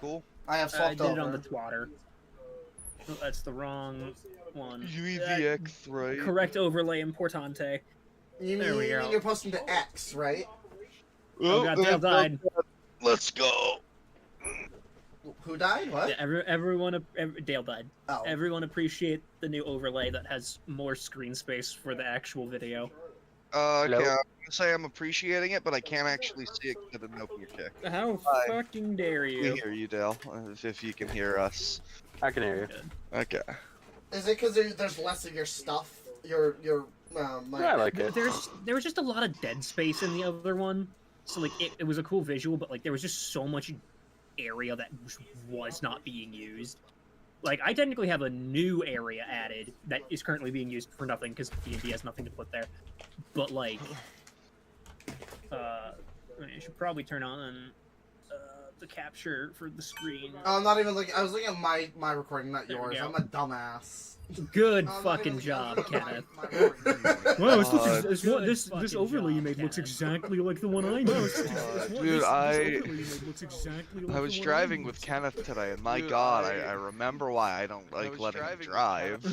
cool. I have I swapped did over. it on the twatter. Oh, that's the wrong one. UEVX, right? Correct overlay importante. There we go. You're posting to X, right? Oh god, Dale died. Let's go. Who died? What? Yeah, Dale died. Oh. Everyone appreciate the new overlay that has more screen space for the actual video. Okay, Hello? I'm gonna say I'm appreciating it, but I can't actually see it because of the Nokia kick. How Hi. fucking dare We you? hear you, Dale, if you can hear us. I can hear you. Okay. Is it because there's less of your stuff? Your Yeah, I like it. There was just a lot of dead space in the other one, so like it was a cool visual, but like there was just so much area that was not being used. Like I technically have a new area added that is currently being used for nothing because D&D has nothing to put there. But like, I should probably turn on the capture for the screen. I'm not even looking. I was looking at my recording, not There we yours. go. I'm a dumbass. Good I'm not fucking even job, looking at Kenneth. my recording. Wow, this this overlay you made looks exactly like the one I made. Dude, I was driving with Kenneth today, and my god, I remember why I don't like letting him drive.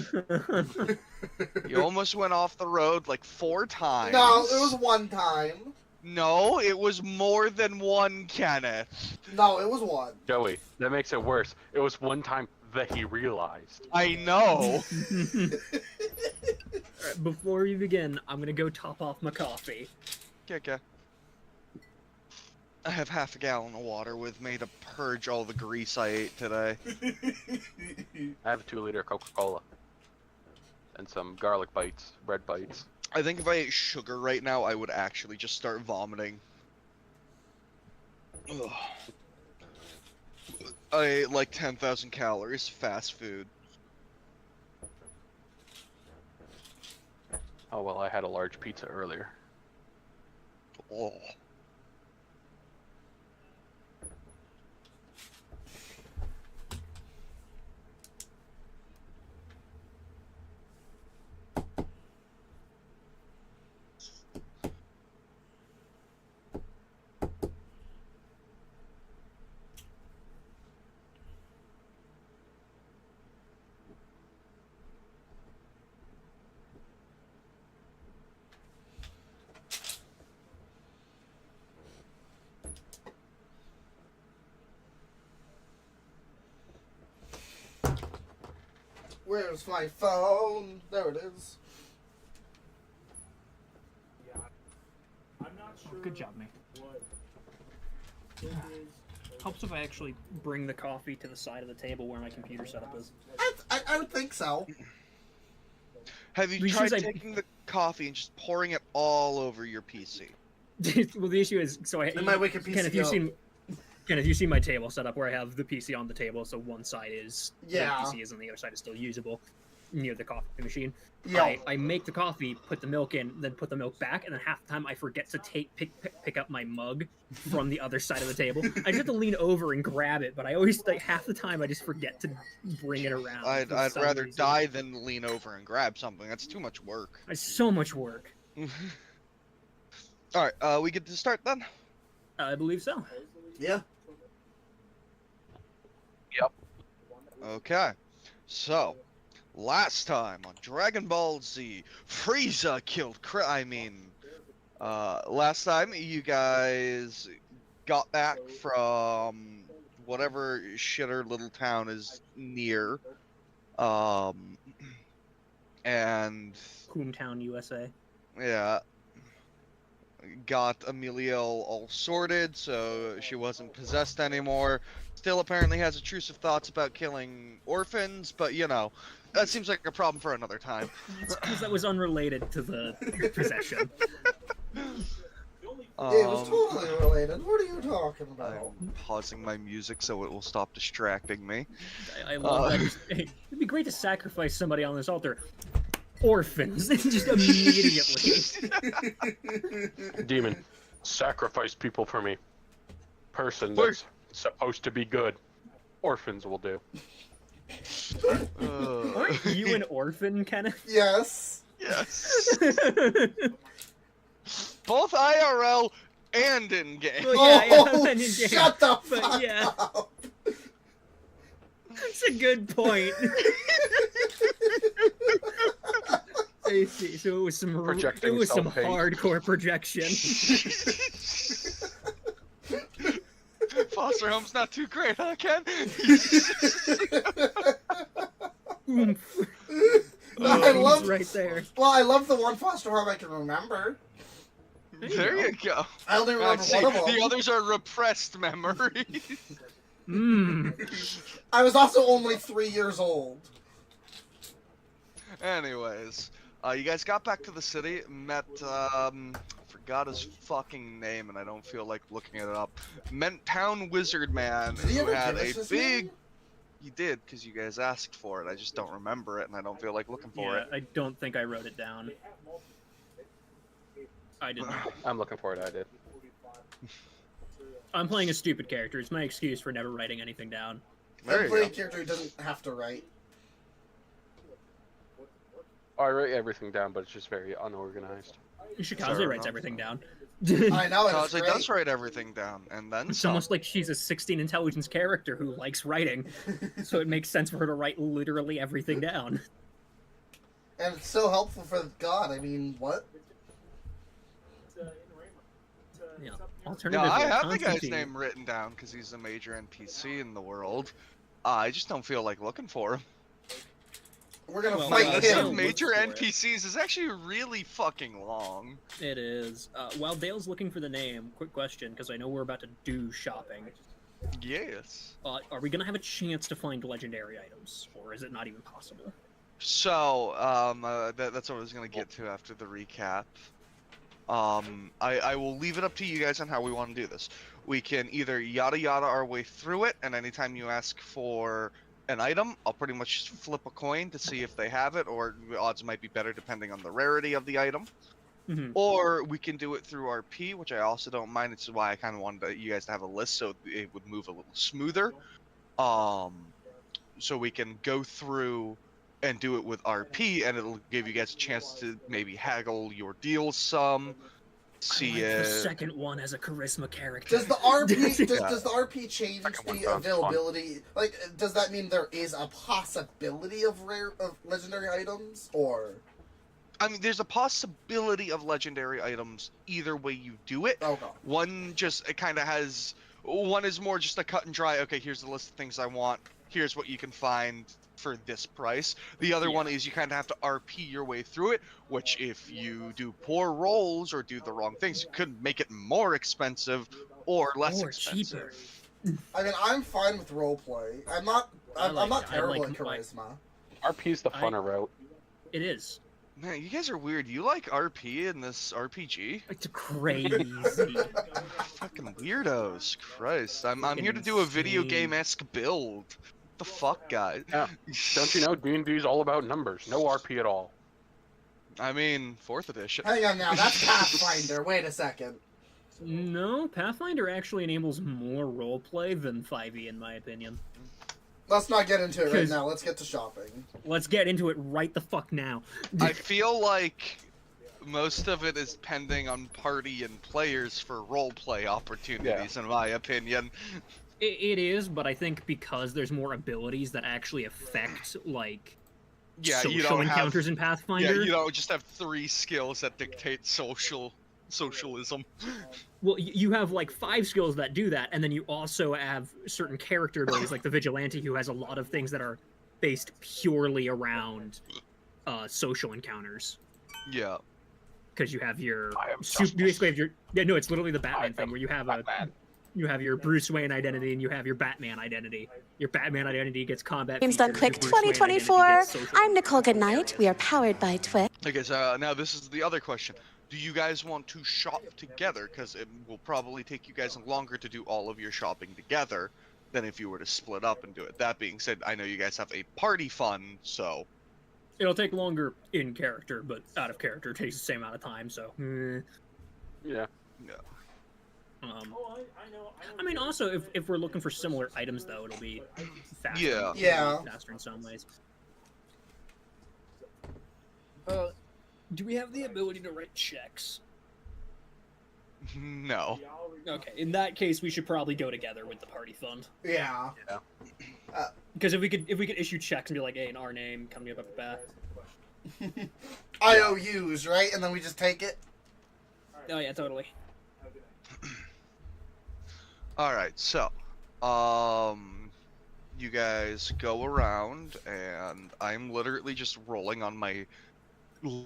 You almost went off the road like 4 times. No, it was one time. No, it was more than one, Kenneth. No, it was one. Joey, that makes it worse. It was one time that he realized. I know. Alright, before we begin, I'm gonna go top off my coffee. Okay. I have half a gallon of water with me to purge all the grease I ate today. I have a 2-liter Coca-Cola. And some garlic bites, bread bites. I think if I ate sugar right now, I would actually just start vomiting. Ugh. I ate like 10,000 calories fast food. Oh well, I had a large pizza earlier. Oh. Where's my phone? There it is. Good job, me. Helps if I actually bring the coffee to the side of the table where my computer setup is. I would think so. Have you We tried should say- taking the coffee and just pouring it all over your PC? Well, the issue is, so It might wake your PC Kenneth, you've seen my table set up where I have the PC on the table, so one side is Yeah. the PC is and the other side is still usable near the coffee machine. Yeah. I make the coffee, put the milk in, then put the milk back, and then half the time I forget to pick up my mug from the other side of the table. I just have to lean over and grab it, but I always, like, half the time I just forget to bring it around. I'd for some rather reason. die than lean over and grab something. That's too much work. It's so much work. Alright, we get to start then? I believe so. Yeah. Okay. So, last time on Dragon Ball Z, Frieza killed last time you guys got back from whatever shitter little town is near, and Boomtown, USA. yeah, got Emilio all sorted, so she wasn't possessed anymore. Still apparently has intrusive thoughts about killing orphans, but you know, that seems like a problem for another time. Because that was unrelated to the possession. It was totally related. What are you talking about? I'm pausing my music so it will stop distracting me. I love that. Hey, it'd be great to sacrifice somebody on this altar. Orphans, just immediately. Demon, sacrifice people for me. Person that's supposed to be good. Orphans will do. Aren't you an orphan, Kenneth? Yes. Yes. Both IRL and in game. Well, yeah, Oh, and in game, shut the but fuck yeah. up. That's a good point. I see. So it was some Projecting self-hate. hardcore projection. Foster home's not too great, huh, Ken? Oomph. I He's love. right there. Well, I love the one foster home I can remember. There you go. I only remember See, one of them. the others are repressed memories. I was also only 3 years old. Anyways, you guys got back to the city, met, forgot his fucking name, and I don't feel like looking it up. Met Town Wizard Man, Did he who ever had give us a his big... name? He did, because you guys asked for it. I just don't remember it, and I don't feel like looking for Yeah, it. I don't think I wrote it down. I didn't. I'm looking for it. I did. I'm playing a stupid character. It's my excuse for never writing anything down. There I'm you playing a go. character who doesn't have to write. Oh, I write everything down, but it's just very unorganized. Shikaze Fair writes enough. everything down. I know, it's Kaze great. does write everything down, and then It's some. almost like she's a 16 intelligence character who likes writing, so it makes sense for her to write literally everything down. And it's so helpful for God. I mean, what? Yeah. No, Alternatively, I have the guy's Constantine- name written down because he's a major NPC in the world. I just don't feel like looking for him. We're gonna Well, My fight list Dale of him. major looks for it. NPCs is actually really fucking long. It is. While Dale's looking for the name, quick question, because I know we're about to do shopping. Yes. Are we gonna have a chance to find legendary items, or is it not even possible? So, that's what I was gonna get to after the recap. I will leave it up to you guys on how we want to do this. We can either yada yada our way through it, and anytime you ask for an item, I'll pretty much just flip a coin to see if they have it, or the odds might be better depending on the rarity of the item. Mhm. Or we can do it through RP, which I also don't mind. It's why I kind of wanted you guys to have a list so it would move a little smoother. So we can go through and do it with RP, and it'll give you guys a chance to maybe haggle your deals some. See I like the it. second one as a charisma character. Does the RP Yeah. does the RP change Second one the sounds fun. availability? Like, does that mean there is a possibility of legendary items, or? I mean, there's a possibility of legendary items either way you do it. Oh god. One just it kind of has. One is more just a cut and dry. Okay, here's the list of things I want. Here's what you can find for this price. The other one is you kind of have to RP your way through it, which if you do poor rolls or do the wrong things, you could make it more expensive or less Or expensive. cheaper. I mean, I'm fine with roleplay. I'm not I terrible like at charisma. RP's the funner route. It is. Man, you guys are weird. You like RP in this RPG? It's crazy. Fucking weirdos. Christ. I'm here to do a video Insane. game-esque build. What the fuck, guys? Yeah. Don't you know D&D's all about numbers? No RP at all. I mean, 4th edition. Hang on now, that's Pathfinder. Wait a second. No, Pathfinder actually enables more roleplay than 5e, in my opinion. Let's not get into it right 'Cause- now. Let's get to shopping. Let's get into it right the fuck now. I feel like most of it is pending on party and players for roleplay opportunities, in my opinion. It is, but I think because there's more abilities that actually affect, like, Yeah, you social don't encounters have. in Yeah, Pathfinder. you don't just have 3 skills that dictate socialism. Well, you have like 5 skills that do that, and then you also have certain character abilities, like the Vigilante, who has a lot of things that are based purely around social encounters. Yeah. Because you have your, I am you justice. basically have your, yeah, no, it's literally the Batman I thing, am where you have Batman. you have your Bruce Wayne identity and you have your Batman identity. Your Batman identity gets combat. Games Done features, Quick your Bruce Wayne identity 2024. gets social I'm Nicole Goodnight. We are powered by Twix. Okay, so now this is the other question. Do you guys want to shop together? Because it will probably take you guys longer to do all of your shopping together than if you were to split up and do it. That being said, I know you guys have a party fund, so... It'll take longer in character, but out of character it takes the same amount of time. So, Yeah. Yeah. I mean, also if we're looking for similar items, though, it'll be faster. Yeah. Yeah. Faster in some ways. Do we have the ability to write checks? No. Okay, in that case, we should probably go together with the party fund. Yeah. Because if we could issue checks and be like, hey, in our name, coming up at the back. IOUs, right? And then we just take it. Oh yeah, totally. All right, so, you guys go around, and I'm literally just rolling on my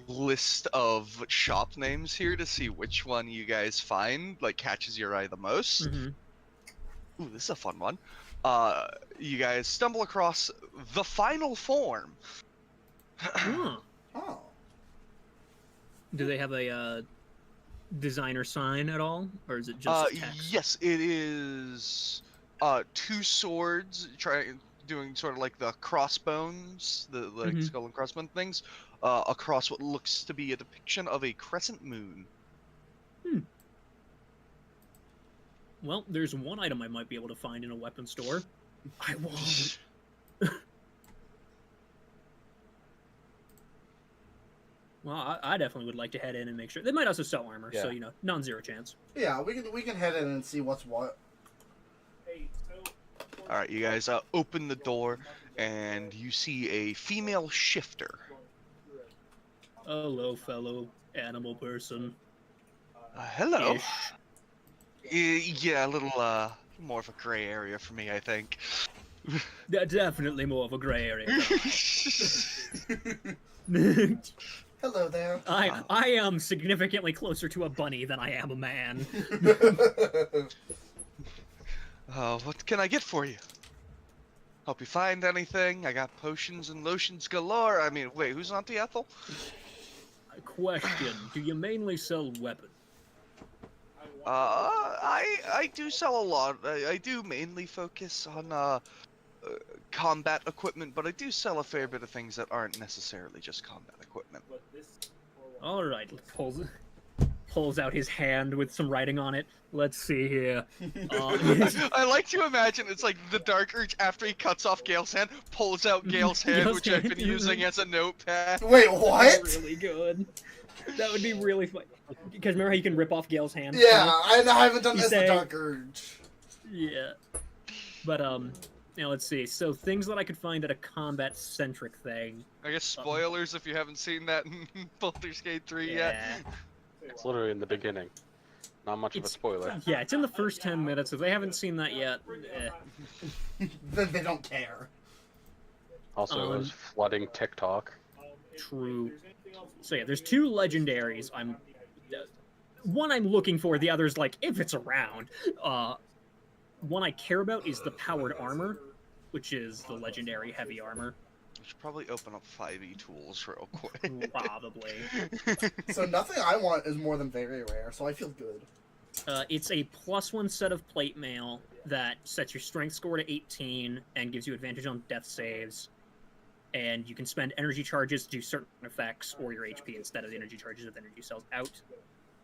list of shop names here to see which one you guys find like catches your eye the most. Mm-hmm. Ooh, this is a fun one. You guys stumble across the final form. Huh. Oh. Do they have a designer sign at all, or is it just text? Yes, it is. Two swords, doing sort of like the crossbones, the like Mhm. skull and crossbone things, across what looks to be a depiction of a crescent moon. Well, there's one item I might be able to find in a weapon store. I won't. Well, I definitely would like to head in and make sure. They might also sell armor, so Yeah. non-zero chance. Yeah, we can head in and see what's what. All right, you guys open the door, and you see a female shifter. Hello, fellow animal person. Hello. Ish. Yeah, a little more of a gray area for me, I think. Definitely more of a gray area. Hello there. I am significantly closer to a bunny than I am a man. What can I get for you? Help you find anything? I got potions and lotions galore. I mean, wait, who's Auntie Ethel? Question: do you mainly sell weapons? I do sell a lot. I do mainly focus on combat equipment, but I do sell a fair bit of things that aren't necessarily just combat equipment. All right, pulls out his hand with some writing on it. Let's see here. I like to imagine it's like the Dark Urge after he cuts off Gale's hand, pulls out Gale's hand, Gale's which I've hand. been using as a notepad. Wait, what? Really good. That would be really fun. Because remember how you can rip off Gale's hand? Yeah, I haven't done You this say- with Dark Urge. Yeah. But let's see. So things that I could find at a combat-centric thing. I guess spoilers if you haven't seen that in Baldur's Gate 3 Yeah. yet. It's literally in the beginning. Not much of a spoiler. Yeah, it's in the first 10 minutes. If they haven't seen that yet, Then they don't care. Also, it was flooding TikTok. true. So yeah, there's two legendaries. One I'm looking for. The other's like if it's around. One I care about is the powered armor, which is the legendary heavy armor. We should probably open up 5e tools real quick. Probably. So nothing I want is more than very rare, so I feel good. It's a +1 set of plate mail that sets your strength score to 18 and gives you advantage on death saves. And you can spend energy charges to do certain effects or your HP instead of the energy charges with energy cells out.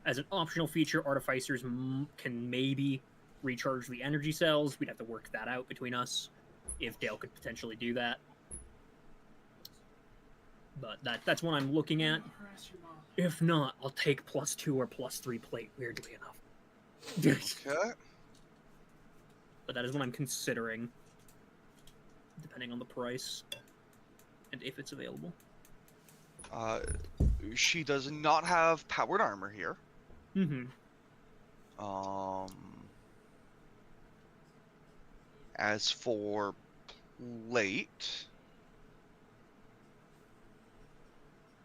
As an optional feature, artificers can maybe recharge the energy cells. We'd have to work that out between us if Dale could potentially do that. But that's one I'm looking at. If not, I'll take +2 or +3 plate, weirdly enough. Okay. But that is what I'm considering, depending on the price and if it's available. She does not have powered armor here. Mm-hmm. As for plate,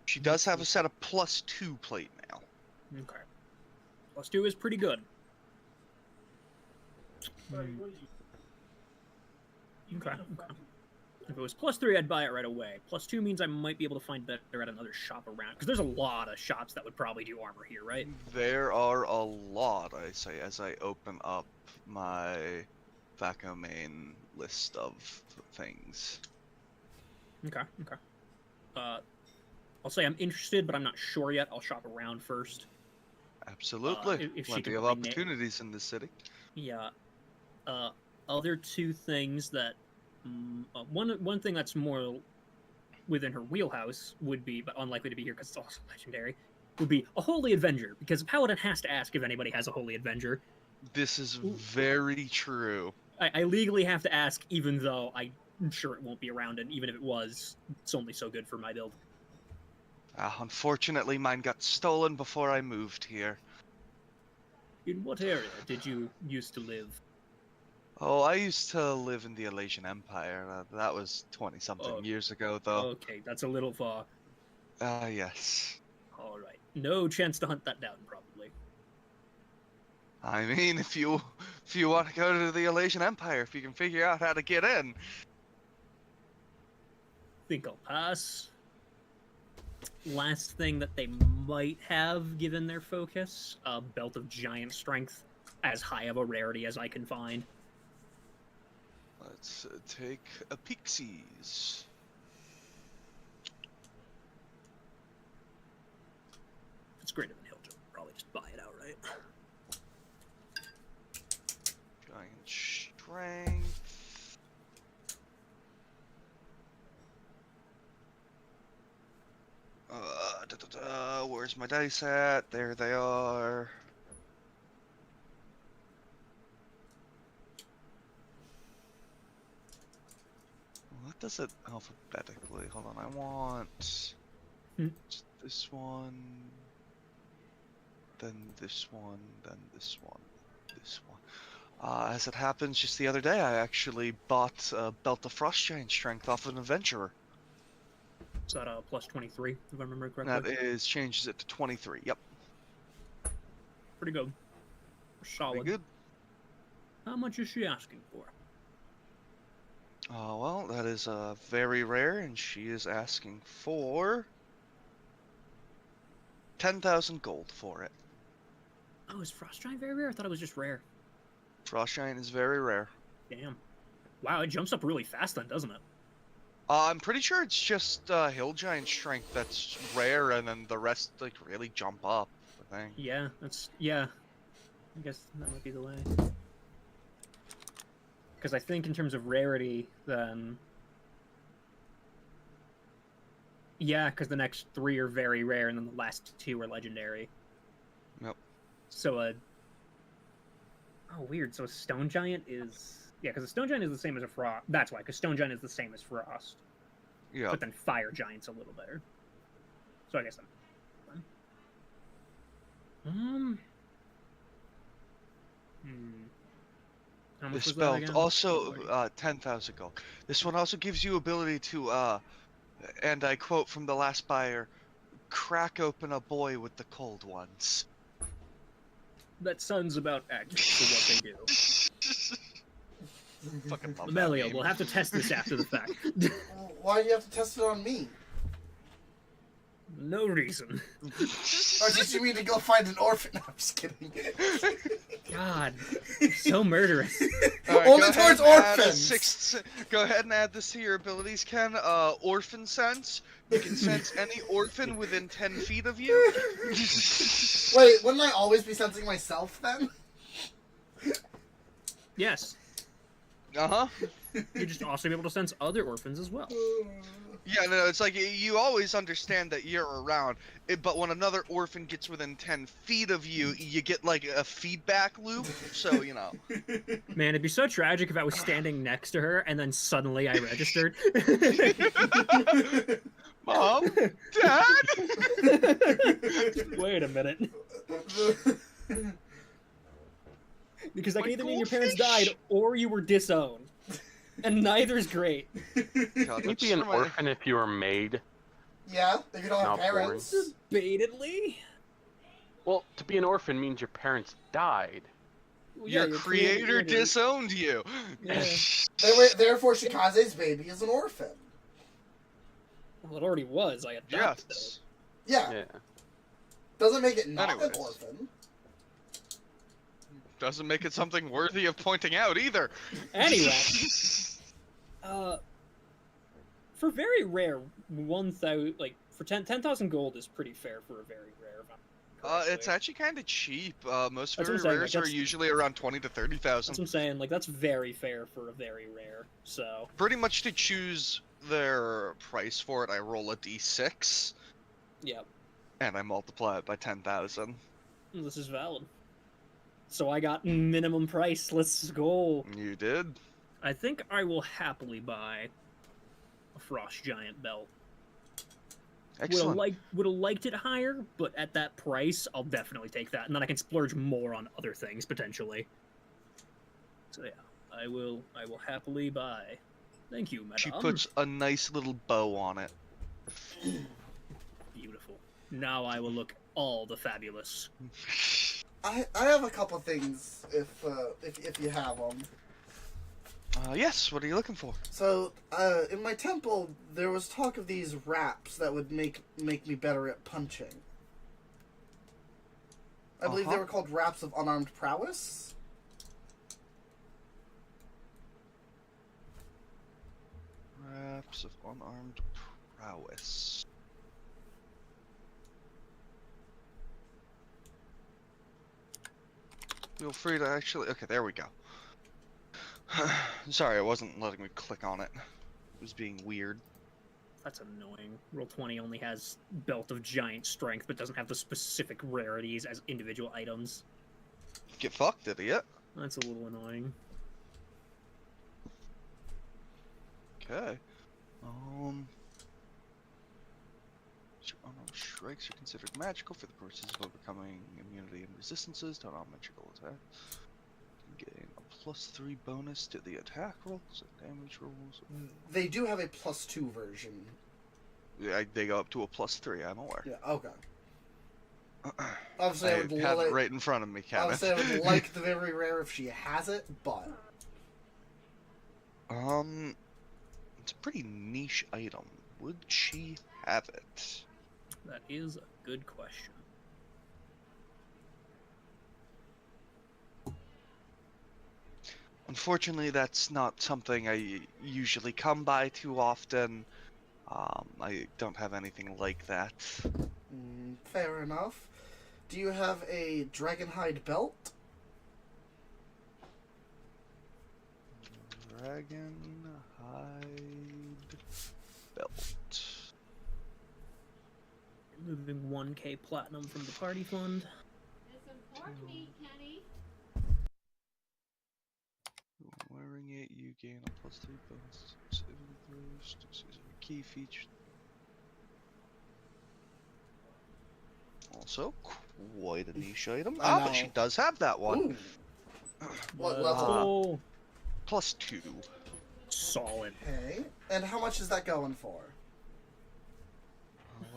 she does have a set of +2 plate mail. Okay. +2 is pretty good. Okay. If it was +3, I'd buy it right away. +2 means I might be able to find better at another shop around. Because there's a lot of shops that would probably do armor here, right? There are a lot, I say, as I open up my Vaco main list of things. Okay. I'll say I'm interested, but I'm not sure yet. I'll shop around first. Absolutely. If she Plenty can of bring it- opportunities in this city. Yeah. Other two things that one thing that's more within her wheelhouse would be, but unlikely to be here because it's also legendary, would be a Holy Avenger, because a Paladin has to ask if anybody has a Holy Avenger. This is very true. I legally have to ask, even though I'm sure it won't be around, and even if it was, it's only so good for my build. Unfortunately, mine got stolen before I moved here. In what area did you used to live? Oh, I used to live in the Elasian Empire. That was 20-something Oh. years ago, though. Okay, that's a little far. Yes. Alright. No chance to hunt that down, probably. I mean, if you want to go to the Elasian Empire, if you can figure out how to get in. Think I'll pass. Last thing that they might have given their focus, a Belt of Giant Strength, as high of a rarity as I can find. Let's take a Pixies. If it's greater than Hill Jump, I'll probably just buy it outright. Giant Strength. Where's my dice at? There they are. What does it alphabetically? Hold on, I want this one, then this one, then this one, this one. As it happens, just the other day, I actually bought a Belt of Frost Giant Strength off of an Adventurer. Is that a plus 23, if I remember That correctly? is changes it to 23. Yep. Pretty good. Solid. Pretty good. How much is she asking for? Well, that is very rare, and she is asking for 10,000 gold for it. Oh, is Frost Giant very rare? I thought it was just rare. Frost Giant is very rare. Damn. Wow, it jumps up really fast then, doesn't it? I'm pretty sure it's just Hill Giant Strength that's rare, and then the rest like really jump up. I think. Yeah, yeah. I guess that might be the way. Because I think in terms of rarity, then... Yeah, because the next 3 are very rare, and then the last 2 are legendary. Yep. So Oh, weird. So a Stone Giant is... Yeah, because a Stone Giant is the same as a Frost. That's why, because Stone Giant is the same as Frost. Yeah. But then Fire Giant's a little better. So I guess I'm... How much This was that belt again? also 10,000 gold. This one also gives you ability to, and I quote from the last buyer, crack open a boy with the cold ones. That sounds about accurate for what they do. Fucking love that Amelia, game. we'll have to test this after the fact. Why do you have to test it on me? No reason. Or did you mean to go find an orphan? No, I'm just kidding. God, so murderous. Alright, Only go ahead towards and add a orphans. Go ahead and add this to your abilities, Ken. Orphan sense. You can sense any orphan within 10 feet of you. Wait, wouldn't I always be sensing myself then? Yes, Uh-huh. you're just also able to sense other orphans as well. Yeah, no, it's like you always understand that you're around, but when another orphan gets within 10 feet of you, you get like a feedback loop, so, you know. Man, it'd be so tragic if I was standing next to her and then suddenly I registered. Mom? Dad? Wait a minute. Because that My can either mean your parents goldfish? died or you were disowned. And neither's great. God, Can you be an orphan if you were made? Yeah, if you don't have Not boring. parents. Debatedly? Well, to be an orphan means your parents died. Well, yeah, Your creator creator- disowned you. Yeah. Therefore, Shikaze's baby is an orphan. Well, it already was. I adopted it. Yes. Yeah, Yeah. doesn't make it not Anyways. an orphan. Doesn't make it something worthy of pointing out either. Anyway, for very rare, 1,000 for 10,000 gold is pretty fair for a very rare. If I'm It's correctly. actually kind of cheap. Most That's what very I'm saying, like, rares are that's- usually around 20 to That's 30,000. what I'm saying. Like that's very fair for a very rare. So Pretty much to choose their price for it, I roll a d6. yeah, And I multiply it by 10,000. This is valid. So I got minimum price. Let's go. You did? I think I will happily buy a Frost Giant belt. Excellent. Would have liked it higher, but at that price, I'll definitely take that, and then I can splurge more on other things potentially. So yeah, I will happily buy. Thank you, madam. She puts a nice little bow on it. Beautiful. Now I will look all the fabulous. I have a couple things if you have them. Yes, what are you looking for? So, in my temple, there was talk of these wraps that would make me better at punching. I believe they were called wraps of unarmed prowess. Wraps of unarmed prowess. Feel free to actually... Okay, there we go. Sorry, it wasn't letting me click on it. It was being weird. That's annoying. Roll20 only has Belt of Giant Strength, but doesn't have the specific rarities as individual items. Get fucked, idiot. That's a little annoying. Okay. Your unarmed strikes are considered magical for the purposes of overcoming immunity and resistances to non-magical attack. You can gain a +3 bonus to the attack rolls and damage rolls. They do have a +2 version. Yeah, they go up to a +3, I'm aware. Yeah, okay. Obviously, I would have it right in front of me, Kenneth. Obviously, I would like the very rare if she has it, but... It's a pretty niche item. Would she have it? That is a good question. Unfortunately, that's not something I usually come by too often. I don't have anything like that. Fair enough. Do you have a Dragonhide belt? Dragonhide belt. Moving 1k platinum from the party fund. Support me, Kenny. Wearing it, you gain a +3 bonus. Saving throws. This is a key feature. Also, quite a niche item. But she does have that one. Ooh. What level? +2. Solid. Okay. And how much is that going for?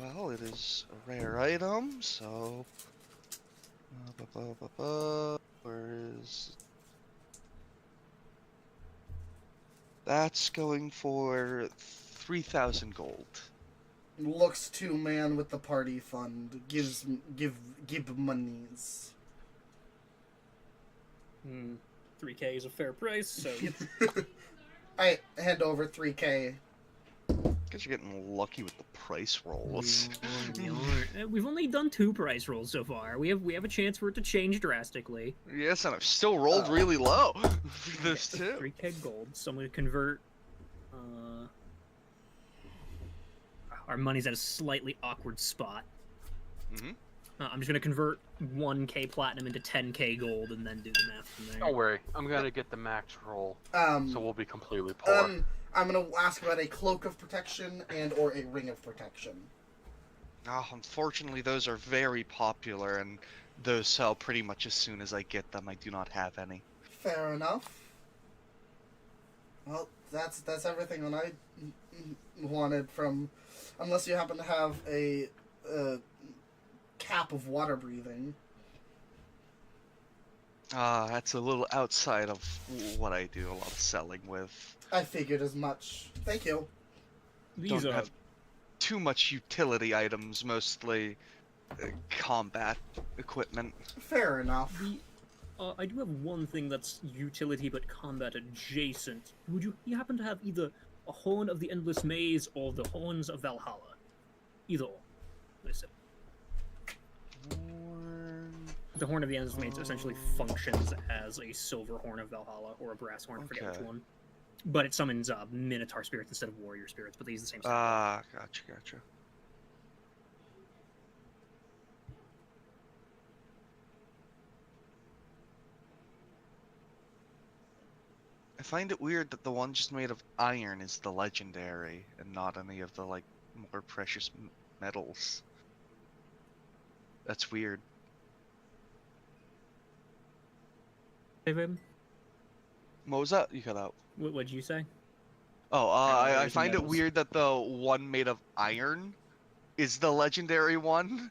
Well, it is a rare item, so... Where is... That's going for 3,000 gold. Looks to man with the party fund. Give monies. 3k is a fair price, so yep. I hand over 3k. Guess you're getting lucky with the price rolls. We've only done 2 price rolls so far. We have a chance for it to change drastically. Yes, and I've still rolled really low for this too. 3k gold. So I'm gonna convert. Our money's at a slightly awkward spot. I'm just gonna convert 1k platinum into 10k gold and then do the math from there. Don't worry, I'm gonna get the max roll, so we'll be completely poor. I'm gonna ask about a cloak of protection or a ring of protection. Unfortunately, those are very popular, and those sell pretty much as soon as I get them. I do not have any. Fair enough. Well, that's everything that I wanted from, unless you happen to have a cap of water breathing. That's a little outside of what I do a lot of selling with. I figured as much. Thank you. These Don't have too much utility items, mostly combat equipment. Fair enough. I do have one thing that's utility but combat adjacent. Would you happen to have either a Horn of the Endless Maze or the Horns of Valhalla? Either or. Listen. The Horn of the Endless Maze essentially functions as a silver Horn of Valhalla or a brass horn, I forget which one. But it summons Minotaur spirits instead of warrior spirits, but they use the same stuff. Gotcha. find it weird that the one just made of iron is the legendary, and not any of the, like, more precious metals. That's weird. David, What was that? You cut out. what'd you say? Oh, I Alloys and find it metals. weird that the one made of iron is the legendary one,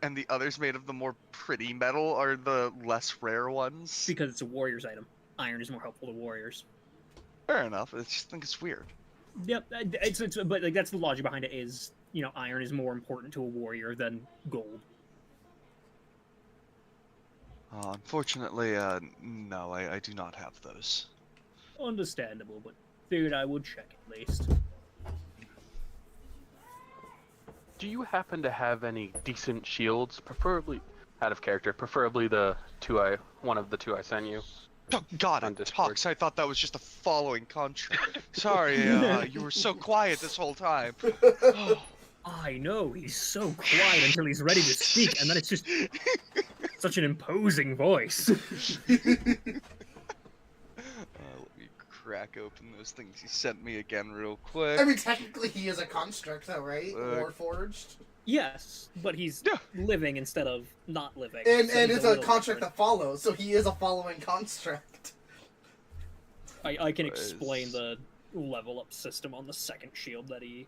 and the others made of the more pretty metal are the less rare ones. Because it's a warrior's item. Iron is more helpful to warriors. Fair enough. I just think it's weird. Yep, but like that's the logic behind it is, you know, iron is more important to a warrior than gold. Unfortunately, no, I do not have those. Understandable, but figured I would check at least. Do you happen to have any decent shields, preferably out of character, preferably one of the two I sent you? Oh, God, On it Discord. talks. I thought that was just a following contract. Sorry, you were so quiet this whole time. I know, he's so quiet until he's ready to speak, and then it's just such an imposing voice. Let me crack open those things he sent me again real quick. I mean, technically, he is a construct, though, right? Warforged. Yes, but he's Yeah. living instead of not living. And so and he's it's a little construct different. that follows, so he is a following construct. I can explain the level up system on the second shield that he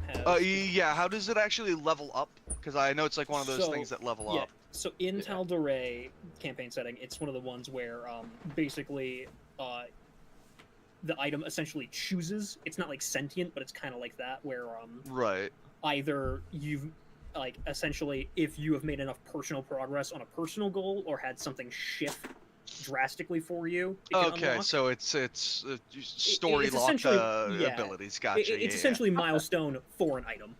has. Yeah, how does it actually level up? Because I know it's like one of those So, things that level Yeah, up. so in Yeah. Tal'Dorei campaign setting, it's one of the ones where basically the item essentially chooses. It's not like sentient, but it's kind of like that, where Right. either you've like essentially if you have made enough personal progress on a personal goal or had something shift drastically for you. It can Okay, unlock. so it's story it's locked essentially- yeah. abilities. Gotcha. It's yeah, essentially milestone for an item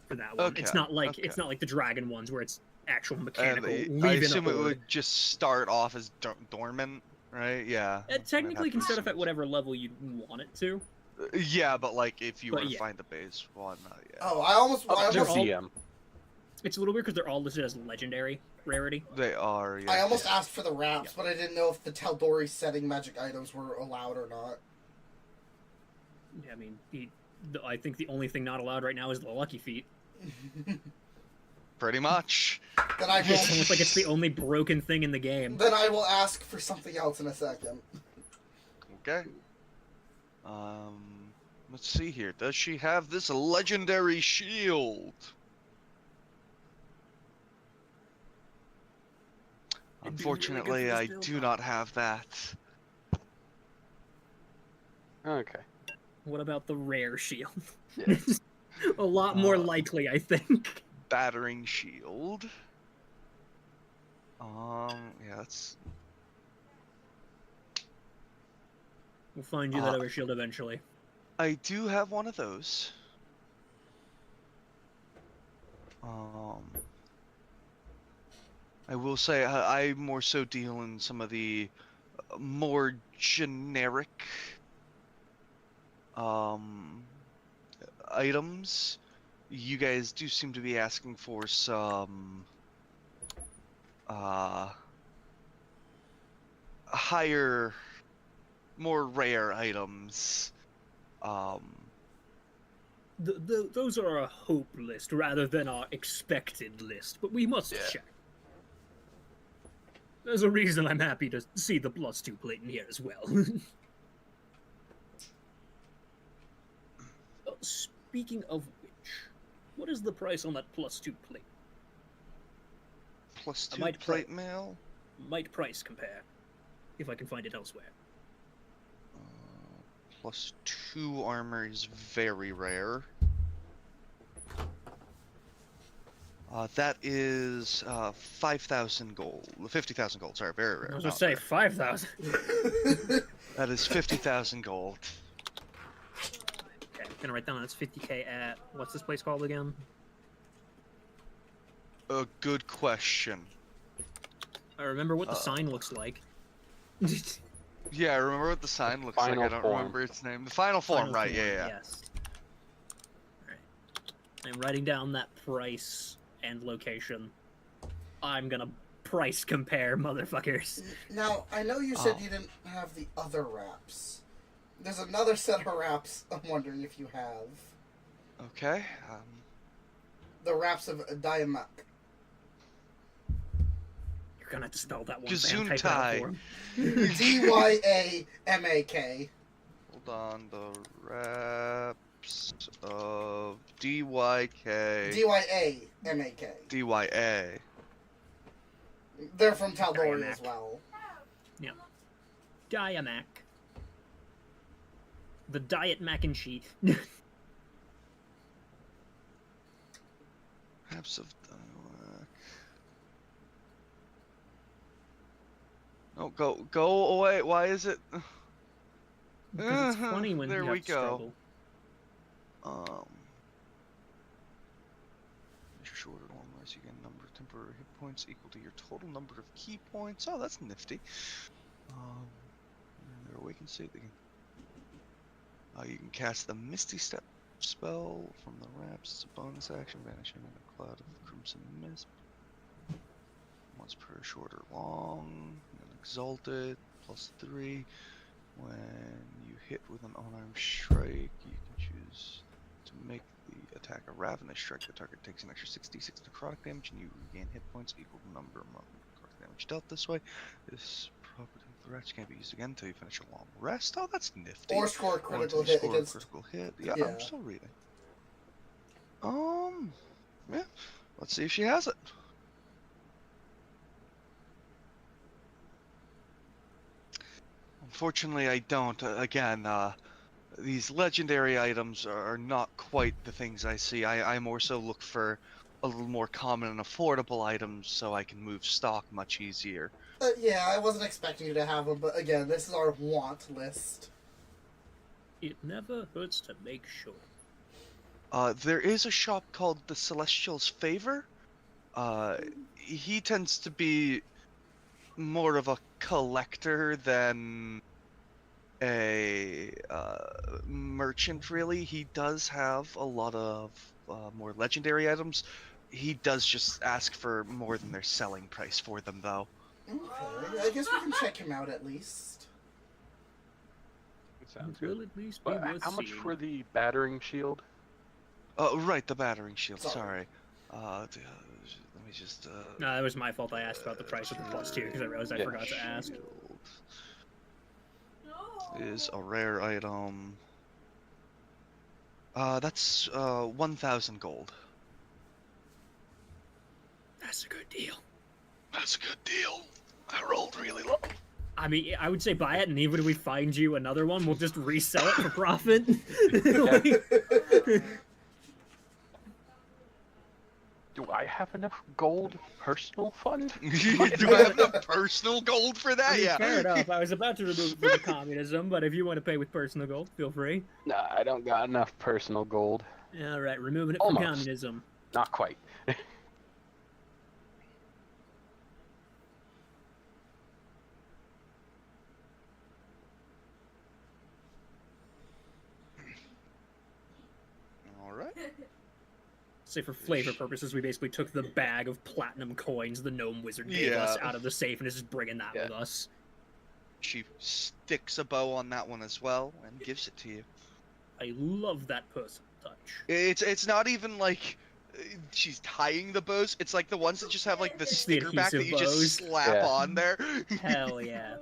for that one. Okay, It's not like okay. it's not like the dragon ones where it's actual And mechanical. I leaving assume a it horde. would just start off as dormant, right? Yeah. It technically can start off at what. whatever level you want it to. Yeah, but like if you But were to yeah. find the base one, yeah. Oh, I almost Up to they're all- DM. It's a little weird because they're all listed as legendary rarity. They are. Yeah. I almost asked for the wraps, but I didn't know if the Tal'Dorei setting magic items were allowed or not. Yeah, I mean, I think the only thing not allowed right now is the lucky feat. Pretty much. Then I It's will. almost like it's the only broken thing in the game. Then I will ask for something else in a second. Okay. Let's see here. Does she have this legendary shield? It'd be really good Unfortunately, for this I build, do huh? not have that. Okay. What about the rare shield? Yeah. A lot more Uh, likely, I think. Battering shield. Yeah, that's We'll find you that other shield eventually. I do have one of those. I will say I more so deal in some of the more generic items. You guys do seem to be asking for some higher, more rare items. Those are a hope list rather than our expected list, but we must Yeah. check. There's a reason I'm happy to see the +2 plate in here as well. Speaking of which, what is the price on that +2 plate? Plus I 2 might plate mail. Might price compare, if I can find it elsewhere. Plus 2 armor is very rare. That is 5,000 gold. 50,000 gold, sorry, very rare. I was gonna not say rare. 5,000. That is 50,000 gold. Okay, I'm gonna write down that's 50k at what's this place called again? A good question. I remember what the sign looks like. Yeah, I remember what the sign looks like. I Final don't form. remember its name. The final form, Final right? form, Yeah. Yes. Alright. I'm writing down that price and location. I'm gonna price compare, motherfuckers. Now, I know you said Oh. you didn't have the other wraps. There's another set of wraps I'm wondering if you have. Okay. The wraps of Diamak. You're gonna have to spell that one. Sam. Type it out Gesundheit. for him. Dyamak. Hold on. The wraps of DYK. Dyamak. DYA. They're from Tal'Dorei Diamak. as well. Yeah. Diamac. The diet mac and cheese. Wraps of DYK. Oh, go away. Why is it? Because it's funny when there you have we to go. struggle. Shorter long rest, you get a number of temporary hit points equal to your total number of key points. Oh, that's nifty. In their awakened state, they can, you can cast the Misty Step spell from the wraps. It's a bonus action, vanishing in a cloud of crimson mist. Once per shorter long, and then exalted, +3. When you hit with an unarmed strike, you can choose to make the attack a ravenous strike. The target takes an extra 66 necrotic damage, and you regain hit points equal to the number of necrotic damage dealt this way. This property of the wretch can't be used again until you finish a long rest. Oh, that's nifty. Or score a Or critical until you hit score against. a critical hit. Yeah, Yeah. I'm still reading. Yeah. Let's see if she has it. Unfortunately, I don't. Again, these legendary items are not quite the things I see. I more so look for a little more common and affordable items so I can move stock much easier. Yeah, I wasn't expecting you to have them, but again, this is our want list. It never hurts to make sure. There is a shop called the Celestial's Favor. He tends to be more of a collector than a merchant, really. He does have a lot of more legendary items. He does just ask for more than their selling price for them, though. Okay, I guess we can check him out at least. It sounds It will good. at least be But worth how much seeing. for the battering shield? Oh, right, the battering shield. Sorry. Sorry. Let me just. No, that was my fault. I asked about the price of the +2 because I realized I Yeah. forgot to ask. Is a rare item. That's 1,000 gold. That's a good deal. That's a good deal. I rolled really low. I mean, I would say buy it, and even if we find you another one, we'll just resell it for profit. Like, Do I have enough gold personal fund? Do I have enough personal gold for that? I mean, Yeah. fair enough. I was about to remove it from communism, but if you want to pay with personal gold, feel free. Nah, I don't got enough personal gold. All right, removing it from Almost. communism. Not quite. All right. Say for flavor purposes, we basically took the bag of platinum coins the gnome wizard gave Yeah. us out of the safe and is just bringing that with us. She sticks a bow on that one as well and gives it to you. I love that personal touch. It's not even like she's tying the bows. It's like the ones that just have like the It's the sticker back that adhesive you bows. just slap Yeah. on there. Hell yeah.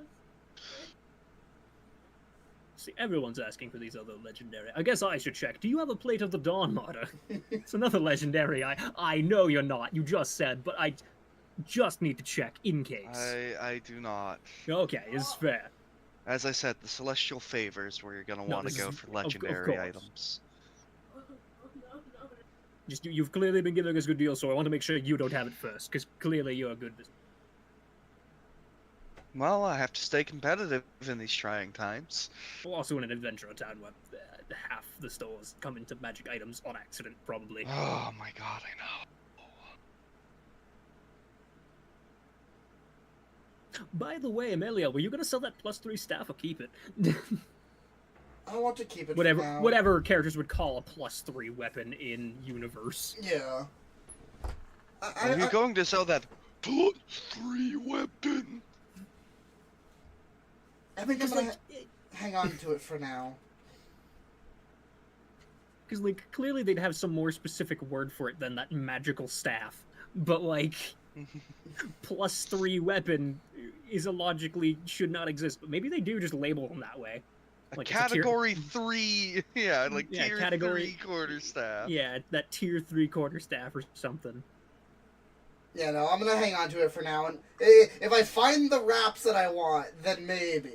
See, everyone's asking for these other legendary. I guess I should check. Do you have a plate of the Dawn Martyr? It's another legendary. I know you're not. You just said, but I just need to check in case. I do not. Okay, it's fair. As I said, the Celestial Favors where you're gonna No, want to this go is- for of legendary course. items. Just you've clearly been giving us good deals, so I want to make sure you don't have it first, because clearly you're a good business. Well, I have to stay competitive in these trying times. We're also in an adventure town where half the stores come into magic items on accident, probably. Oh my god, I know. By the way, Amelia, were you gonna sell that +3 staff or keep it? I want to keep it whatever, for now. whatever characters would call a +3 weapon in universe. Yeah. Are you going to sell that +3 weapon. I think I'm Because gonna like, hang on to it for now. because like clearly they'd have some more specific word for it than that magical staff. But like, +3 weapon is illogically should not exist. But maybe they do just label them that way. A Like it's a tier- category 3, yeah, like Yeah, tier category- 3 quarterstaff. Yeah, that tier 3 quarterstaff or something. Yeah, no, I'm gonna hang on to it for now. And if I find the wraps that I want, then maybe.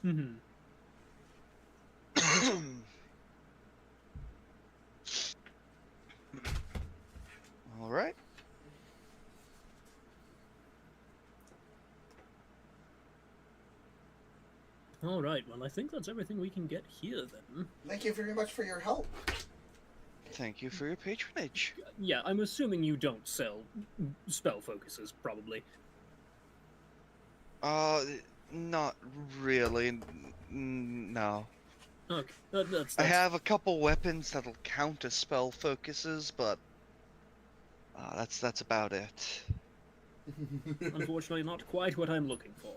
Mm-hmm. All right. All right. Well, I think that's everything we can get here then. Thank you very much for your help. Thank you for your patronage. Yeah, I'm assuming you don't sell spell focuses, probably. Not really. No. Okay, that's I have a couple weapons that'll count as spell focuses, but that's about it. unfortunately not quite what I'm looking for.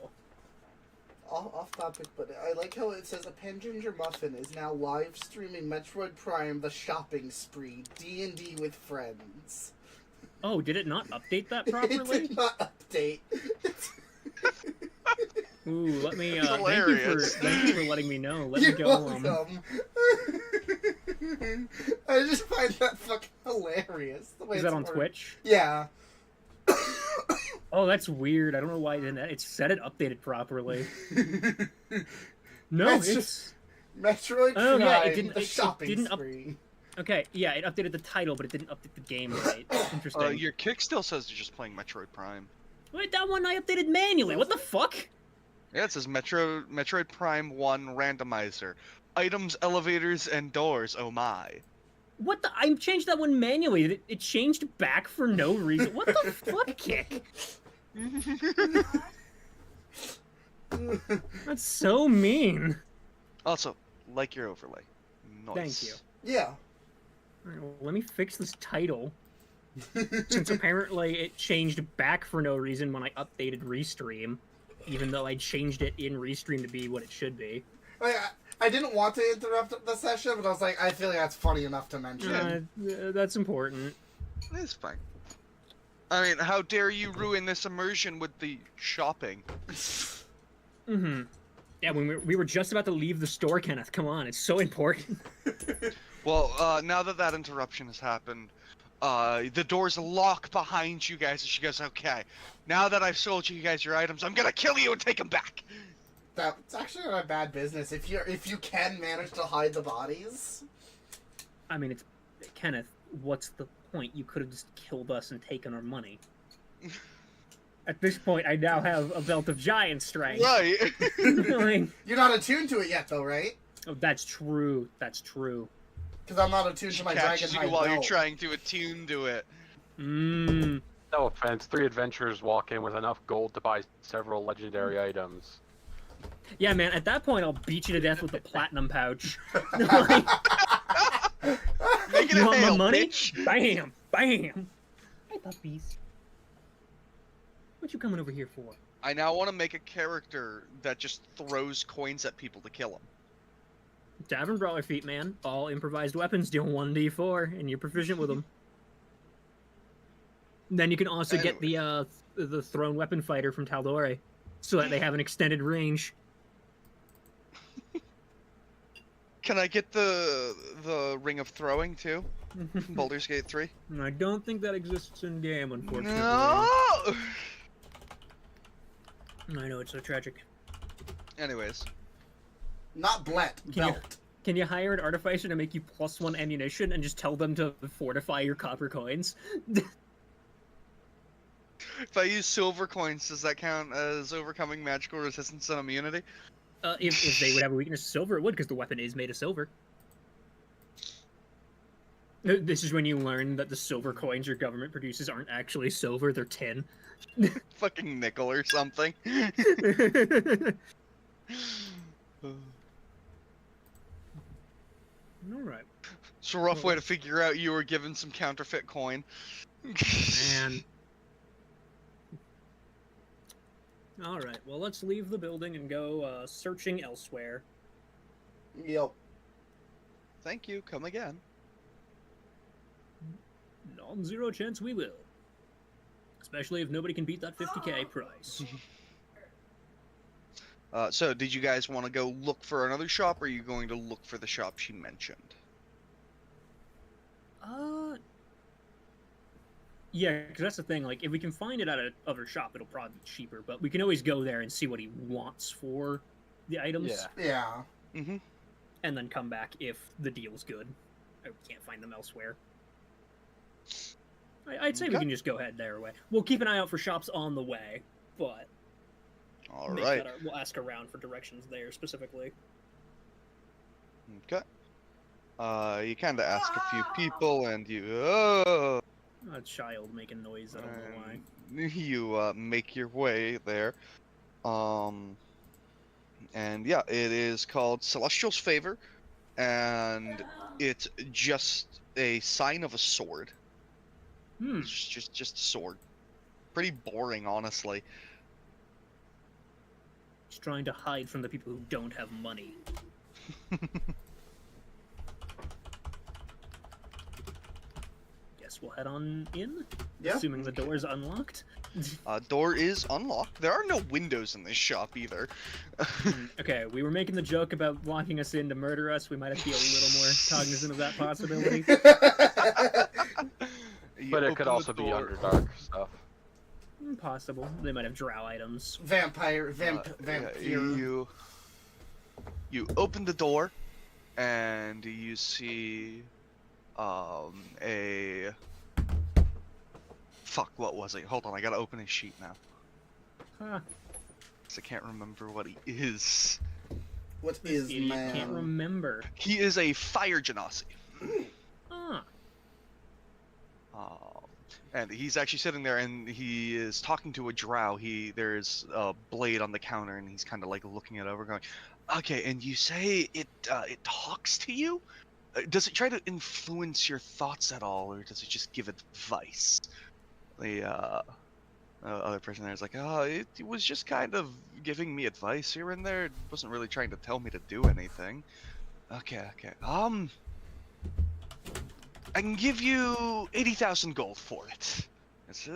Off topic, but I like how it says a Ginger Muffin is now live streaming Metroid Prime: The Shopping Spree D&D with friends. Oh, did it not update that It properly? did not update. Ooh, let me. Hilarious. Thank you for letting me know. Let me You're go. welcome. I just find that fucking hilarious. The way Is that it's on worded. Twitch? Yeah. Oh, that's weird. I don't know why it didn't. It said it updated properly. No, It's it's just- Metroid Oh, Prime: yeah, it didn't- The it Shopping didn't up- Spree. okay. Yeah, it updated the title, but it didn't update the game right. Interesting. Your kick still says you're just playing Metroid Prime. Wait, that one I updated manually. What the fuck? Yeah, it says Metroid Prime 1 randomizer. Items, elevators, and doors. Oh my. What the? I changed that one manually. It changed back for no reason. What the fuck, Kick? That's so mean. Also, like your overlay. Nice. Thank you. Yeah. Alright, well, let me fix this title. Since apparently it changed back for no reason when I updated Restream, even though I changed it in Restream to be what it should be. I didn't want to interrupt the session, but I was like, I feel like that's funny enough to mention. That's important. It's fine. I mean, how dare you ruin this immersion with the shopping? Mm-hmm. Yeah, when we were just about to leave the store, Kenneth. Come on, it's so important. Well, now that interruption has happened, the doors lock behind you guys, and she goes, okay, now that I've sold you guys your items, I'm gonna kill you and take them back! That's actually not a bad business if you can manage to hide the bodies. I mean, it's Kenneth. What's the point? You could have just killed us and taken our money. At this point, I now have a belt of giant strength. Right! Like, You're not attuned to it yet, though, right? oh, that's true. That's true. Because I'm not attuned She to my catches dragon you hide while belt. you're trying to attune to it. Mmm. No offense, 3 adventurers walk in with enough gold to buy several legendary items. Yeah, man. At that point, I'll beat you to death with a platinum pouch. Like, Make it you a want my hail, money? bitch. Bam! Bam! Hi, puppies. What you coming over here for? I now want to make a character that just throws coins at people to kill them. Tavern Brawler feat, man. All improvised weapons deal 1d4, and you're proficient with them. Then you can also get the thrown weapon fighter from Taldore, so that they have an extended range. Can I get the Ring of Throwing too? Baldur's Gate 3? I don't think that exists in game, unfortunately. No! I know, it's so tragic. Anyways. Not Blet, Can you- belt. Can you hire an artificer to make you +1 ammunition and just tell them to fortify your copper coins? If I use silver coins, does that count as overcoming magical resistance and immunity? If they would have a weakness to silver, it would, because the weapon is made of silver. This is when you learn that the silver coins your government produces aren't actually silver, they're tin. Fucking nickel or something. Alright. It's a rough way to figure out you were given some counterfeit coin. Man. All right. Well, let's leave the building and go searching elsewhere. Yep. Thank you. Come again. Non-zero chance we will. Especially if nobody can beat that 50k price. So, did you guys want to go look for another shop, or are you going to look for the shop she mentioned? Yeah, because that's the thing. Like, if we can find it at another shop, it'll probably be cheaper. But we can always go there and see what he wants for the items. Yeah. Yeah. Mm-hmm. And then come back if the deal's good. Or we can't find them elsewhere. I'd say we Okay. can just go ahead their way. We'll keep an eye out for shops on the way, but All right. we'll ask around for directions there specifically. Okay. You kind of ask a few people, and you oh, A child making noise. I don't know why. and you make your way there. And yeah, it is called Celestial's Favor, and it's just a sign of a sword. Hmm. It's just a sword. Pretty boring, honestly. Just trying to hide from the people who don't have money. Guess we'll head on in. Yeah. Assuming the door is unlocked. Door is unlocked. There are no windows in this shop either. Okay, we were making the joke about locking us in to murder us. We might have to be a little more cognizant of that possibility. You But it open could the also be door. Underdark stuff. Possible. They might have drow items. Vampire. Yeah, you open the door, and you see a fuck. What was it? Hold on, I gotta open his sheet now. Huh. 'Cause I can't remember what he is. What This is idiot man? can't remember. He is a fire genasi. Ah. And he's actually sitting there, and he is talking to a drow. There's a blade on the counter, and he's kind of like looking it over, going, "Okay, and you say it talks to you? Does it try to influence your thoughts at all, or does it just give advice?" The other person there is like, "Oh, it was just kind of giving me advice here and there. It wasn't really trying to tell me to do anything." Okay. I can give you 80,000 gold for it. That's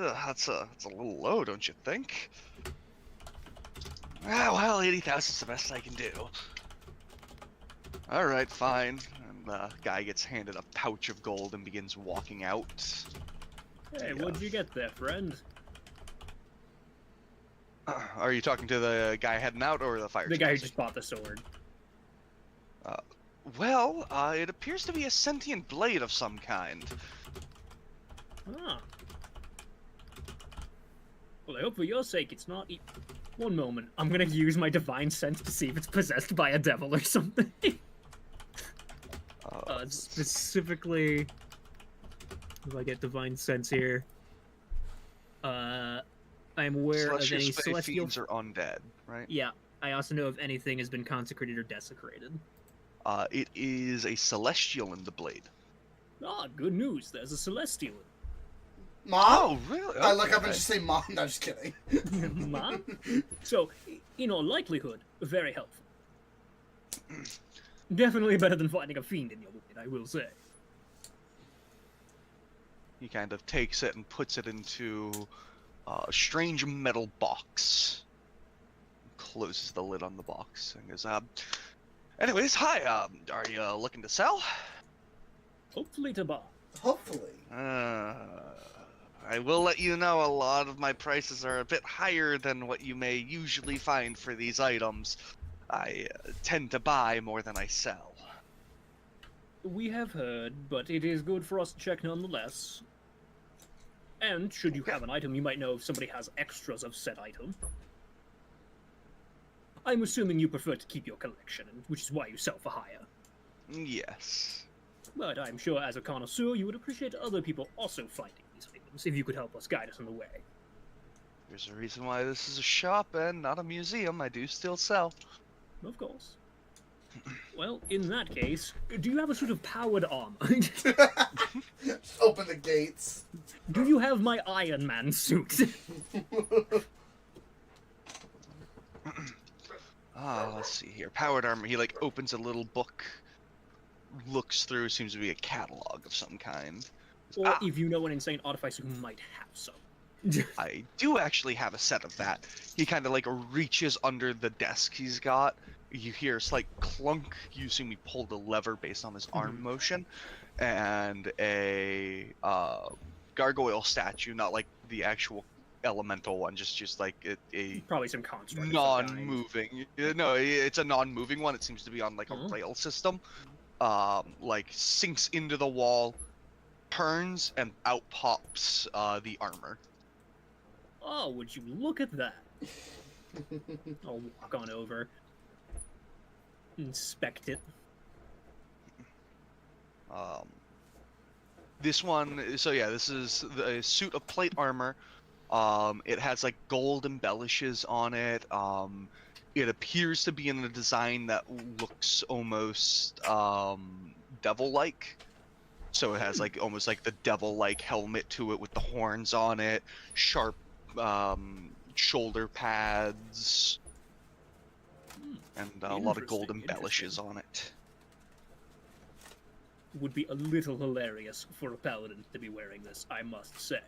a little low, don't you think? Ah, well, 80,000 is the best I can do. All right, fine. And the guy gets handed a pouch of gold and begins walking out. Hey, what'd you get there, friend? Are you talking to the guy heading out or the fire? The guy who genasi? just bought the sword. Well, it appears to be a sentient blade of some kind. Ah. Well, I hope for your sake it's not. One moment. I'm gonna use my divine sense to see if it's possessed by a devil or something. Specifically, if I get divine sense here, I'm aware of any celestial. fiends are undead, right? Yeah. I also know if anything has been consecrated or desecrated. It is a celestial in the blade. Ah, good news. There's a celestial. Mom? Oh, really? I look up and Okay. just say mom. No, just kidding. Mom? So, in all likelihood, very helpful. Definitely better than finding a fiend in your blade, I will say. He kind of takes it and puts it into a strange metal box. Closes the lid on the box and goes, anyways, hi, are you looking to sell? Hopefully to buy. Hopefully. I will let you know a lot of my prices are a bit higher than what you may usually find for these items. I tend to buy more than I sell. We have heard, but it is good for us to check nonetheless. And should you have an item, you might know if somebody has extras of said item. I'm assuming you prefer to keep your collection, which is why you sell for hire. Yes. But I'm sure as a connoisseur, you would appreciate other people also finding these items, if you could help us guide us on the way. There's a reason why this is a shop and not a museum. I do still sell. Of course. Well, in that case, do you have a suit of powered armor? Just open the gates. Do you have my Iron Man suit? Let's see here. Powered armor. He like opens a little book, looks through. Seems to be a catalog of some kind. Or if you know an insane artificer who might have some. I do actually have a set of that. He kind of like reaches under the desk he's got. You hear a slight clunk. You assume he pulled a lever based on his arm motion, and a gargoyle statue, not like the actual elemental one, just like a Probably some construct. of some kind. non-moving. No, it's a non-moving one. It seems to be on like a rail system. Like sinks into the wall, turns, and out pops the armor. Oh, would you look at that? I'll walk on over. Inspect it. This one, so yeah, this is the suit of plate armor. It has like gold embellishes on it. It appears to be in a design that looks almost devil-like. So it has like almost like the devil-like helmet to it with the horns on it, sharp shoulder pads, and a lot of gold embellishes on it. Would be a little hilarious for a paladin to be wearing this, I must say.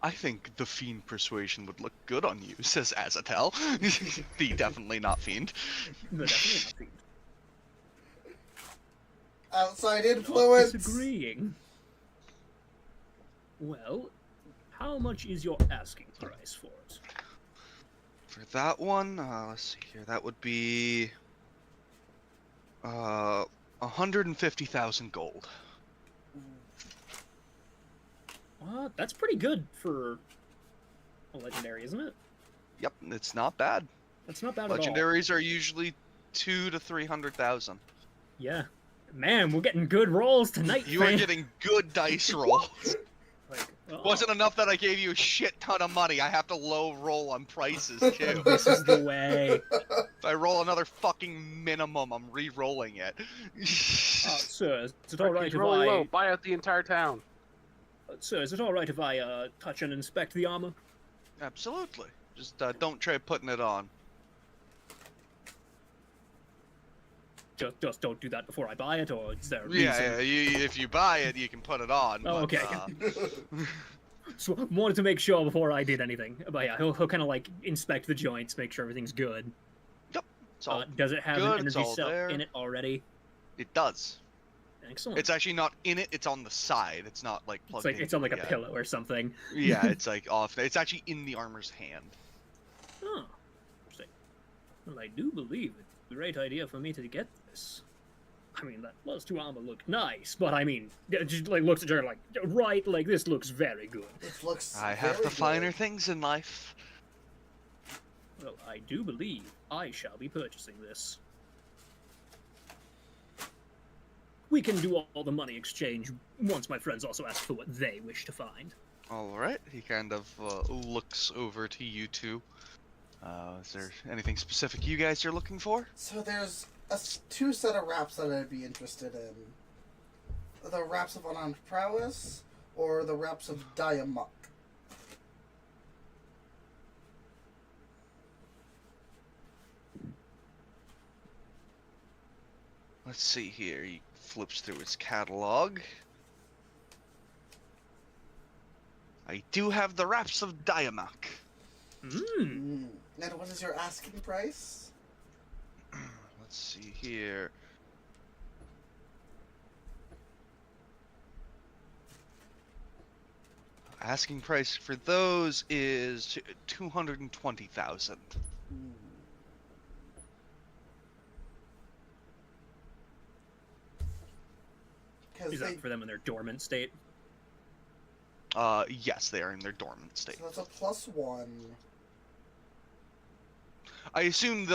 I think the Fiend Persuasion would look good on you, says Azatel. The definitely not Fiend. The definitely not Fiend. Outside influence. Disagreeing. Well, how much is your asking price for it? For that one, let's see here, that would be 150,000 gold. That's pretty good for a legendary, isn't it? Yep, it's not bad. That's not bad at all. Legendaries are usually 200,000 to 300,000. Yeah. Man, we're getting good rolls tonight, You are fam. getting good dice rolls. Like, Wasn't enough that I gave you a shit ton of money. I have to low roll on prices too. This is the way. If I roll another fucking minimum, I'm re-rolling it. Sir, is it alright He's if rolling low. I... Buy out the entire town. Sir, is it alright if I, touch and inspect the armor? Absolutely. Just don't try putting it on. Just don't do that before I buy it, or is there a reason? Yeah, if you buy it, you can put it on. Oh, but, okay. So, wanted to make sure before I did anything. But yeah, he'll kind of like inspect the joints, make sure everything's good. Yep. It's all Does it have good, an it's energy all cell there. in it already? It does. Excellent. It's actually not in it. It's on the side. It's not like plugged in. It's on like a yet. pillow or something. Yeah, it's like off. It's actually in the armor's hand. Oh. Interesting. Well, I do believe it's a great idea for me to get this. I mean, that +2 armor looked nice, but I mean, just like looks at her like, right, like this looks very good. It looks. I have very the finer good. things in life. Well, I do believe I shall be purchasing this. We can do all the money exchange once my friends also ask for what they wish to find. All right. He kind of looks over to you two. Is there anything specific you guys are looking for? So there's two set of wraps that I'd be interested in. The wraps of unarmed prowess, or the wraps of Diamok. Let's see here. He flips through his catalog. I do have the wraps of Diamok. Hmm. And what is your asking price? Let's see here. Asking price for those is 220,000. Is that for them in their dormant state? Yes, they are in their dormant state. So that's a +1. I assume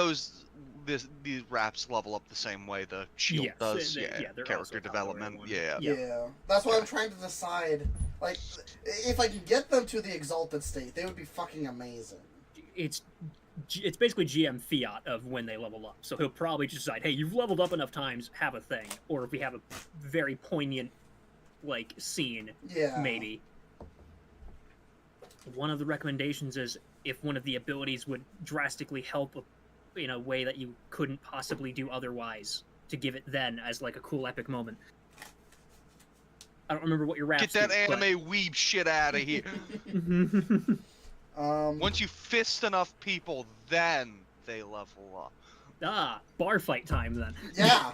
these wraps level up the same way the shield Yes, does. they're Character also development. power Yeah. Yeah. That's why I'm trying to decide. Like, if I can get them to the exalted state, they would be fucking amazing. It's it's basically GM fiat of when they level up. So he'll probably just decide, hey, you've leveled up enough times, have a thing. Or if we have a very poignant, like, scene, Yeah. maybe. One of the recommendations is if one of the abilities would drastically help in a way that you couldn't possibly do otherwise, to give it then as, like, a cool epic moment. I don't remember what your raps Get that do, anime weeb shit out of here. but... Once you fist enough people, then they level up. Bar fight time then. Yeah.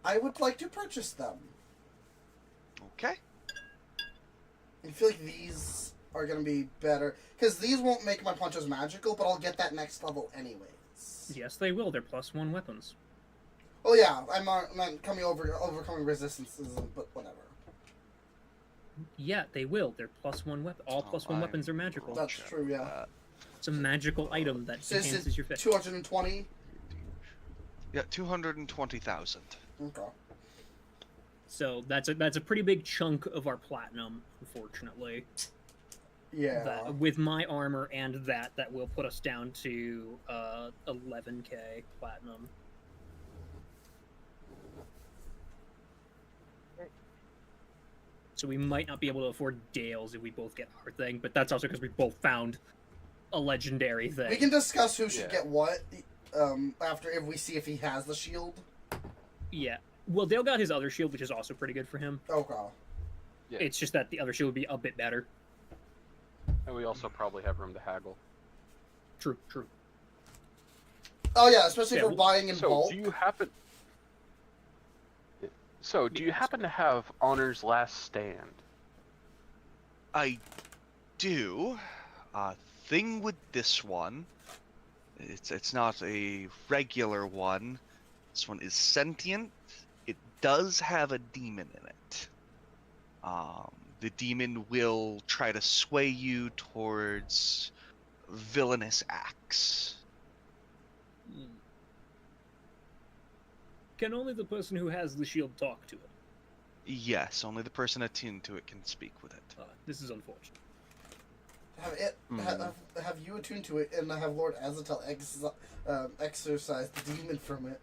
I would like to purchase them. Okay. I feel like these are going to be better. Because these won't make my punches magical, but I'll get that next level anyways. Yes, they will. They're +1 weapons. Oh yeah, I'm overcoming resistances, but whatever. Yeah, they will. They're +1 weapon. All +1 weapons are magical. That's true, yeah. It's a magical item that So is enhances it your fist. 220? Yeah, 220,000. Okay. So that's a pretty big chunk of our platinum, unfortunately. Yeah. That, with my armor and that will put us down to 11k platinum. So we might not be able to afford Dale's if we both get our thing, but that's also because we both found a legendary thing. We can discuss who should get what after if we see if he has the shield. Yeah. Well, Dale got his other shield, which is also pretty good for him. Okay. Yeah. It's just that the other shield would be a bit better. And we also probably have room to haggle. True. Oh yeah, especially Yeah, if we're buying in So, bulk. do you happen... So, do you happen to have Honor's Last Stand? I do. Thing with this one, it's not a regular one. This one is sentient. It does have a demon in it. The demon will try to sway you towards villainous acts. Can only the person who has the shield talk to it? Yes, only the person attuned to it can speak with it. This is unfortunate. Have you attuned to it and have Lord Azatel exorcise the demon from it?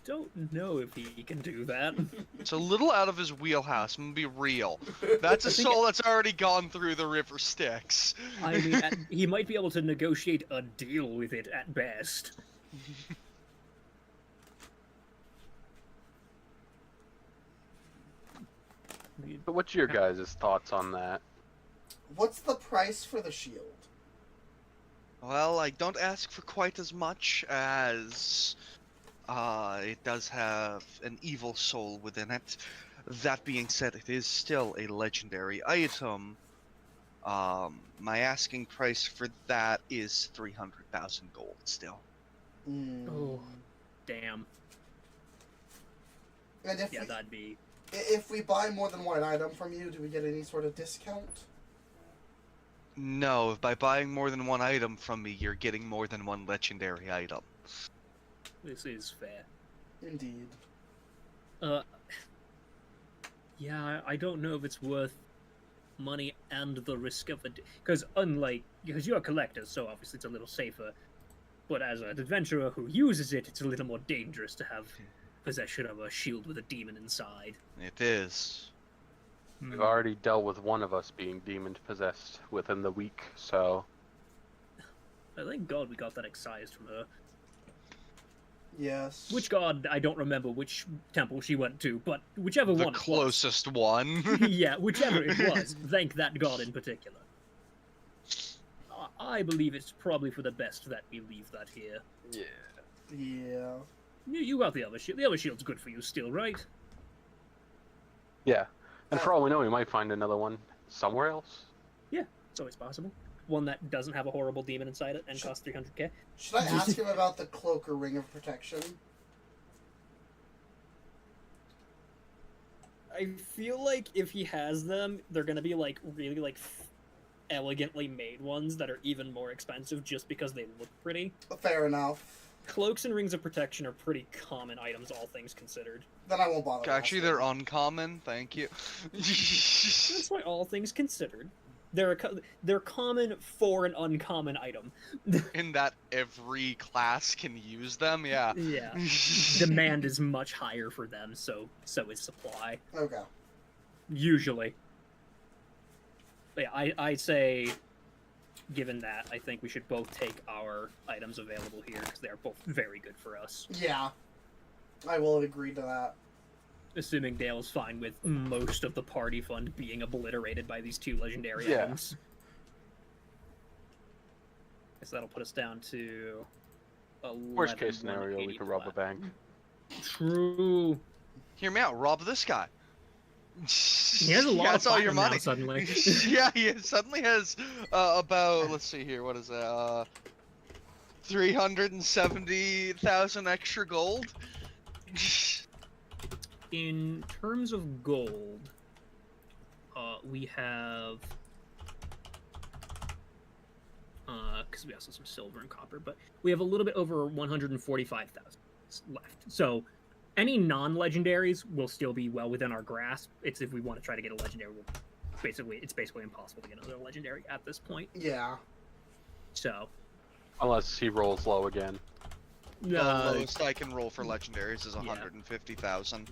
Don't know if he can do that. It's a little out of his wheelhouse, I'm gonna be real. That's a soul that's already gone through the river Styx. I mean, he might be able to negotiate a deal with it at best. But what's your guys' thoughts on that? What's the price for the shield? Well, I don't ask for quite as much as it does have an evil soul within it. That being said, it is still a legendary item. My asking price for that is 300,000 gold still. Oh, damn. And if Yeah, that'd be... if we buy more than one item from you, do we get any sort of discount? No, by buying more than one item from me, you're getting more than one legendary item. This is fair. Indeed. Yeah, I don't know if it's worth money and the risk of it. Because you're a collector, so obviously it's a little safer. But as an adventurer who uses it, it's a little more dangerous to have possession of a shield with a demon inside. It is. We've already dealt with one of us being demon-possessed within the week, so... Thank God we got that excised from her. Yes. Which god, I don't remember which temple she went to, but whichever The one it closest one. was. Yeah, whichever it was. Thank that god in particular. I believe it's probably for the best that we leave that here. Yeah. Yeah. You got the other shield. The other shield's good for you still, right? Yeah. And for all we know, we might find another one somewhere else. Yeah, it's always possible. One that doesn't have a horrible demon inside it and costs 300k. Should I ask him about the cloak or ring of protection? I feel like if he has them, they're gonna be like really like elegantly made ones that are even more expensive just because they look pretty. Fair enough. Cloaks and rings of protection are pretty common items, all things considered. Then I won't bother. Actually, asking. they're uncommon. Thank you. That's why all things considered. they're common for an uncommon item. In that every class can use them, yeah. Yeah. Demand is much higher for them, so is supply. Okay. Usually. But yeah, I'd say, given that, I think we should both take our items available here, because they are both very good for us. Yeah. I will agree to that. Assuming Dale's fine with most of the party fund being obliterated by these 2 legendary Yeah. items. Guess that'll put us down to 11, Worst case scenario, we could rob a 180 bank. True. Hear me out, rob this guy. He has a lot of all your platinum now, money. suddenly. Yeah, he suddenly has about, let's see here, what is that? 370,000 extra gold. In terms of gold, we have, because we also have some silver and copper, but we have a little bit over 145,000 left. So any non-legendaries will still be well within our grasp. It's if we want to try to get a legendary, it's basically impossible to get another legendary at this point. Yeah. So, Unless he rolls low again. The lowest I can roll for legendaries is Yeah. 150,000.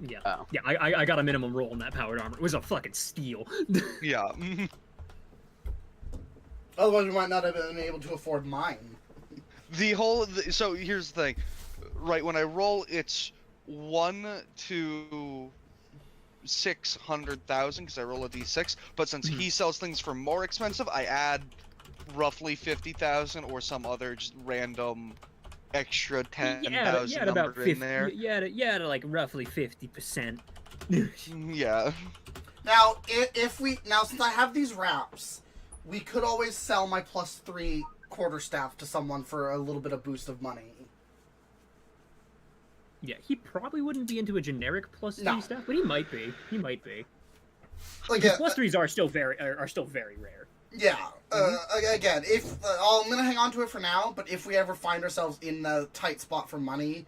yeah, Oh. yeah, I got a minimum roll on that powered armor. It was a fucking steal. Yeah. Otherwise, we might not have been able to afford mine. So here's the thing, right? When I roll, it's 1 to 600,000 because I roll a d6. But since he sells things for more expensive, I add roughly 50,000 or some other just random extra 10,000 number in there. Yeah, to like roughly 50%. Yeah. Now, since I have these wraps, we could always sell my +3 quarterstaff to someone for a little bit of boost of money. Yeah, he probably wouldn't be into a generic +3 No. staff, but he might be. He might be. Like, His +3s are still very rare. yeah. Again, if I'm gonna hang on to it for now, but if we ever find ourselves in a tight spot for money,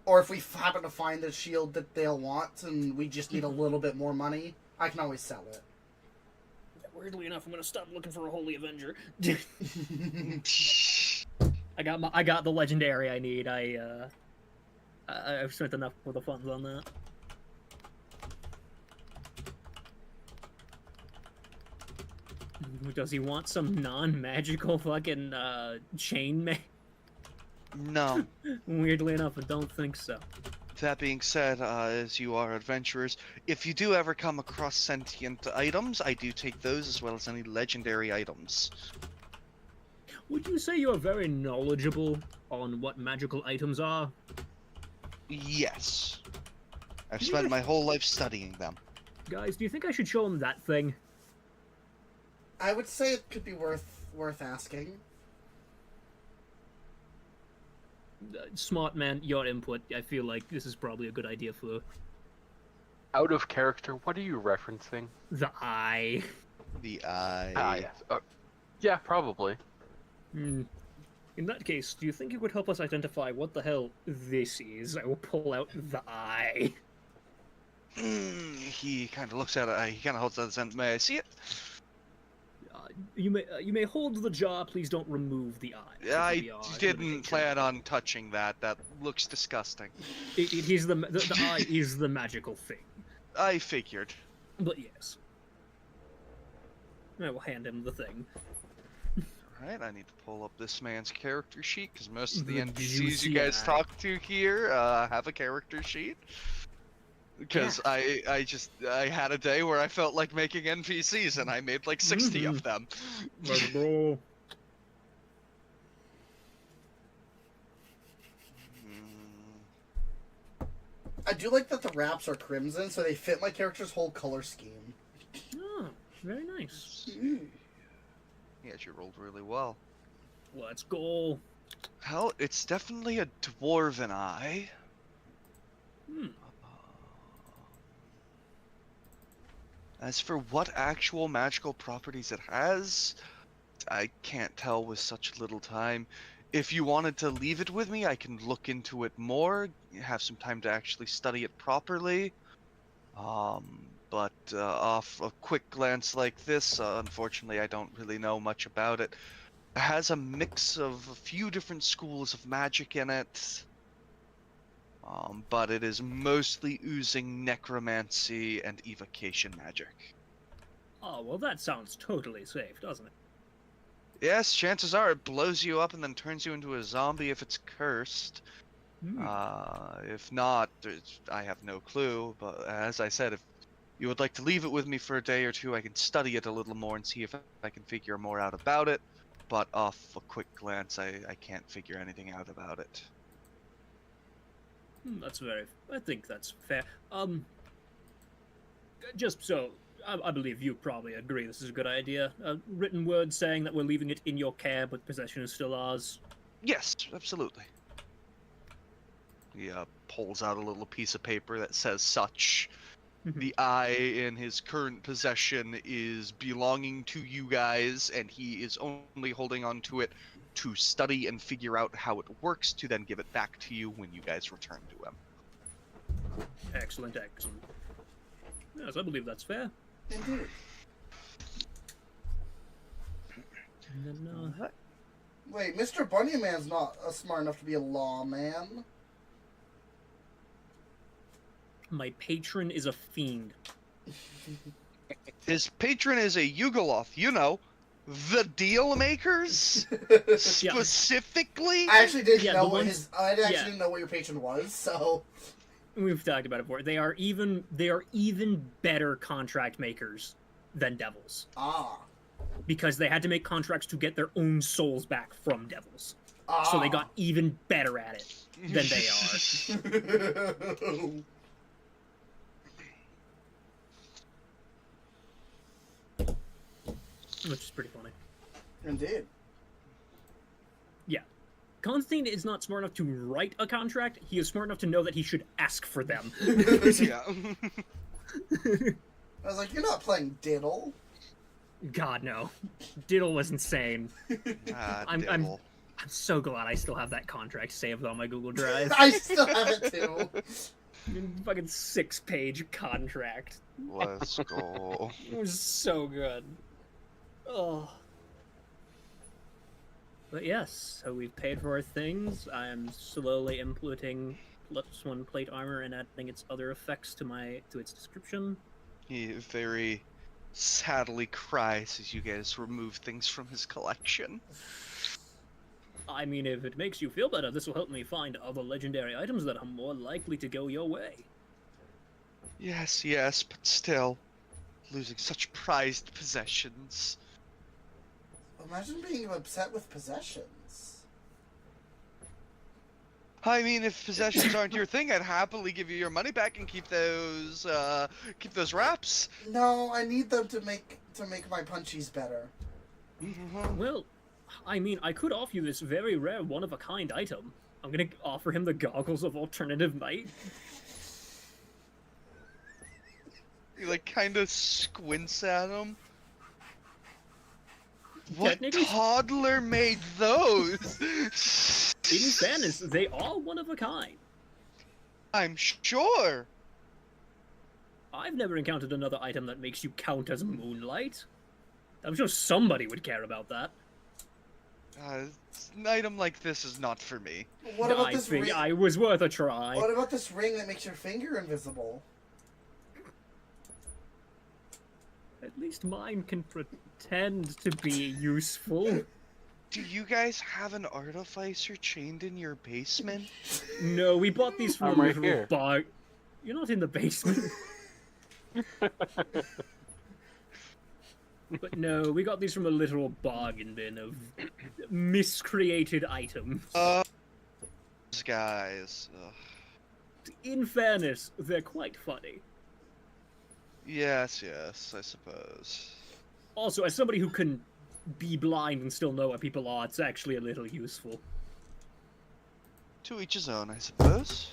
or if we happen to find the shield that Dale wants and we just need a little bit more money, I can always sell it. Weirdly enough, I'm gonna stop looking for a Holy Avenger. I got the legendary I need. I've spent enough of the funds on that. Does he want some non-magical fucking chainmail? No. Weirdly enough, I don't think so. That being said, as you are adventurers, if you do ever come across sentient items, I do take those as well as any legendary items. Would you say you're very knowledgeable on what magical items are? Yes. I've spent my whole life studying them. Guys, do you think I should show him that thing? I would say it could be worth asking. Smart man, your input. I feel like this is probably a good idea for Out of character, what are you referencing? the eye. The eye. Ah, yes. Yeah, probably. In that case, do you think it would help us identify what the hell this is? I will pull out the eye. He kind of looks at it. He kind of holds out his hand. May I see it? You may hold the jar. Please don't remove the eye. I didn't plan on touching that. That looks disgusting. It is the eye is the magical thing. I figured. But yes, I will hand him the thing. Alright, I need to pull up this man's character sheet, because most of the The NPCs you juicy guys eye. talk to here have a character sheet. Because I had a day where I felt like making NPCs, and I made like 60 of them. Let's go. I do like that the wraps are crimson, so they fit my character's whole color scheme. Oh, very nice. Yeah, you rolled really well. Let's go. Hell, it's definitely a dwarven eye. As for what actual magical properties it has, I can't tell with such little time. If you wanted to leave it with me, I can look into it more, have some time to actually study it properly. But but off a quick glance like this, unfortunately, I don't really know much about it. It has a mix of a few different schools of magic in it, but it is mostly oozing necromancy and evocation magic. Oh, well, that sounds totally safe, doesn't it? Yes, chances are it blows you up and then turns you into a zombie if it's cursed. Hmm. If not, I have no clue, but as I said, if you would like to leave it with me for a day or two, I can study it a little more and see if I can figure more out about it. But off a quick glance, I can't figure anything out about it. That's very. I think that's fair. Just so I believe you probably agree this is a good idea. A written word saying that we're leaving it in your care, but possession is still ours. Yes, absolutely. He pulls out a little piece of paper that says such. The eye in his current possession is belonging to you guys, and he is only holding on to it to study and figure out how it works to then give it back to you when you guys return to him. Excellent, excellent. Yes, I believe that's fair. Indeed. And then, Wait, Mr. Bunnyman's not smart enough to be a lawman. my patron is a fiend. His patron is a Yugoloth, you know, the deal makers specifically. I actually didn't Yeah, know the what ones- I actually yeah. didn't know what your patron was, so We've talked about it before. They are even better contract makers than devils because they had to make contracts to get their own souls back from devils. So they got even better at it than they are. Which is pretty funny. Indeed. Yeah. Constantine is not smart enough to write a contract. He is smart enough to know that he should ask for them. Yeah. I was like, you're not playing Diddle. God, no. Diddle was insane. I'm Diddle. so glad I still have that contract saved on my Google Drive. I still have it too. Fucking 6-page contract. Let's go. It was so good. Oh. But yes, so we've paid for our things. I am slowly inputting +1 plate armor and adding its other effects to its description. He very sadly cries as you guys remove things from his collection. I mean, if it makes you feel better, this will help me find other legendary items that are more likely to go your way. Yes, yes, but still, losing such prized possessions. Imagine being upset with possessions. I mean, if possessions aren't your thing, I'd happily give you your money back and keep those wraps. No, I need them to make my punchies better. Well, I mean, I could offer you this very rare, one-of-a-kind item. I'm gonna offer him the goggles of alternative night. He like kind of squints at him. What Technically- toddler made those? In fairness, they are one-of-a-kind. I'm sure. I've never encountered another item that makes you count as moonlight. I'm sure somebody would care about that. An item like this is not for me. What about I this think ring? I was worth a try. What about this ring that makes your finger invisible? At least mine can pretend to be useful. Do you guys have an artificer chained in your basement? No, we bought these from I'm a right little here. bar. You're not in the basement. But no, we got these from a literal bargain bin of miscreated items. These guys. Ugh. In fairness, they're quite funny. Yes, yes, I suppose. Also, as somebody who can be blind and still know where people are, it's actually a little useful. To each his own, I suppose.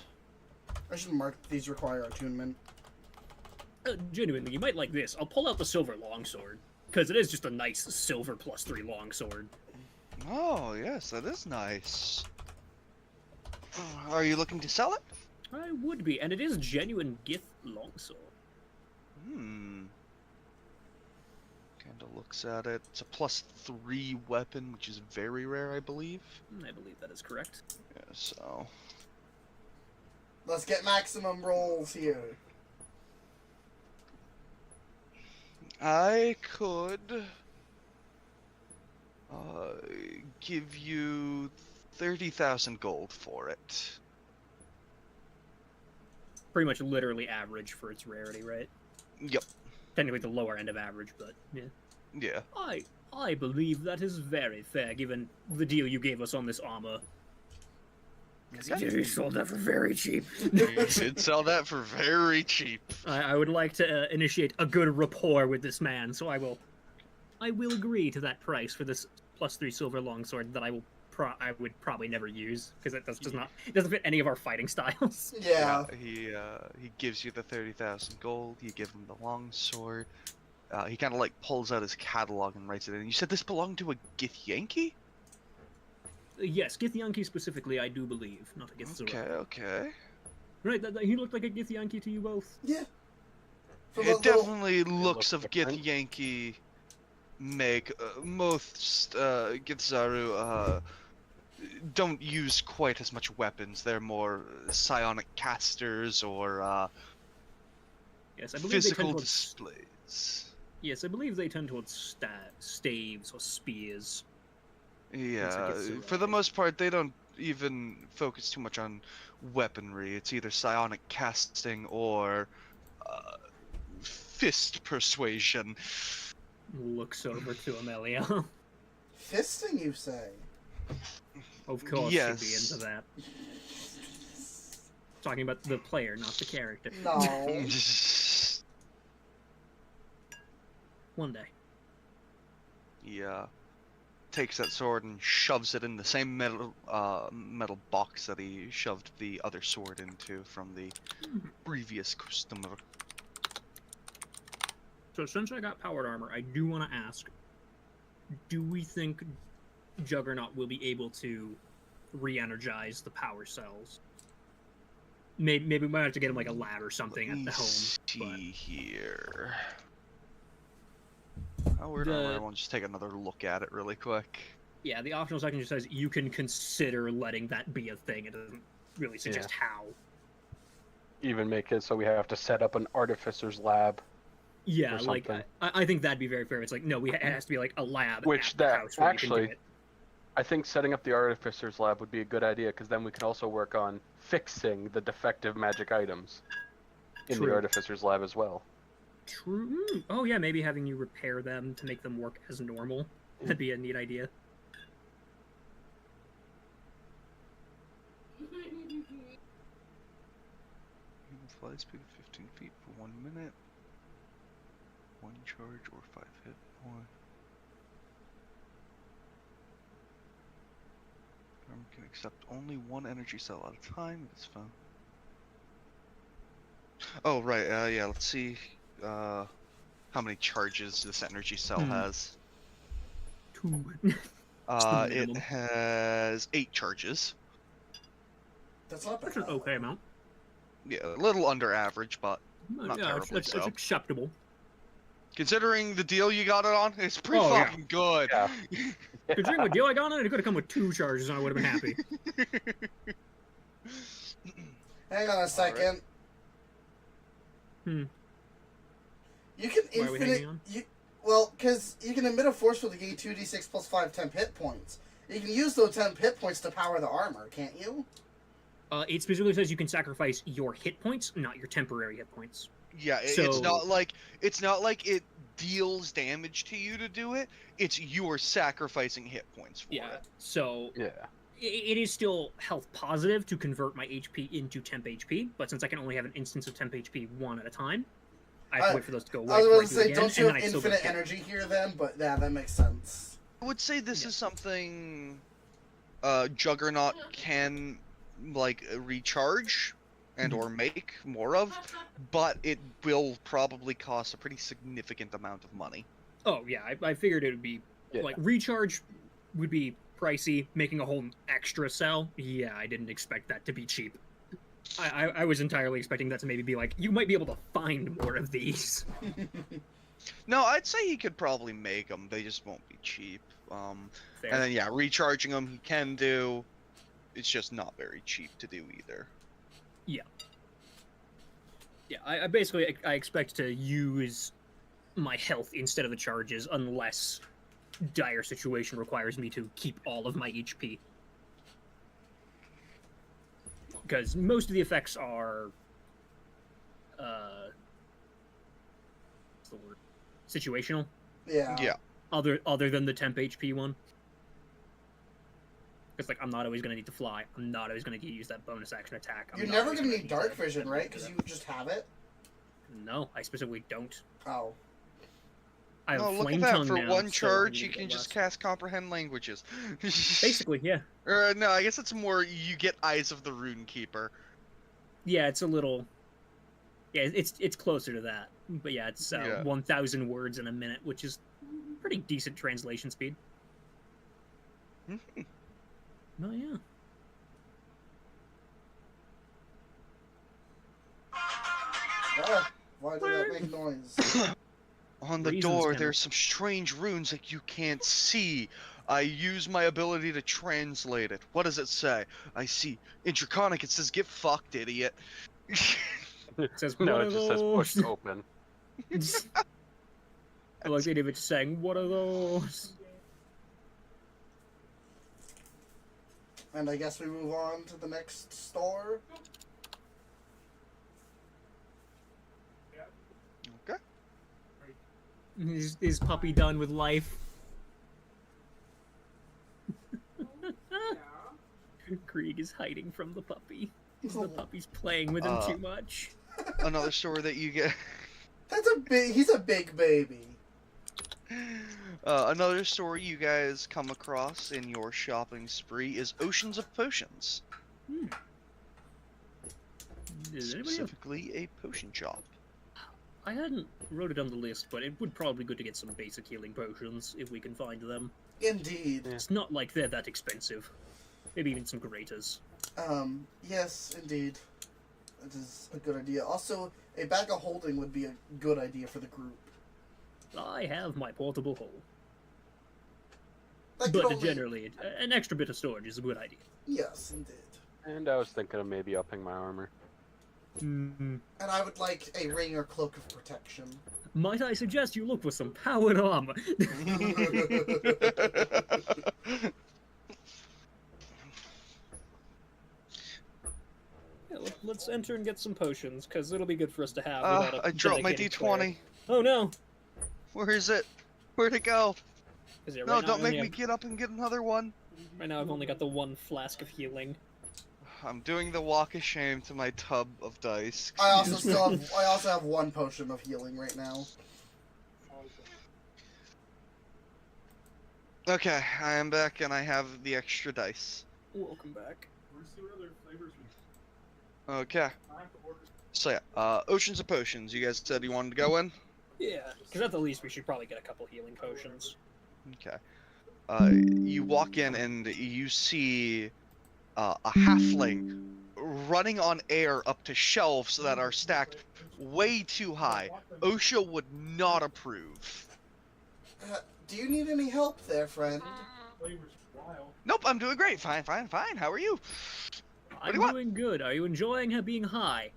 I should mark these require attunement. Genuinely, you might like this. I'll pull out the silver longsword, because it is just a nice silver +3 longsword. Oh, yes, that is nice. Are you looking to sell it? I would be, and it is genuine Gith longsword. Hmm. Kinda looks at it. It's a +3 weapon, which is very rare, I believe. I believe that is correct. Yeah, so. Let's get maximum rolls here. I could give you 30,000 gold for it. Pretty much literally average for its rarity, right? Yep. Technically the lower end of average, but yeah. Yeah. I believe that is very fair, given the deal you gave us on this armor. You sold that for very cheap. You did sell that for very cheap. I would like to initiate a good rapport with this man, so I will agree to that price for this +3 silver longsword that I would probably never use because it doesn't fit any of our fighting styles. Yeah. He gives you the 30,000 gold. You give him the longsword. He kind of like pulls out his catalog and writes it in. You said this belonged to a Githyanki? Yes, Githyanki specifically, I do believe, not a Githyanki. Okay. Right, he looked like a Githyanki to you both. Yeah. It definitely looks looks of different. Githyanki make. Most Githzaru don't use quite as much weapons. They're more psionic casters or Yes, I believe physical they tend towards, displays. Yes, I believe they tend towards staves or spears. Yeah, Githzerai. for the most part, they don't even focus too much on weaponry. It's either psionic casting or fist persuasion. Looks over to Amelia. Fisting, you say? Of course Yes. she'd be into that. Talking about the player, not the character. No. One day. Yeah. Takes that sword and shoves it in the same metal box that he shoved the other sword into from the previous customer. So since I got powered armor, I do want to ask, do we think Juggernaut will be able to re-energize the power cells? Maybe we might have to get him like a lab or something at the home. See here. Oh, weird. The- I want to just take another look at it really quick. Yeah, the optional section just says you can consider letting that be a thing. It doesn't really suggest how. Even make it so we have to set up an artificer's lab. Yeah, Or like something. I think that'd be very fair. It's like no, it has to be like a lab. Which at the that- house where you can do actually- it. I think setting up the artificer's lab would be a good idea because then we could also work on fixing the defective magic items in True. the artificer's lab as well. True. Oh yeah, maybe having you repair them to make them work as normal. That'd be a neat idea. Fly speed of 15 feet for 1 minute. 1 charge or 5 hit point. Armor can accept only 1 energy cell at a time. That's fine. Oh right, yeah. Let's see how many charges this energy cell has. 2. It minimum. has 8 charges. That's not That's an bad. okay amount. Yeah, a little under average, but not Yeah, terribly it's so. acceptable. Considering the deal you got it on, it's pretty Oh, yeah. fucking good. Yeah. Considering what deal I got on it, it could have come with 2 charges and I would have been happy. Hang on a second. Hmm. You can Why are we hanging on? because you can emit a force field to gain 2d6 plus 5 temp hit points. You can use those temp hit points to power the armor, can't you? It specifically says you can sacrifice your hit points, not your temporary hit points. Yeah, it's So- not like it deals damage to you to do it. It's you're sacrificing hit points for Yeah. it. So Yeah. it is still health positive to convert my HP into temp HP, but since I can only have an instance of temp HP 1 at a time, I have to wait for those to go away. I was before going to do it say, again, don't you and have then I still get infinite hit. energy here then? But yeah, that makes sense. I would say this Yeah. is something Juggernaut can like recharge and or make more of, but it will probably cost a pretty significant amount of money. Oh yeah, I figured it would be Yeah. like recharge would be pricey. Making a whole extra cell, yeah, I didn't expect that to be cheap. I was entirely expecting that to maybe be like, you might be able to find more of these. No, I'd say he could probably make them. They just won't be cheap. Fair. And then yeah, recharging them he can do. It's just not very cheap to do either. Yeah, I basically I expect to use my health instead of the charges unless dire situation requires me to keep all of my HP. Because most of the effects are what's the word? Situational. Yeah. Yeah. Other than the temp HP one. Because like I'm not always gonna need to fly. I'm not always gonna use that bonus action attack. You're never gonna need dark vision, right? Because you just have it. No, I specifically don't. Oh. I have Oh, look flame at that! tongue For now, one so I charge, need you to can get just less. cast comprehend languages. Basically, yeah. Or no, I guess it's more you get Eyes of the Rune Keeper. Yeah, it's a little. Yeah, it's closer to that. But yeah, it's Yeah. 1,000 words in a minute, which is pretty decent translation speed. Oh yeah. Ah, why did that make noise? On the Reasons, door, Kenneth. there's some strange runes that you can't see. I use my ability to translate it. What does it say? I see. In Draconic, it says, "Get fucked, idiot." It says, No, "What it are just says push those?" to open. I like the idea of it saying, "What are those?" And I guess we move on to the next store. Okay. Is puppy done with life? Krieg is hiding from the puppy. The puppy's playing with him too much. Another store that you get. That's a big. He's a big baby. Another store you guys come across in your shopping spree is Oceans of Potions. Does anybody have... Specifically, a potion shop. I hadn't wrote it on the list, but it would probably be good to get some basic healing potions if we can find them. Indeed. It's not like they're that expensive. Maybe even some graters. Yes, indeed. That is a good idea. Also, a bag of holding would be a good idea for the group. I have my portable hole. That could But only- generally, an extra bit of storage is a good idea. Yes, indeed. And I was thinking of maybe upping my armor. Mm-hmm. And I would like a ring or cloak of protection. Might I suggest you look for some powered armor? Yeah, let's enter and get some potions, because it'll be good for us to have. without a I dropped my dedicated D20. player. Oh no! Where is it? Where'd it go? Is it No, right now don't I make only me have- get up and get another one. Right now I've only got the one flask of healing. I'm doing the walk of shame to my tub of dice. I also have one potion of healing right now. Okay, I am back and I have the extra dice. Welcome back. Okay. So yeah, Oceans of Potions. You guys said you wanted to go in? Yeah, because at the least we should probably get a couple healing potions. Okay. You walk in and you see a halfling running on air up to shelves that are stacked way too high. OSHA would not approve. Do you need any help there, friend? Nope, I'm doing great. Fine. How are you? I'm do you want? doing good. Are you enjoying her being high?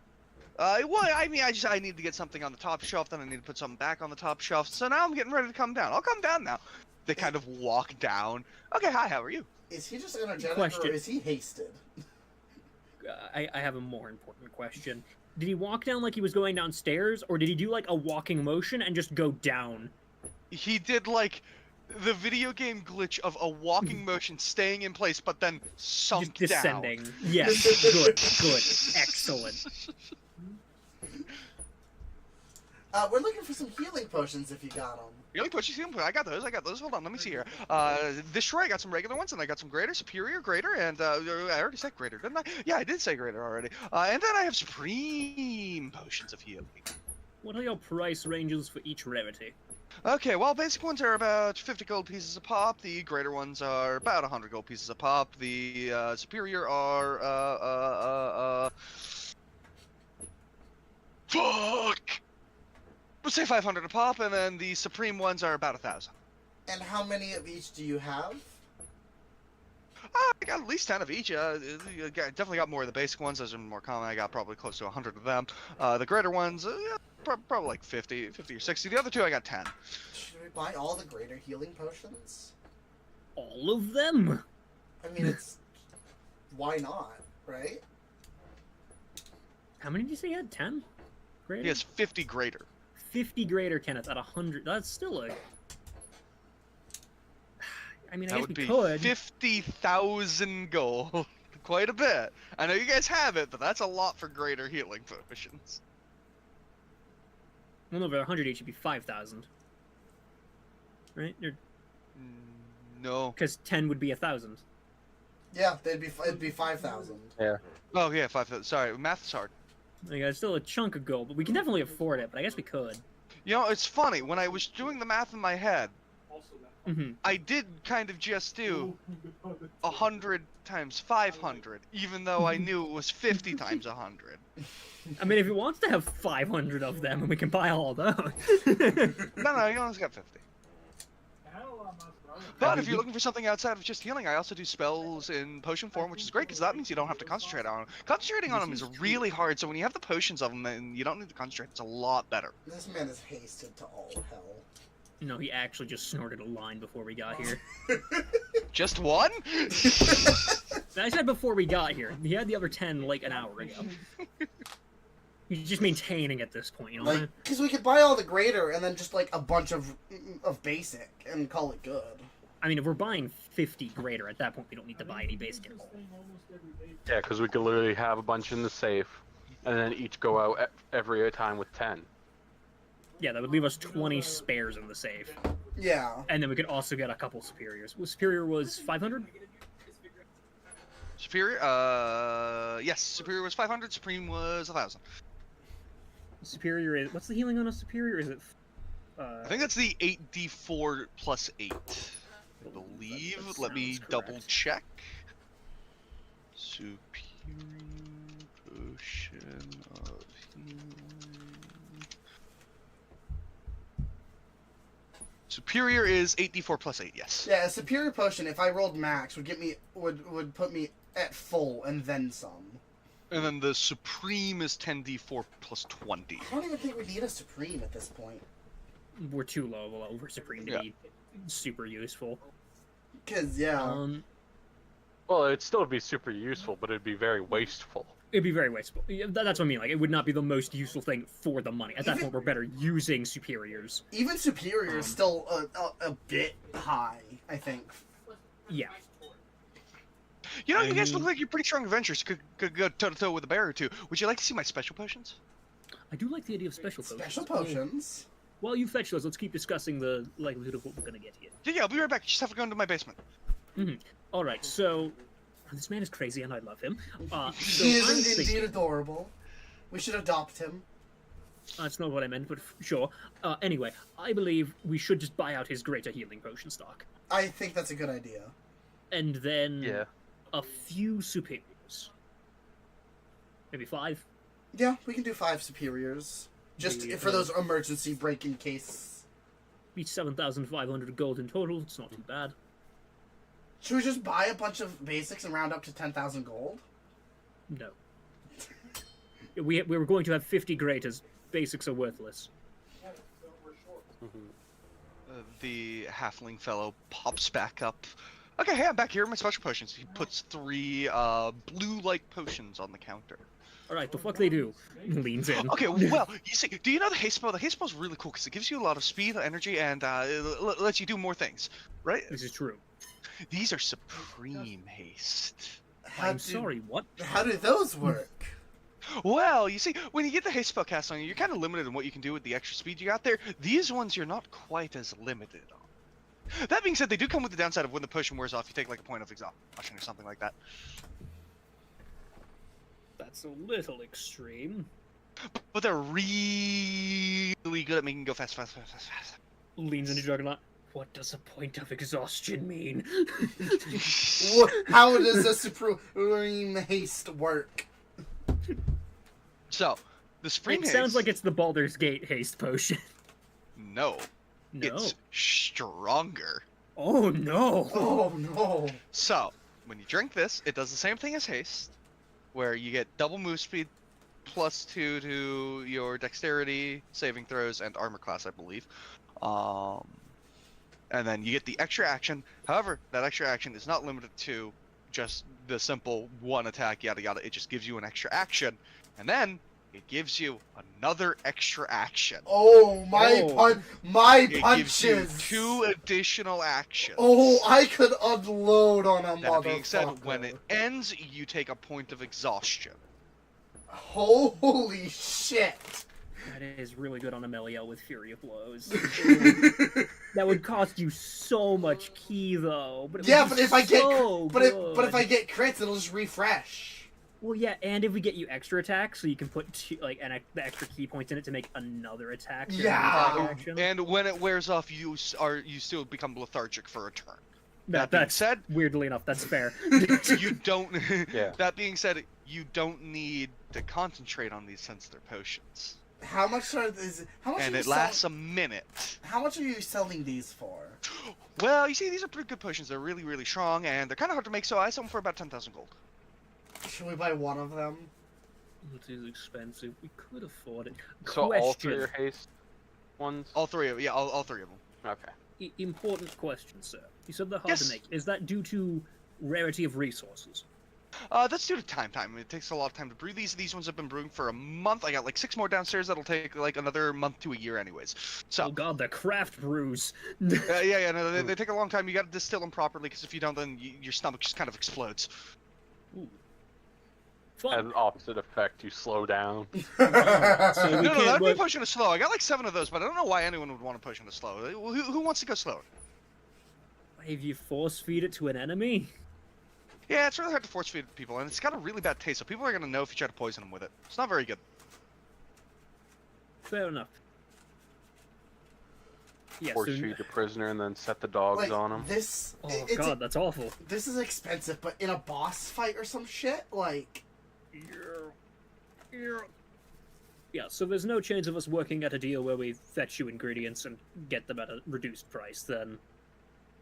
Well, I mean, I need to get something on the top shelf, then I need to put something back on the top shelf. So now I'm getting ready to come down. I'll come down now. They kind of walk down. Okay, hi, how are you? Is he just energetic Question. or is he hasted? I have a more important question. Did he walk down like he was going downstairs, or did he do like a walking motion and just go down? He did like the video game glitch of a walking motion staying in place, but then sunk Just down. descending. Yes, good, excellent. We're looking for some healing potions if you got them. Really push you. I got those. Hold on, let me see here. This tray, I got some regular ones, and I got some greater, superior, greater, and I already said greater, didn't I? Yeah, I did say greater already. And then I have supreme potions of healing. What are your price ranges for each rarity? Okay, well, basic ones are about 50 gold pieces a pop. The greater ones are about 100 gold pieces a pop. The superior are Fuck! We'll say 500 a pop, and then the supreme ones are about 1,000. And how many of each do you have? I got at least 10 of each. Definitely got more of the basic ones. Those are more common. I got probably close to 100 of them. The greater ones, probably like 50 or 60. The other two, I got 10. Should we buy all the greater healing potions? All of them? I mean, it's... Why not, right? How many did you say you had? 10? Greater? He has 50 greater. 50 greater, Kenneth, at 100. That's still a... I mean, I That guess would we be could. 50,000 gold. Quite a bit. I know you guys have it, but that's a lot for greater healing potions. Well, over 100 each would be 5,000. Right? No. Because 10 would be 1,000. Yeah, it'd be 5,000. Oh yeah, 5,000. Sorry, math's hard. Like, it's still a chunk of gold, but we can definitely afford it, but I guess we could. You know, it's funny, when I was doing the math in my head, Mm-hmm. I did kind of just do 100 times 500, even though I knew it was 50 times 100. I mean, if he wants to have 500 of them, and we can buy all those. No, you only got 50. But if you're looking for something outside of just healing, I also do spells in potion form, which is great because that means you don't have to concentrate on them. Concentrating on them is really hard, so when you have the potions of them and you don't need to concentrate, it's a lot better. This man is hasted to all hell. No, he actually just snorted a line before we got here. Just one? I said before we got here. He had the other 10 like an hour ago. He's just maintaining at this point, you know? Like, because we could buy all the greater and then just like a bunch of basic and call it good. I mean, if we're buying 50 greater, at that point we don't need to buy any basic at all. Yeah, because we could literally have a bunch in the safe, and then each go out every time with 10. Yeah, that would leave us 20 spares in the safe. Yeah. And then we could also get a couple superiors. Well, superior was 500? Superior? Yes, Superior was 500, Supreme was 1,000. Superior is... What's the healing on a superior? Is it... I think that's the 8d4 plus 8. I believe. That Let me sounds double correct. check. Superior potion of healing. Superior is 8d4 plus 8, yes. Yeah, a superior potion, if I rolled max, would put me at full and then some. And then the Supreme is 10d4 plus 20. I don't even think we need a supreme at this point. We're too low over supreme to be super useful. Cause yeah. Well, it'd still be super useful, but it'd be very wasteful. It'd be very wasteful. Yeah, that's what I mean. Like, it would not be the most useful thing for the money. At that point, we're better using superiors. Even superior is still a bit high, I think. Yeah. You know, you guys look like you're pretty strong adventurers. Could go toe-to-toe with a bear or two. Would you like to see my special potions? I do like the idea of special potions. Special potions. While you fetch those, let's keep discussing the likelihood of what we're gonna get here. Yeah, I'll be right back. Just have to go into my basement. Alright, so... This man is crazy and I love him. So He is I'm indeed thinking- adorable. We should adopt him. That's not what I meant, but sure. Anyway, I believe we should just buy out his greater healing potion stock. I think that's a good idea. And then... Yeah. A few superiors. Maybe 5. Yeah, we can do 5 superiors. Just Yeah. for those emergency break-in case. Be 7,500 gold in total. It's not too bad. Should we just buy a bunch of basics and round up to 10,000 gold? No. We were going to have 50 greaters. Basics are worthless. The halfling fellow pops back up. Okay, hey, I'm back here with my special potions. He puts 3 blue-like potions on the counter. Alright, the fuck they do? Leans in. Okay, well, you see, do you know the haste spell? The haste spell is really cool because it gives you a lot of speed, energy, and it lets you do more things, right? This is true. These are supreme haste. I'm sorry, what? How do those work? Well, you see, when you get the haste spell cast on you, you're kind of limited in what you can do with the extra speed you got there. These ones you're not quite as limited on. That being said, they do come with the downside of when the potion wears off, you take like a point of exhaustion or something like that. That's a little extreme. But they're really good at making you go fast. Leans into Juggernaut. What does a point of exhaustion mean? How does a supreme haste work? So, The Supreme It Haste. sounds like it's the Baldur's Gate haste potion. No. No. It's stronger. Oh no. Oh no. So, when you drink this, it does the same thing as haste, where you get double move speed +2 to your dexterity, saving throws, and armor class, I believe. And then you get the extra action. However, that extra action is not limited to just the simple one attack, yada yada. It just gives you an extra action, and then it gives you another extra action. Oh, my Oh. my It punches. gives you 2 additional actions. Oh, I could unload on a That being said, motherfucker. when it ends, you take a point of exhaustion. Holy shit. That is really good on Ameliel with Fury of Blows. That would cost you so much ki though. But it would Yeah, be but if I get so but if I good. get crits, it'll just refresh. Well, yeah, and if we get you extra attacks, so you can put the extra key points in it to make another attack. during the Yeah. attack action. And when it wears off, you still become lethargic for a turn. That being that's said, weirdly enough, that's fair. you don't. Yeah. That being said, you don't need to concentrate on these since they're potions, How much are these? How much? and are you it lasts a minute. How much are you selling these for? Well, you see, these are pretty good potions. They're really, really strong, and they're kind of hard to make. So I sell them for about 10,000 gold. Should we buy one of them? It is expensive. We could afford it. So all 3 Question. are haste ones? All 3 of, yeah, all 3 of them. Okay. Important question, sir. You said they're hard Yes. to make. Is that due to rarity of resources? That's due to time. It takes a lot of time to brew these. These ones have been brewing for a month. I got like 6 more downstairs. That'll take like another month to a year, anyways. Oh So, god, the craft brews. yeah, no, they take a long time. You got to distill them properly, because if you don't, then your stomach just kind of explodes. Ooh. Has Fun. an opposite effect. You slow down. So we No, can't that'd be work- pushing it slow. I got like 7 of those, but I don't know why anyone would want to push it slow. Who wants to go slower? If you force feed it to an enemy? Yeah, it's really hard to force feed people, and it's got a really bad taste, so people are gonna know if you try to poison them with it. It's not very good. Fair enough. Yeah, Force so... feed your prisoner and then set the dogs Like on them. this. Oh it's god, that's awful. this is expensive, but in a boss fight or some shit, like. Yeah, so there's no chance of us working at a deal where we fetch you ingredients and get them at a reduced price, then.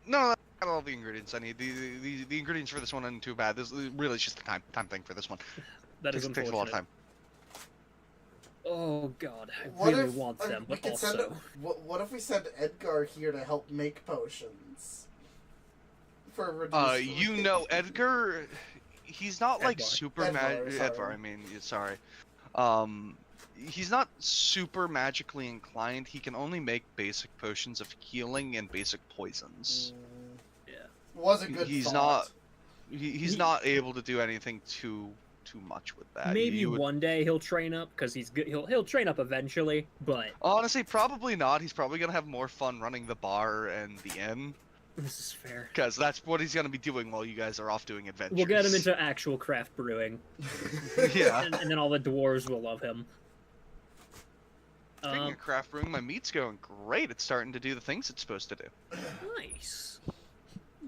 No, I got all the ingredients I need. The ingredients for this one aren't too bad. This really is just a time thing for this one. That is Takes a unfortunate. lot of time. Oh god, I What really if want them, we but could also... send? What if we send Edgar here to help make potions? For a reduced You rate? know, Edgar, he's not like Edvar. super Edvar, sorry. Edvar, I mean, yeah, sorry. He's not super magically inclined. He can only make basic potions of healing and basic poisons. Yeah. Was a good He's thought. He's not able to do anything too much with that. Maybe You would- one day he'll train up, because he's good. He'll train up eventually, but Honestly, probably not. He's probably gonna have more fun running the bar and the inn, this is fair. because that's what he's gonna be doing while you guys are off doing adventures. We'll get him into actual craft brewing, Yeah. and then all the dwarves will love him. Speaking of craft brewing, my meat's going great. It's starting to do the things it's supposed to do. Nice.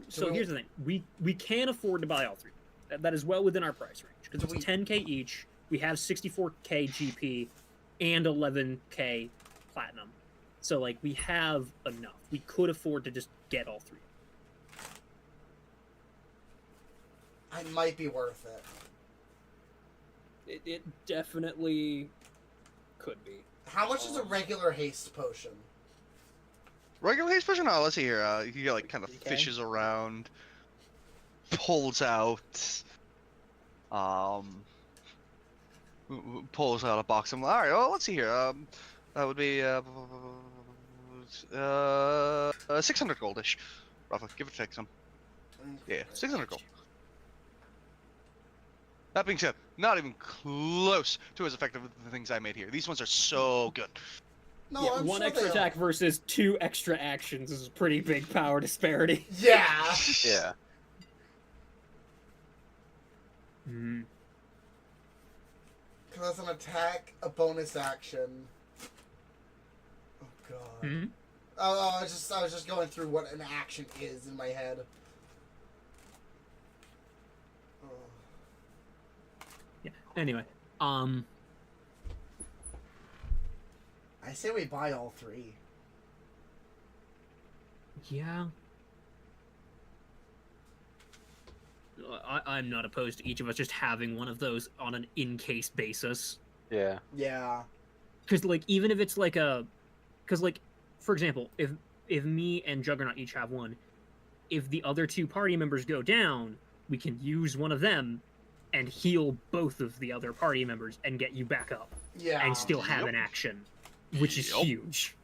So we- here's the thing: we can afford to buy all 3. That is well within our price range, because Do it's we- 10k each. We have 64k GP and 11k platinum, so like we have enough. We could afford to just get all 3. I might be worth it. It definitely could be. How much is a regular haste potion? Regular haste potion? Oh, let's see here. He like kind of Okay. fishes around, pulls out, pulls out a box. All right. Well, let's see here. That would be 600 goldish, roughly. Give or take some. Yeah, 600 gold. That being said, not even close to as effective as the things I made here. These ones are so good. No, Yeah, I'm one sure extra they attack are. versus 2 extra actions is a pretty big power disparity. Yeah. Yeah. Mm. Because that's an attack, a bonus action. Oh god. Mhm. Oh, I was just going through what an action is in my head. Oh. Yeah. Anyway, I say we buy all 3. Yeah. I'm not opposed to each of us just having one of those on an in-case basis. Yeah. Yeah. Because, like, even if it's like a... Because, like, for example, if me and Juggernaut each have one, if the other 2 party members go down, we can use one of them and heal both of the other party members and get you back up. Yeah. And still have an action. Which is Yep. huge.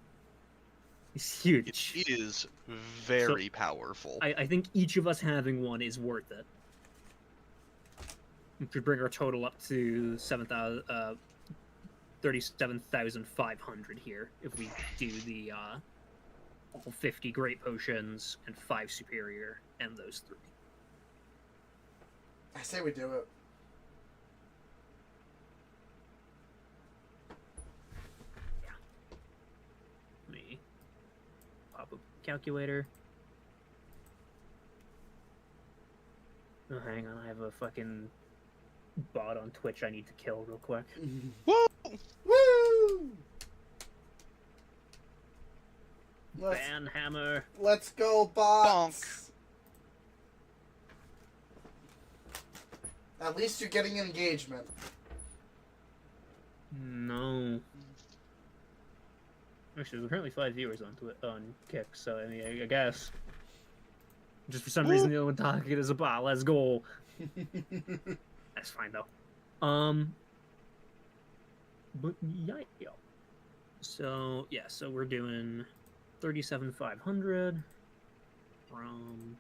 It's huge. It is very powerful. I think each of us having one is worth it. We could bring our total up to 37,500 here if we do the all 50 great potions and 5 superior and those 3. I say we do it. Let me pop a calculator. Oh, hang on, I have a fucking bot on Twitch I need to kill real quick. Woo! Woo! Banhammer. Let's go, bots. At least you're getting an engagement. No. Actually, there's apparently 5 viewers on Kick, so I mean, I guess. Just for some reason, the only one talking is a bot. Let's go. That's fine though. But yeah. So yeah, so we're doing 37,500 from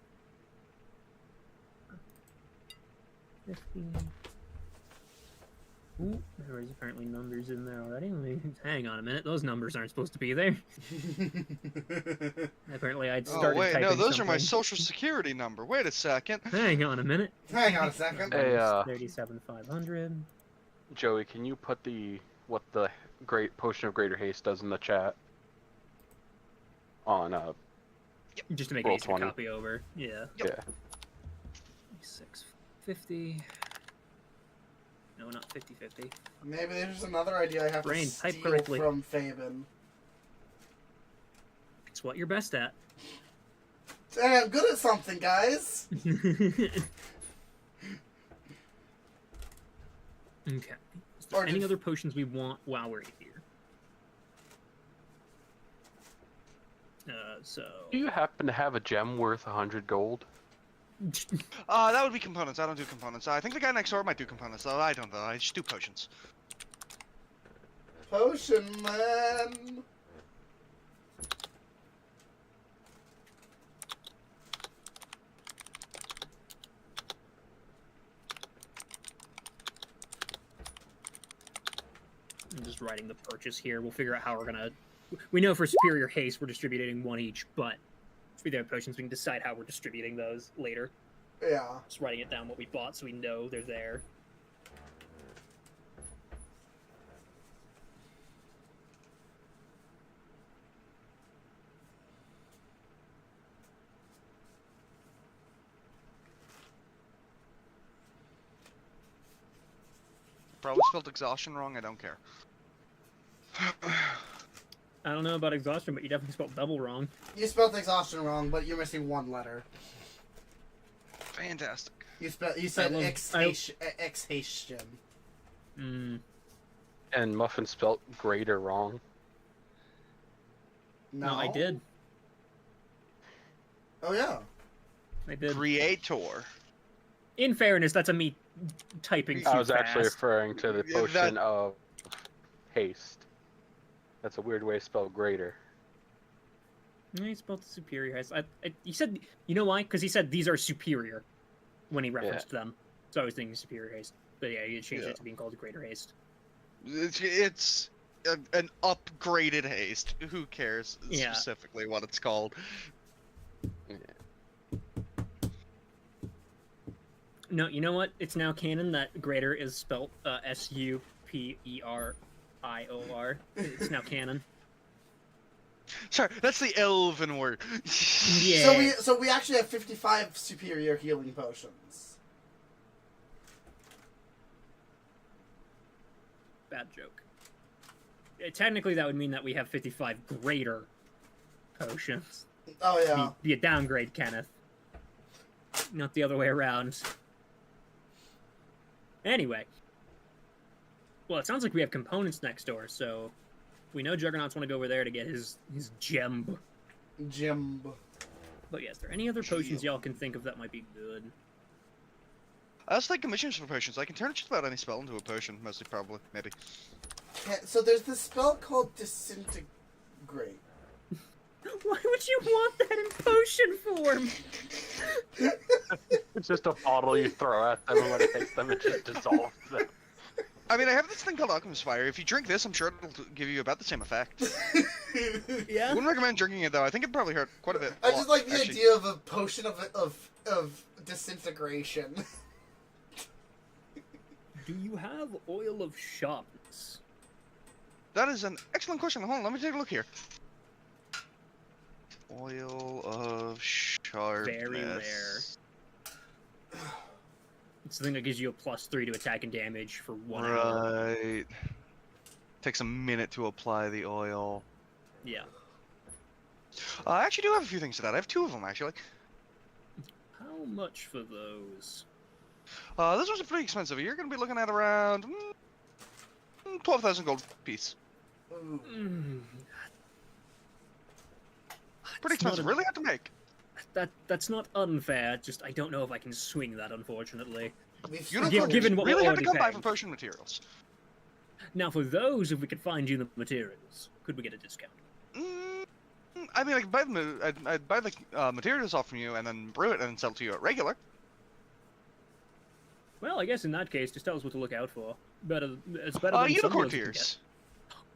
50. Ooh, there is apparently numbers in there already. Hang on a minute, those numbers aren't supposed to be there. Apparently, I'd started Oh wait, typing no, those are my something. social security number. Wait a second. Hang on a minute. Hang on a second. Hey, 37,500. Joey, can you put what the great potion of greater haste does in the chat? On Just to make it Roll easier to 20. copy over. Yeah. Yep. yeah. 650. No, not 50-50. Maybe there's another idea I have Brain, to type steal correctly. from Fabian. It's what you're best at. Hey, I'm good at something, guys. Okay. Is there Or any just- other potions we want while we're here? So... Do you happen to have a gem worth 100 gold? That would be components. I don't do components. I think the guy next door might do components, though. I don't, though. I just do potions. Potion man. I'm just writing the purchase here. We'll figure out how we're gonna... We know for Superior Haste we're distributing 1 each, but for the other potions we can decide how we're distributing those later. Yeah. Just writing it down what we bought so we know they're there. Probably spelled exhaustion wrong. I don't care. I don't know about exhaustion, but you definitely spelled double wrong. You spelled exhaustion wrong, but you're missing 1 letter. Fantastic. You said love- exhaustion. Mm. And Muffin spelt greater wrong. No, I did. Oh yeah. I did. Creator. In fairness, that's a me typing too I was actually fast. referring to the Yeah, potion that- of haste. That's a weird way to spell greater. No, he spelled superior. He said, you know why? Because he said these are superior when he referenced them. So I was thinking superior haste. But yeah, he changed it to being called greater haste. It's an upgraded haste. Who cares Yeah. specifically what it's called? No, you know what? It's now canon that greater is spelled Superior. It's now canon. Sorry, that's the elven word. Yeah. So we actually have 55 superior healing potions. Bad joke. technically that would mean that we have 55 greater potions. Oh yeah. Be a downgrade, Kenneth. Not the other way around. Anyway. Well, it sounds like we have components next door, so we know Juggernauts want to go over there to get his gem. Gem. But yeah, is there any other potions y'all can think of that might be good? I was thinking missions for potions. I can turn just about any spell into a potion, mostly, probably, maybe. Yeah, so there's this spell called Disintegrate. Why would you want that in potion form? It's just a bottle you throw at them, and when it hits them, it just dissolves them. I mean, I have this thing called Alchemist Fire. If you drink this, I'm sure it'll give you about the same effect. Yeah? Wouldn't recommend drinking it, though. I think it'd probably hurt quite a bit. I just like the actually. idea of a potion of disintegration. Do you have oil of sharpness? That is an excellent question. Hold on, let me take a look here. Oil of sharpness. Very rare. It's the thing that gives you a +3 to attack and damage for 1 hour. Right. Takes a minute to apply the oil. Yeah. I actually do have a few things to that. I have 2 of them, actually. How much for those? This one's pretty expensive. You're going to be looking at around 12,000 gold piece. Ooh. Pretty expensive. Really hard to make. That's not unfair. Just I don't know if I can swing that, unfortunately. Unicorn given what really we're hard to already come by paying. for potion materials. Now, for those, if we could find you the materials, could we get a discount? I mean, I'd buy the materials off from you and then brew it and then sell it to you at regular. Well, I guess in that case, just tell us what to look out for. It's better than some Unicorn deals we can get. tears.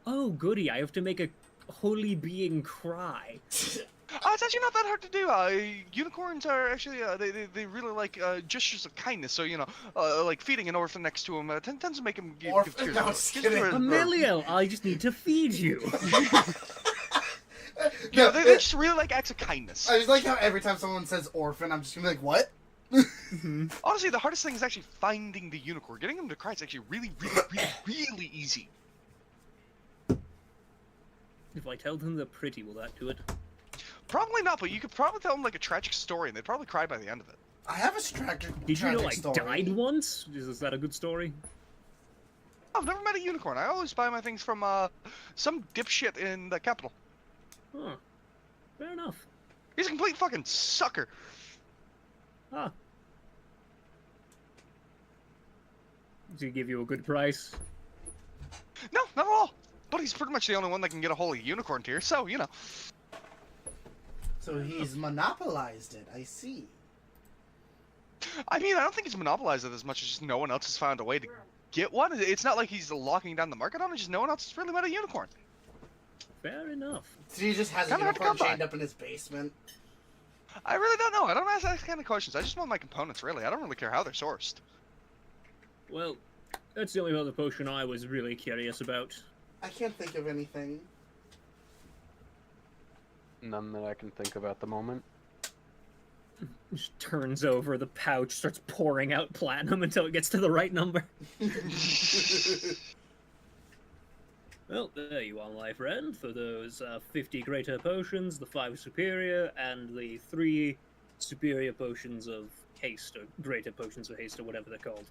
Oh, goody! I have to make a holy being cry. It's actually not that hard to do. Unicorns are actually, they really like gestures of kindness. So, you know, like feeding an orphan next to them tends to make him give tears. No, just kidding. Emilio, I just need to feed you. Yeah, they just really like acts of kindness. I just like how every time someone says orphan, I'm just gonna be like, what? Honestly, the hardest thing is actually finding the unicorn. Getting them to cry is actually really, really easy. If I tell them they're pretty, will that do it? Probably not, but you could probably tell them like a tragic story, and they'd probably cry by the end of it. I have a tragic Did you know I story. died once? Is that a good story? I've never met a unicorn. I always buy my things from some dipshit in the capital. Huh. Fair enough. He's a complete fucking sucker. Ah. Does he give you a good price? No, not at all. But he's pretty much the only one that can get a holy unicorn tier, so, you know. So he's monopolized it, I see. I mean, I don't think he's monopolized it as much as just no one else has found a way to get one. It's not like he's locking down the market on it, just no one else has really met a unicorn. Fair enough. So he just has a Kinda hard to unicorn come by. chained up in his basement. I really don't know. I don't ask that kind of questions. I just want my components, really. I don't really care how they're sourced. Well, that's the only other potion I was really curious about. I can't think of anything. None that I can think of at the moment. Just turns over the pouch, starts pouring out platinum until it gets to the right number. Well, there you are, my friend, for those 50 greater potions, the 5 superior, and the 3 superior potions of haste, or greater potions of haste, or whatever they're called.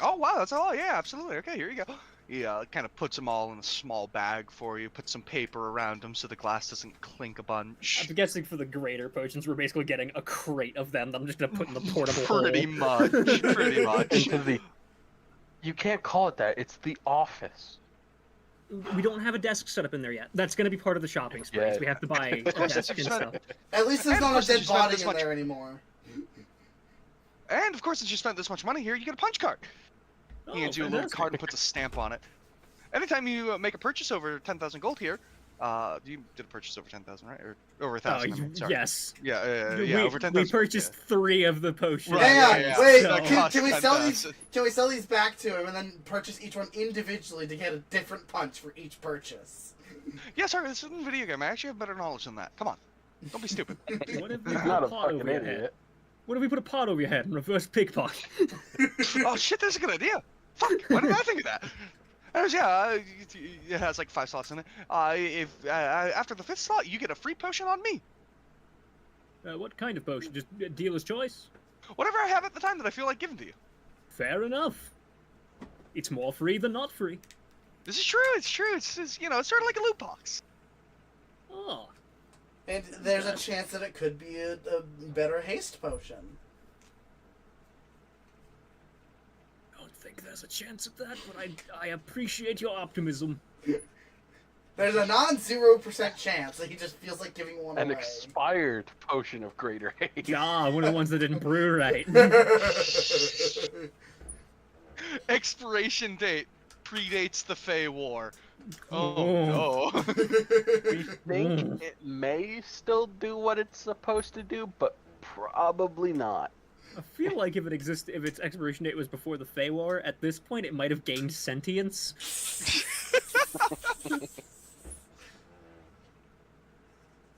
Oh, wow, that's a lot. Yeah, absolutely. Okay, here you go. He kind of puts them all in a small bag for you, puts some paper around them so the glass doesn't clink a bunch. I'm guessing for the greater potions, we're basically getting a crate of them that I'm just going to put in the portable Pretty hole. much, pretty much. Into the... You can't call it that. It's the office. We don't have a desk set up in there yet. That's going to be part of the shopping space. Yeah. We have to buy a Of course, desk it's and stuff. At least there's And not of a course, dead you spent body this in much- there anymore. And, of course, since you spent this much money here, you get a punch card. Oh, He hands you a little fantastic. card and puts a stamp on it. Anytime you make a purchase over 10,000 gold here, you did a purchase over 10,000, right? Or over 1,000, I mean, sorry. Yes. Yeah, we, over 10,000. we purchased 3 of the potions. Right, Hang on, yeah. wait. So- Can we sell these? 10,000. Can we sell these back to him and then purchase each one individually to get a different punch for each purchase? Yeah, sorry, this isn't a video game. I actually have better knowledge than that. Come on. Don't be stupid. What if we He's put not a a pot fucking over your head? idiot. What if we put a pot over your head and reverse pickpocket? Oh, shit, that's a good idea. Fuck, why didn't I think of that? And it was, yeah, it has like 5 slots in it. If after the 5th slot, you get a free potion on me. What kind of potion? Just dealer's choice? Whatever I have at the time that I feel like giving to you. Fair enough. It's more free than not free. This is true. It's true. It's you know, it's sort of like a loot box. Oh. And there's a chance that it could be a better haste potion. I don't think there's a chance of that, but I appreciate your optimism. There's a non-0% chance that he just feels like giving one An away. expired potion of greater haste. Ah, one of the ones that didn't brew right. Expiration date predates the Fey War. Oh. Oh no. We think it may still do what it's supposed to do, but probably not. I feel like if its expiration date was before the Fey War, at this point it might have gained sentience.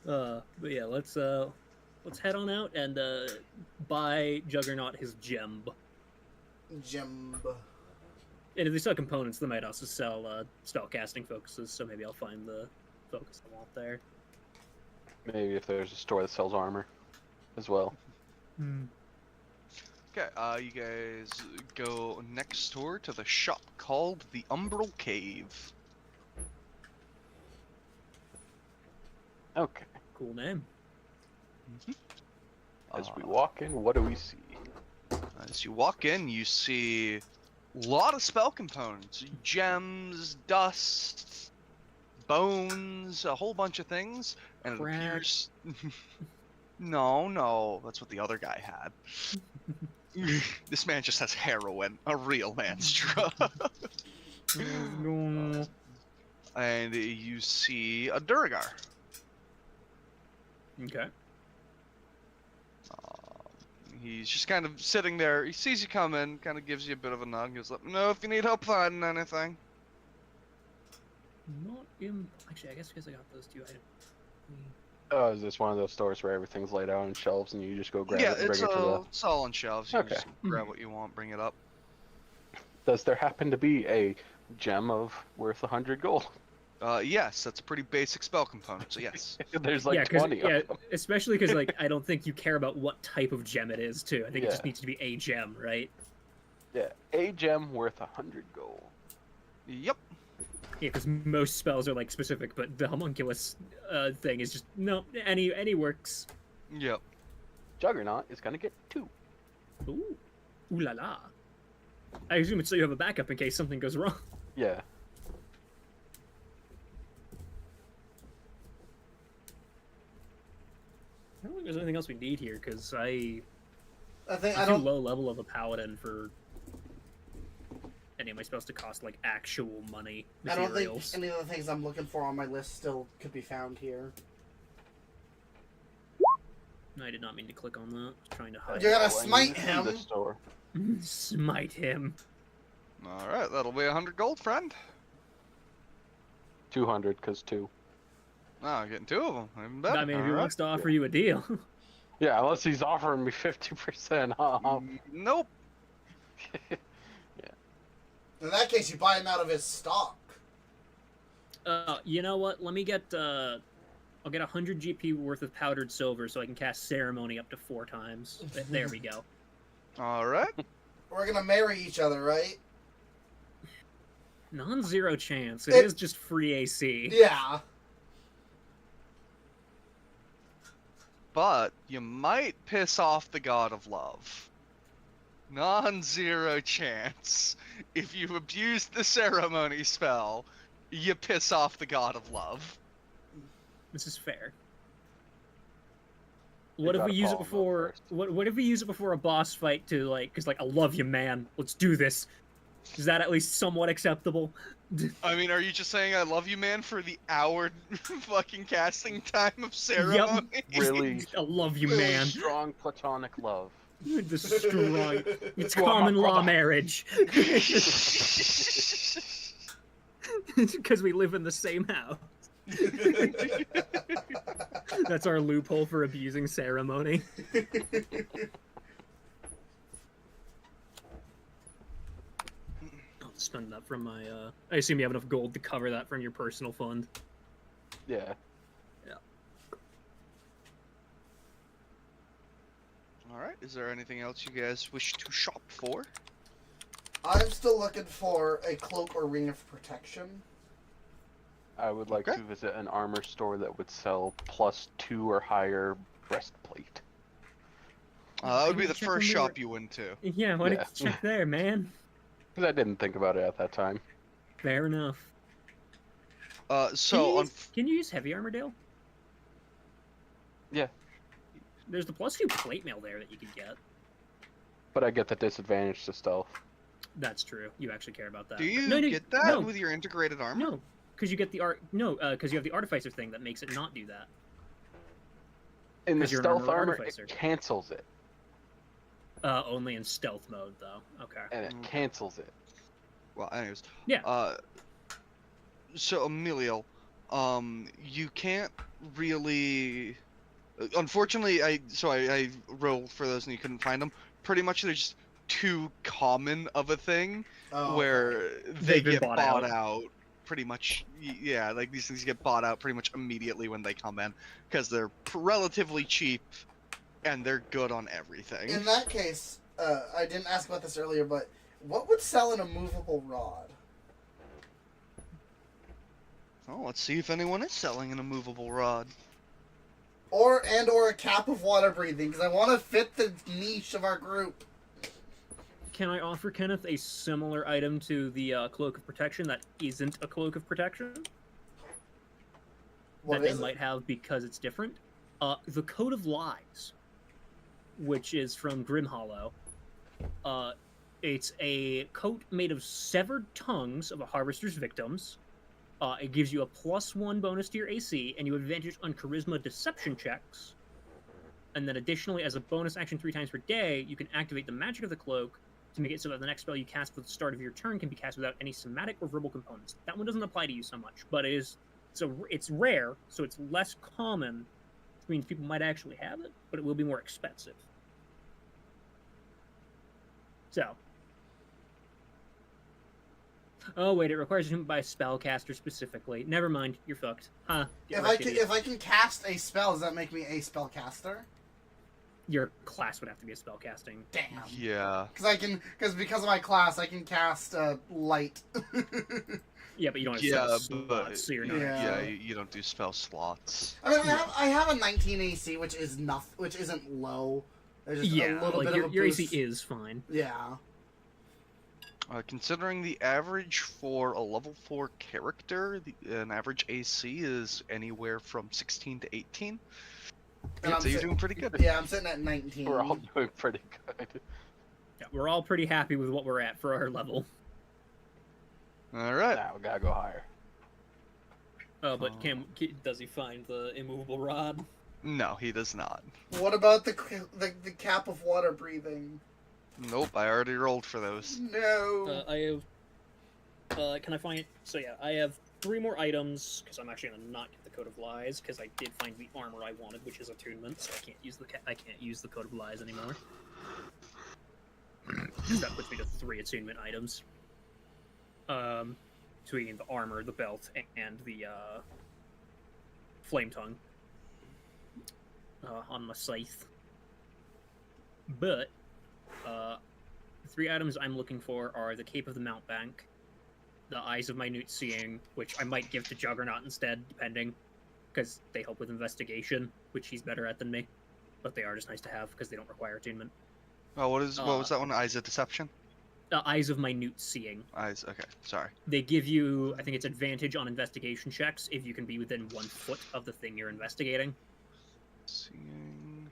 But yeah, let's head on out and buy Juggernaut his gem. Gem. And if they sell components, they might also sell spellcasting focuses, so maybe I'll find the focus I want there. Maybe if there's a store that sells armor as well. Okay, you guys go next door to the shop called the Umbral Cave. Okay. Cool name. As we walk in, what do we see? As you walk in, you see a lot of spell components. Gems, dust, bones, a whole bunch of things. And it Crack. appears... No, that's what the other guy had. This man just has heroin, a real man's drug. No. And you see a Duragar. Okay. He's just kind of sitting there. He sees you come in, kind of gives you a bit of a nod. He goes, "Let me know if you need help finding anything." Not in. Actually, I guess because I got those two items. Oh, is this one of those stores where everything's laid out on shelves and you just go grab Yeah, it and bring it to it's all on shelves. You Okay. just grab what you want, bring it up. the... Does there happen to be a gem of worth 100 gold? Yes, that's a pretty basic spell component, so yes. There's like yeah, 20 yeah, of them. especially because like I don't think you care about what type of gem it is too. I think it just Yeah. needs to be a gem, right? Yeah, a gem worth 100 gold. Yep. Yeah, because most spells are like specific, but the homunculus thing is just no any works. Yep. Juggernaut is gonna get 2. Ooh, ooh la la. I assume it's so you have a backup in case something goes wrong. Yeah. I don't think there's anything else we need here because I think I'm I too don't. low level of a paladin for any of my spells to cost like actual money I don't think materials. any of the things I'm looking for on my list still could be found here. I did not mean to click on that. I was trying to hide. You're gonna When smite you see him. the store. Smite him. Alright, that'll be 100 gold, friend. 200, because 2. Ah, getting 2 of them. Even better. I mean, if he Alright. wants to offer you a deal. Yeah, unless he's offering me 50% off. Nope. In that case, you buy him out of his stock. You know what? Let me get, I'll get 100 GP worth of powdered silver so I can cast Ceremony up to 4 times. There we go. Alright. We're gonna marry each other, right? Non-zero chance. It- It is just free AC. Yeah. But you might piss off the god of love. Non-zero chance. If you abuse the ceremony spell, you piss off the god of love. This is fair. You What if gotta we use it follow him up before? first. What if we use it before a boss fight to like? Because like, I love you, man. Let's do this. Is that at least somewhat acceptable? I mean, are you just saying I love you, man, for the hour fucking casting time of ceremony? Really, I love you, really man. strong platonic love. The strong. It's You are my common law brother. marriage. Because we live in the same house. That's our loophole for abusing ceremony. spend that from my. I assume you have enough gold to cover that from your personal fund. Yeah. All right. Is there anything else you guys wish to shop for? I'm still looking for a cloak or ring of protection. I would like Okay. to visit an armor store that would sell +2 or higher breastplate. That would be Maybe the check first when we shop were- you went to. Yeah, why Yeah. don't you check there, man? Because I didn't think about it at that time. Fair enough. So on. Can you use heavy armor, Dale? Yeah. There's the +2 plate mail there that you could get. But I get the disadvantage to stealth. That's true. You actually care about that. Do you no, get that no, with your integrated armor? No, because you get the art. No, because you have the artificer thing that makes it not do that. In the 'Cause you're an stealth armored armor, artificer. it cancels it. Only in stealth mode, though. Okay. And it cancels it. Well, anyways. Yeah. So Emilio, you can't really. Unfortunately, I rolled for those and you couldn't find them. Pretty much, they're just too common of a thing Oh, where they They've been get bought bought out. out. Pretty much, yeah. Like these things get bought out pretty much immediately when they come in because they're relatively cheap and they're good on everything. In that case, I didn't ask about this earlier, but what would sell in a movable rod? Oh, let's see if anyone is selling an immovable rod. Or a cap of water breathing, because I want to fit the niche of our group. Can I offer Kenneth a similar item to the cloak of protection that isn't a cloak of protection What that is they it? might have because it's different? The Coat of Lies, which is from Grim Hollow. It's a coat made of severed tongues of a harvester's victims. It gives you a +1 bonus to your AC, and you have advantage on charisma deception checks. And then additionally, as a bonus action 3 times per day, you can activate the magic of the cloak to make it so that the next spell you cast at the start of your turn can be cast without any somatic or verbal components. That one doesn't apply to you so much, but it's rare, so it's less common, which means people might actually have it, but it will be more expensive. So. Oh wait, it requires you to buy a spellcaster specifically. Never mind, you're fucked. Huh? If I can cast a spell, does that make me a spellcaster? Your class would have to be a spellcasting. Damn. Yeah. Because of my class, I can cast light. Yeah, but you don't have Yeah, spell but slots, so you're not. Yeah. you don't do spell slots. I mean, I have a 19 AC, which isn't low. There's just Yeah, a little like bit of a your AC boost. is fine. Yeah. Considering the average for a level 4 character, an average AC is anywhere from 16 to 18. And So you're doing pretty good. Yeah, I'm sitting at 19. We're all doing pretty good. Yeah, we're all pretty happy with what we're at for our level. All right. Now we gotta go higher. Oh, but does he find the immovable rod? No, he does not. What about the cap of water breathing? Nope, I already rolled for those. No. I have. Can I find it? So yeah, I have 3 more items because I'm actually gonna not get the Coat of Lies because I did find the armor I wanted, which is attunement, so I can't use the Coat of Lies anymore. That puts me to 3 attunement items. Between the armor, the belt, and the flame tongue on my scythe. But the 3 items I'm looking for are the Cape of the Mountebank, the Eyes of Minute Seeing, which I might give to Juggernaut instead, depending, because they help with investigation, which he's better at than me. But they are just nice to have because they don't require attunement. Oh, what was that one? Eyes of Deception? Eyes of Minute Seeing. Eyes. Okay, sorry. They give you, I think it's advantage on investigation checks if you can be within 1 foot of the thing you're investigating. Seeing.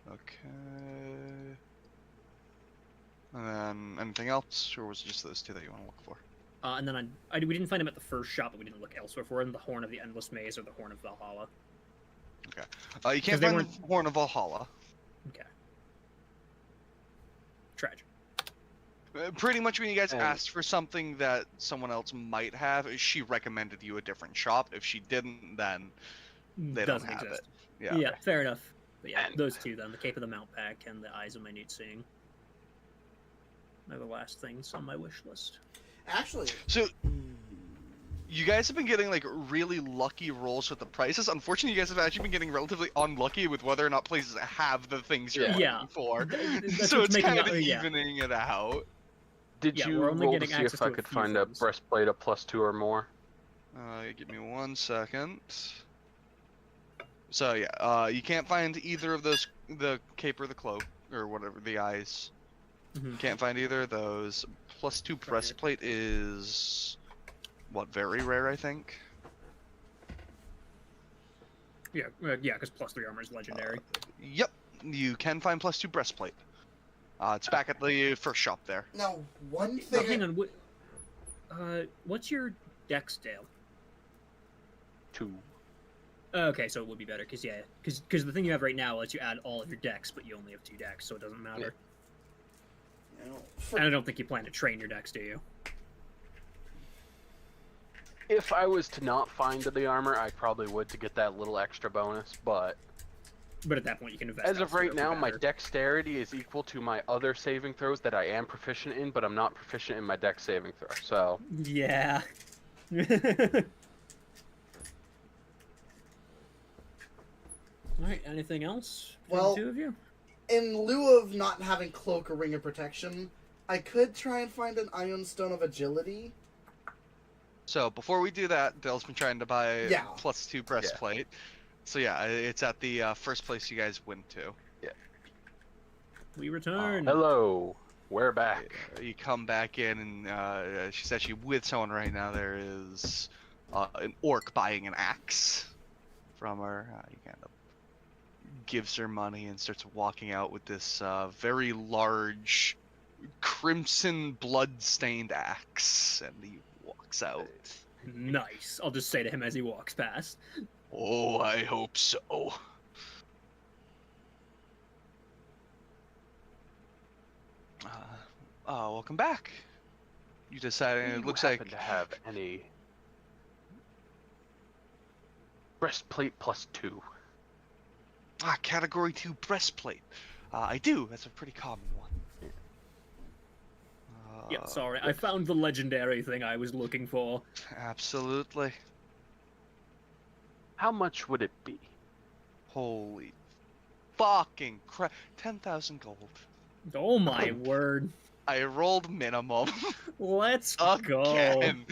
Okay. And then anything else, or was it just those 2 that you want to look for? And then we didn't find them at the first shop, but we didn't look elsewhere for them. The Horn of the Endless Maze or the Horn of Valhalla. Okay. You can't they find weren't- the Horn of Valhalla. Okay. Tragic. Pretty much when you guys And- asked for something that someone else might have, she recommended you a different shop. If she didn't, then they don't Doesn't have exist. it. Yeah. Yeah, fair enough. But yeah, And- those 2 then. The Cape of the Mountebank and the Eyes of Minute Seeing. They're the last things on my wish list. Actually, So you guys have been getting like really lucky rolls with the prices. Unfortunately, you guys have actually been getting relatively unlucky with whether or not places have the things you're Yeah. looking for. That's So what's it's making kind of up. Yeah. evening it out. Did Yeah, you we're only roll to getting see access if I to a could few find a things. breastplate of +2 or more? Give me 1 second. So yeah, you can't find either of those, the cape or the cloak, or whatever, the eyes. Mhm. Can't find either of those. +2 breastplate is, what, very rare, I think? Yeah, because +3 armor is legendary. Yep, you can find +2 breastplate. It's back at the first shop there. now one Oh, thing. hang on. What's your dex, Dale? 2. Okay, so it would be better, because the thing you have right now lets you add all of your decks, but you only have 2 decks, so it doesn't matter. You know, And I don't think you plan to train your decks, do you? If I was to not find the armor, I probably would to get that little extra bonus, but But at that point, you can invest. as of right elsewhere for now, my better. dexterity is equal to my other saving throws that I am proficient in, but I'm not proficient in my dex saving throw, so... Yeah. Alright, anything else? For Well- the 2 of you? in lieu of not having cloak or ring of protection, I could try and find an iron stone of agility. So before we do that, Dale's been trying to buy Yeah. +2 breastplate. So yeah, it's at the first place you guys went to. We return. Hello, we're back. You come back in, and she's actually with someone right now. There is an orc buying an axe from her. You kind of gives her money and starts walking out with this very large, crimson blood-stained axe, and he walks out. Nice. I'll just say to him as he walks past. Oh, I hope so. Welcome back. You decided Do it you looks happen like to have any breastplate +2? Category 2 breastplate. I do. That's a pretty common one. Yeah, sorry. I found the legendary thing I was looking for. Absolutely. How much would it be? Holy fucking crap. 10,000 gold. Oh my word. I rolled minimum. Let's go. Again.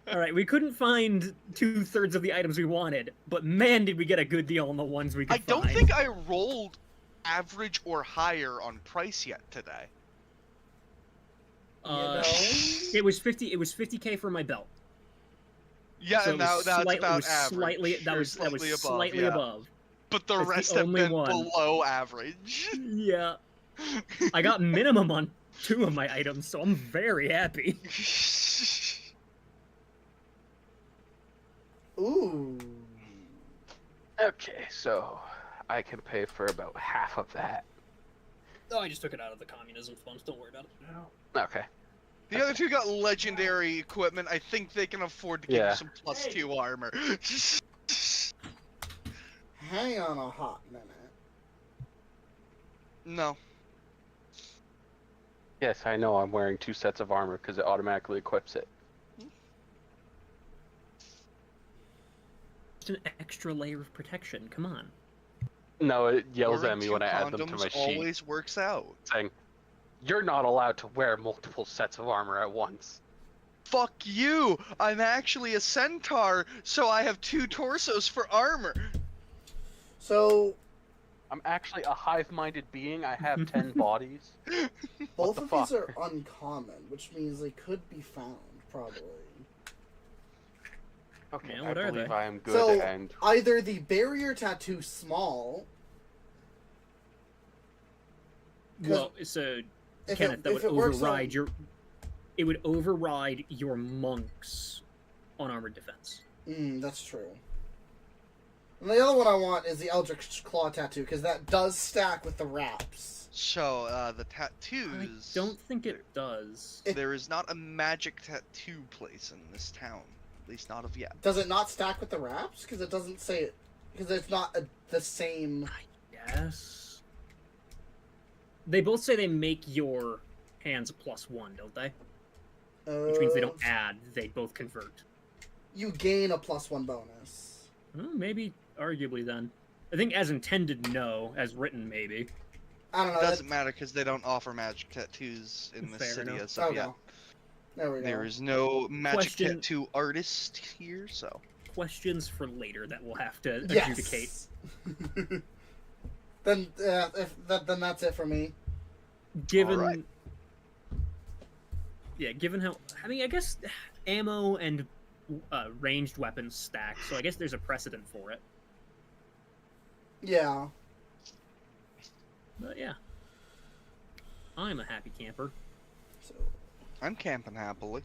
Alright, we couldn't find 2/3 of the items we wanted, but man, did we get a good deal on the ones we could I don't find. think I rolled average or higher on price yet today. You know? It was 50k for my belt. Yeah, So and it now was that's slight- it about was average. slightly that or was slightly above, slightly yeah. above. But the That's the rest have only been one. below average. Yeah. I got minimum on 2 of my items, so I'm very happy. Ooh. Okay, so I can pay for about half of that. Oh, I just took it out of the communism funds. Don't worry about it. Okay. The other two got legendary equipment. I think they can afford to give Yeah. you some +2 armor. Hang on a hot minute. No. Yes, I know I'm wearing 2 sets of armor because it automatically equips it. Just an extra layer of protection. Come on. No, it yells Wearing at me 2 when I add them to condoms my sheet, always works out. saying, "You're not allowed to wear multiple sets of armor at once." Fuck you! I'm actually a centaur, so I have 2 torsos for armor. So, I'm actually a hive-minded being. I have 10 bodies. both the of these fuck? are uncommon, which means they could be found, probably. Okay, Yeah, I what are believe they? I am good, So, and either the barrier tattoo small. 'Cause Well, so if Kenneth, it, that if would it works override on, your. It would override your monks on armored defense. that's true. And the other one I want is the Eldritch Claw tattoo, because that does stack with the wraps. So, the I tattoos... don't think it does. There is not a magic tattoo place in this town. At least not of yet. Does it not stack with the wraps? Because it doesn't say it. Because it's not the same. Yes. They both say they make your hands a +1, don't they? which means they don't add; they both convert. You gain a +1 bonus. Well, maybe, arguably, then. I think as intended, no. As written, maybe. I don't know. Doesn't matter because they don't offer magic tattoos in this Fair city enough. as of yet. Okay. There we go. There is no magic Question- tattoo artist here, so. Questions for later that we'll have to Yes. adjudicate. Then, then that's it for me. Given, Alright. yeah, given how I mean, I guess ammo and ranged weapons stack, so I guess there's a precedent for it. Yeah. But yeah, I'm a happy camper. So, I'm camping happily.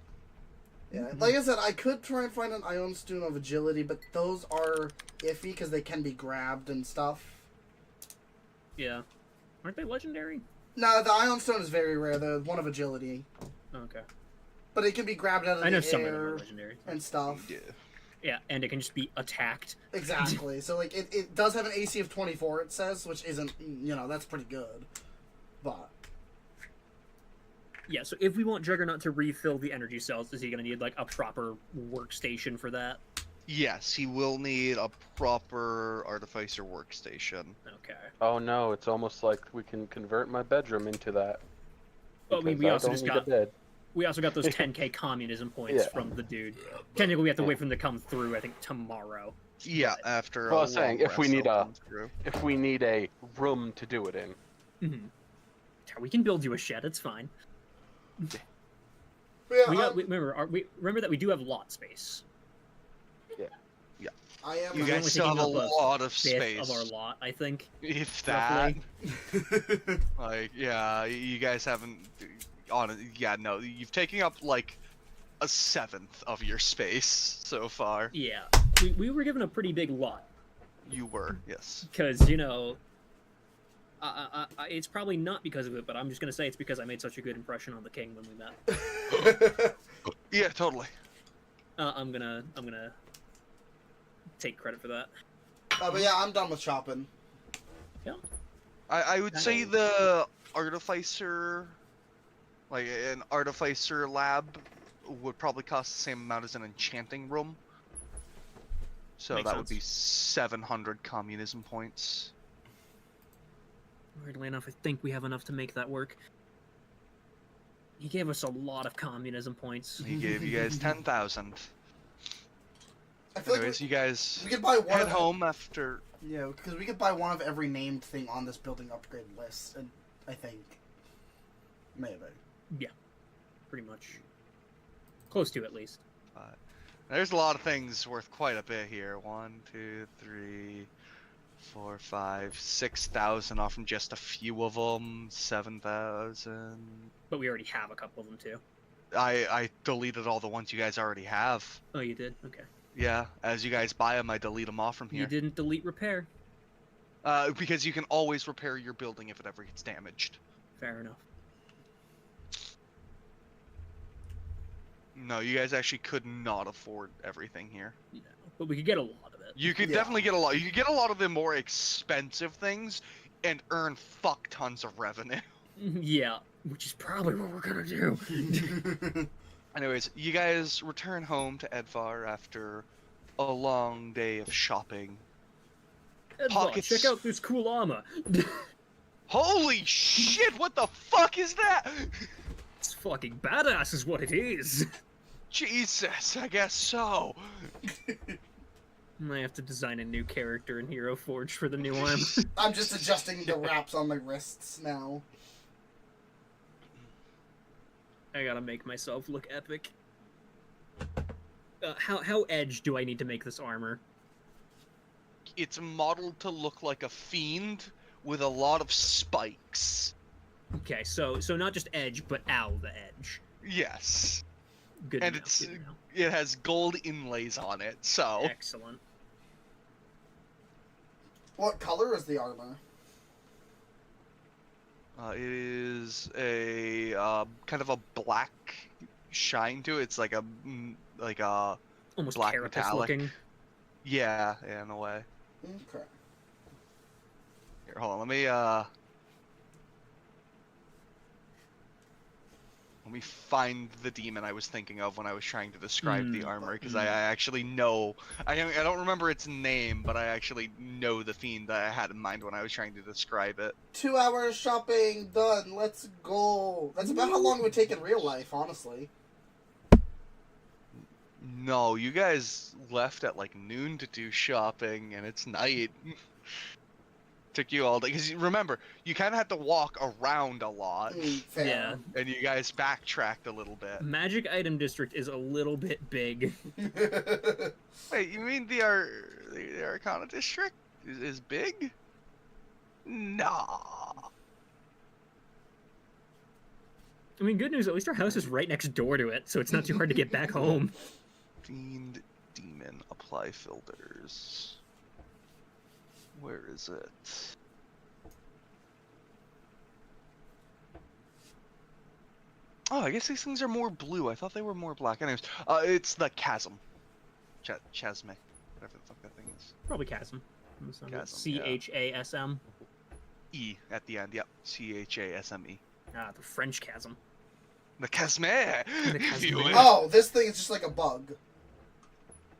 yeah, like I said, I could try and find an Ion Stone of Agility, but those are iffy because they can be grabbed and stuff. Yeah, aren't they legendary? No, the Ion Stone is very rare. The one of Agility, Okay, but it can be grabbed out of I know the some of them are air legendary. and stuff. Yeah. Yeah, and it can just be attacked. Exactly. So like it does have an AC of 24. It says, which isn't that's pretty good, but Yeah, so if we want Juggernaut to refill the energy cells, is he going to need like a proper workstation for that? Yes, he will need a proper artificer workstation. Okay. Oh no, it's almost like we can convert my bedroom into that. Well, I mean, because we I also don't just need got a bed. we also got those 10k communism points Yeah. from the dude. Technically, we have to wait for them to come through. I think tomorrow. Yeah, after. Well, I a was saying, long if we rest need a- opens through. If we need a room to do it in. Mm-hmm. We can build you a shed. It's fine. yeah, Remember that we do have lot space. I am. You We're guys only still have taking a up a lot of Fifth space. of our lot, I think. If that. Roughly. Like, yeah, you guys haven't. Yeah, no, you've taken up like a seventh of your space so far. Yeah, we were given a pretty big lot You were, yes. because it's probably not because of it, but I'm just gonna say it's because I made such a good impression on the king when we met. Yeah, totally. I'm gonna take credit for that. But yeah, I'm done with shopping. I would say the artificer, like an artificer lab, would probably cost the same amount as an enchanting room. So Makes that would be sense. 700 communism points. Weirdly enough, I think we have enough to make that work. He gave us a lot of communism points. He gave you guys 10,000. I feel Anyways, like you guys we could buy one. head of home after. Yeah, because we could buy one of every named thing on this building upgrade list, and I think maybe. Pretty much. Close to, at least. There's a lot of things worth quite a bit here. 1, 2, 3, 4, 5, 6,000 off from just a few of them. 7,000. But we already have a couple of them, too. I deleted all the ones you guys already have. Oh, you did? Okay. Yeah, as you guys buy them, I delete them off from You here. didn't delete repair. Because you can always repair your building if it ever gets damaged. Fair enough. No, you guys actually could not afford everything here. Yeah. But we could get a lot of it. You could Yeah. definitely get a lot. You could get a lot of the more expensive things and earn fuck tons of revenue. Yeah, which is probably what we're gonna do. Anyways, you guys return home to Edvar after a long day of shopping. Edvard, Pockets- check out this cool armor. Holy shit, what the fuck is that? It's fucking badass is what it is. Jesus, I guess so. I have to design a new character in Hero Forge for the new armor. I'm just adjusting the wraps on my wrists now. I gotta make myself look epic. How edge do I need to make this armor? It's modeled to look like a fiend with a lot of spikes. Okay, so not just edge, but ow, the edge. Yes. Good And enough, good enough. it has gold inlays on it, so Excellent. What color is the armor? it is a kind of a black shine to it. It's like a Almost black carapace metallic. looking. Yeah, in a way. Okay. Here, hold on, let me Let me find the demon I was thinking of when I was trying to describe the armor, because I Mm. actually know. I don't remember its name, but I actually know the fiend that I had in mind when I was trying to describe it. 2 hours shopping done. Let's go. That's about how long it would take in real life, honestly. No, you guys left at like noon to do shopping, and it's night. Took you all day, because remember, you kind of had to walk around a lot, Fair. Yeah. and you guys backtracked a little bit. Magic item district is a little bit big. Wait, you mean the Arcana district is big? Nah. I mean, good news, at least our house is right next door to it, so it's not too hard to get back home. Fiend, demon, apply filters. Where is it? Oh, I guess these things are more blue. I thought they were more black. Anyways, it's the chasm. Chasme. Whatever the fuck that thing is. Probably Chasm. Chasm, yeah. C-H-A-S-M. E at the end, yep. C-H-A-S-M-E. Ah, the French Chasm. The chasme! If you chasme. will. Oh, this thing is just like a bug.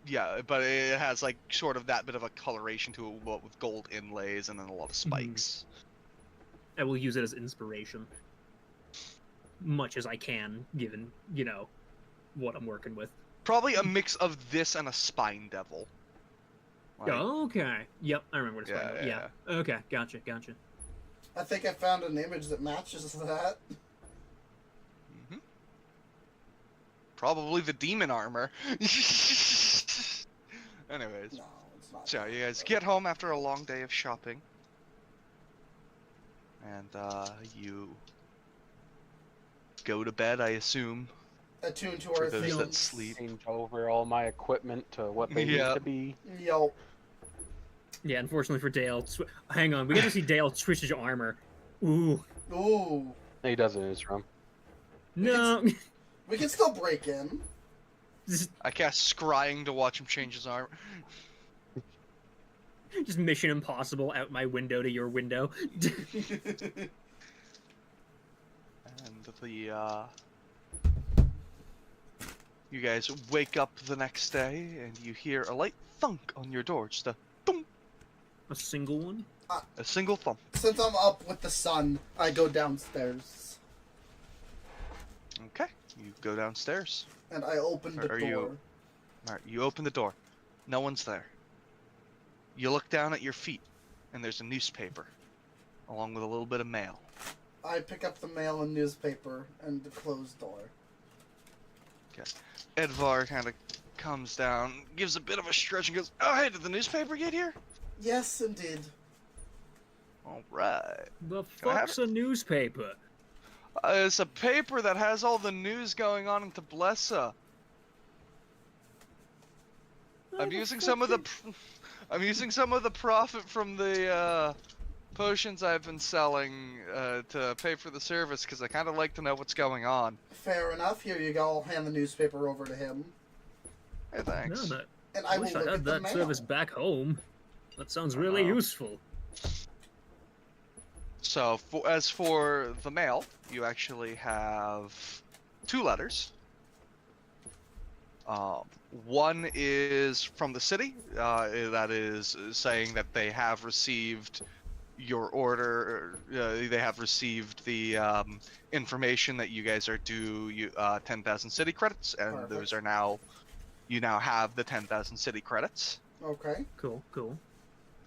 Yeah, but it has like sort of that bit of a coloration to it, what with gold inlays and then a lot of spikes. I will use it as inspiration. Much as I can, given, you know, what I'm working with. Probably a mix of this and a spine devil. Like, Okay. Yep, I remember what it's Yeah, called. Yeah. Okay, gotcha. I think I found an image that matches that. mhm. Probably the demon armor. Anyways, No, it's not. so you guys get home after a long day of shopping. And you go to bed, I assume. Attuned to For our those things. that sleep. Change over all my equipment to what they Yeah. used to be. Yo. Yeah, unfortunately for Dale. Hang on, we get to see Dale switch his armor. Ooh. Ooh. He does it in his room. No. We can still break in. I cast scrying to watch him change his armor. Just Mission Impossible out my window to your window. And you guys wake up the next day and you hear a light thunk on your door. Just a thump, A single one? a single thump. Since I'm up with the sun, I go downstairs. Okay, you go downstairs. And I open the Are door. you- Alright, you open the door. No one's there. You look down at your feet, and there's a newspaper, along with a little bit of mail. I pick up the mail and newspaper and the closed door. Okay. Edvar kind of comes down, gives a bit of a stretch, and goes, "Oh, hey, did the newspaper get here?" Yes, indeed. Alright. The Can I have fuck's a newspaper? It's a paper that has all the news going on in Tablessa. I'm using some of the profit from the potions I've been selling to pay for the service, because I kind of like to know what's going on. Fair enough. Here you go. I'll hand the newspaper over to him. Hey, thanks. No, And I I will wish I look had at the that mail. service back home. That sounds really know. useful. So, as for the mail, you actually have 2 letters. One is from the city, that is saying that they have received your order. They have received the information that you guys are due 10,000 city credits, and Perfect. those are now, you now have the 10,000 city credits. Okay. Cool.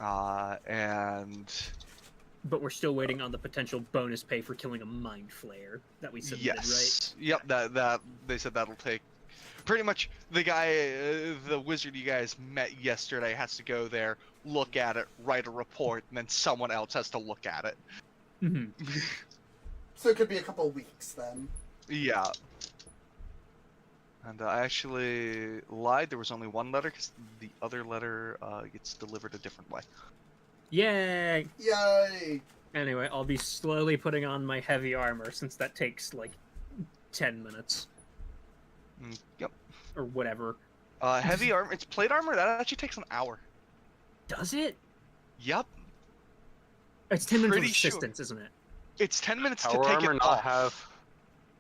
And But we're still waiting on the potential bonus pay for killing a mind flayer that we submitted, yes, yep, that they said that'll take. Pretty much, the guy, the wizard you guys met yesterday has to go there, look at it, write a report, and then someone else has to look at it. right? Mm-hmm. So it could be a couple weeks then. Yeah. And I actually lied, there was only 1 letter, because the other letter gets delivered a different way. Yay! Yay! Anyway, I'll be slowly putting on my heavy armor, since that takes, like, 10 minutes. Yep. Or whatever. Heavy armor, it's plate armor, that actually takes an hour. Does it? Yep. It's 10 minutes of Pretty sure. assistance, isn't it? It's 10 minutes to Power take armor it not off. have.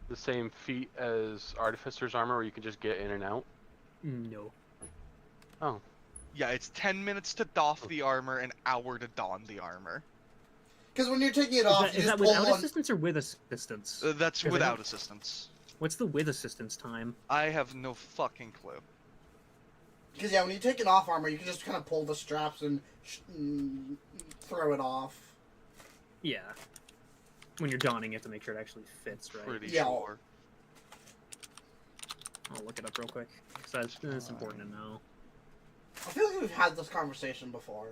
the same feat as Artificer's armor, where you can just get in and out? No. Oh, Yeah, it's 10 minutes to doff the armor, an hour to don the armor. Because when you're taking it Is off, that, you is just that pull without one. assistance or with assistance? That's 'Cause I without know- assistance. What's the with assistance time? I have no fucking clue. Because yeah, when you take it off armor, you can just kind of pull the straps and throw it off. Yeah. When you're donning, you have to make sure it actually fits, right? Pretty Yeah. sure. I'll look it up real quick. Because that's important to know. I feel like we've had this conversation before.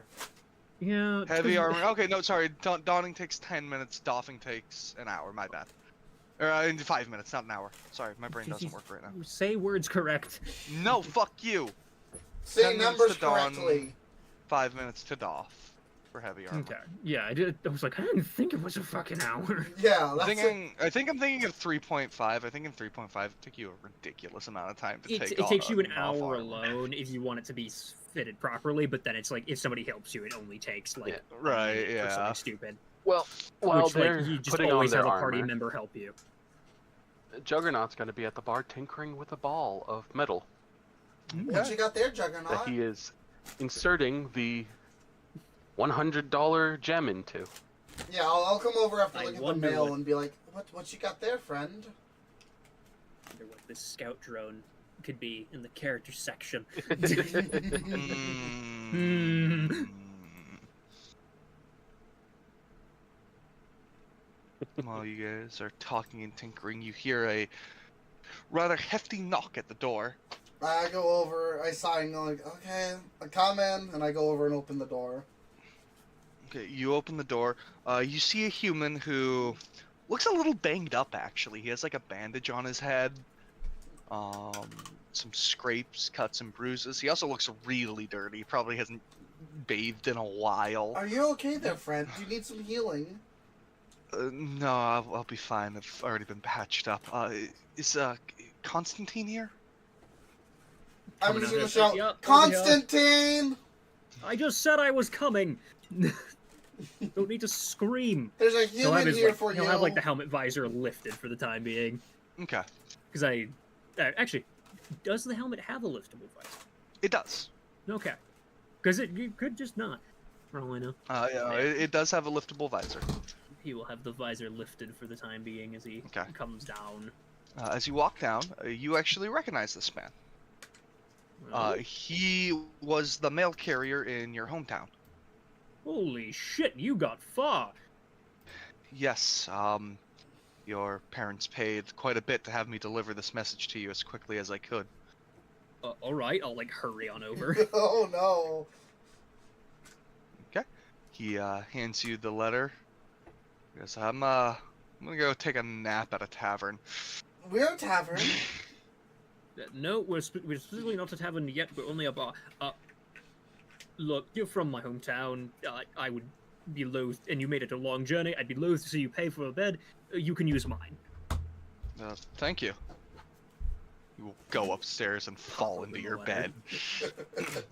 Yeah. Heavy 'cause- armor. Okay, no, sorry. Donning takes 10 minutes. Doffing takes an hour. My bad. Or in 5 minutes, not an hour. Sorry, my brain doesn't work right now. Say words correct. No, fuck you. Say 10 minutes numbers to don. correctly. 5 minutes to doff for heavy armor. Okay. Yeah, I was like, I didn't think it was a fucking hour. Yeah, I that's think I'm thinking of 3.5. I think in 3.5 it took you a ridiculous amount of time to take It takes you an off hour armor. alone if you want it to be fitted properly, but then it's like if somebody helps you, it only takes like Yeah. a Right, minute for yeah. something stupid. well, while Which they're like you just putting on always their have a party armor, member help you. Juggernaut's going to be at the bar tinkering with a ball of metal what you got there, that Juggernaut. he is inserting the $100 gem into. Yeah, I'll come over after I looking at the wonder mail what- and be like, what you got there, friend? I wonder what this scout drone could be in the character section. Mm. While you guys are talking and tinkering, you hear a rather hefty knock at the door. I go over, I sigh and go like, okay, I come in, and I go over and open the door. Okay, you open the door. You see a human who looks a little banged up, actually. He has like a bandage on his head. Some scrapes, cuts, and bruises. He also looks really dirty. Probably hasn't bathed in a while. Are you okay there, friend? Do you need some healing? No, I'll be fine. I've already been patched up. Is Constantine here? I'm Coming just out gonna there, shout, "Yup, over Constantine! I just said I was coming. Don't need to scream. There's a He'll have human his, here like, for you. he'll have like the helmet visor lifted for the time being. Okay, Because actually, does the helmet have a liftable visor? it does. Okay. Because it could just not, for all I know. Yeah, it does have a liftable visor. He will have the visor lifted for the time being as he Okay. comes down. As you walk down, you actually recognize this man. He was the mail carrier in your hometown. Holy shit, you got far! Yes, your parents paid quite a bit to have me deliver this message to you as quickly as I could. Alright, I'll like hurry on over. Oh no. He hands you the letter. He goes, I'm gonna go take a nap at a tavern. We're a tavern. No, we're specifically not a tavern yet, but only a bar. Look, you're from my hometown. I would be loath, and you made it a long journey. I'd be loath to see you pay for a bed. You can use mine. Thank you. You will go upstairs and fall into your bed.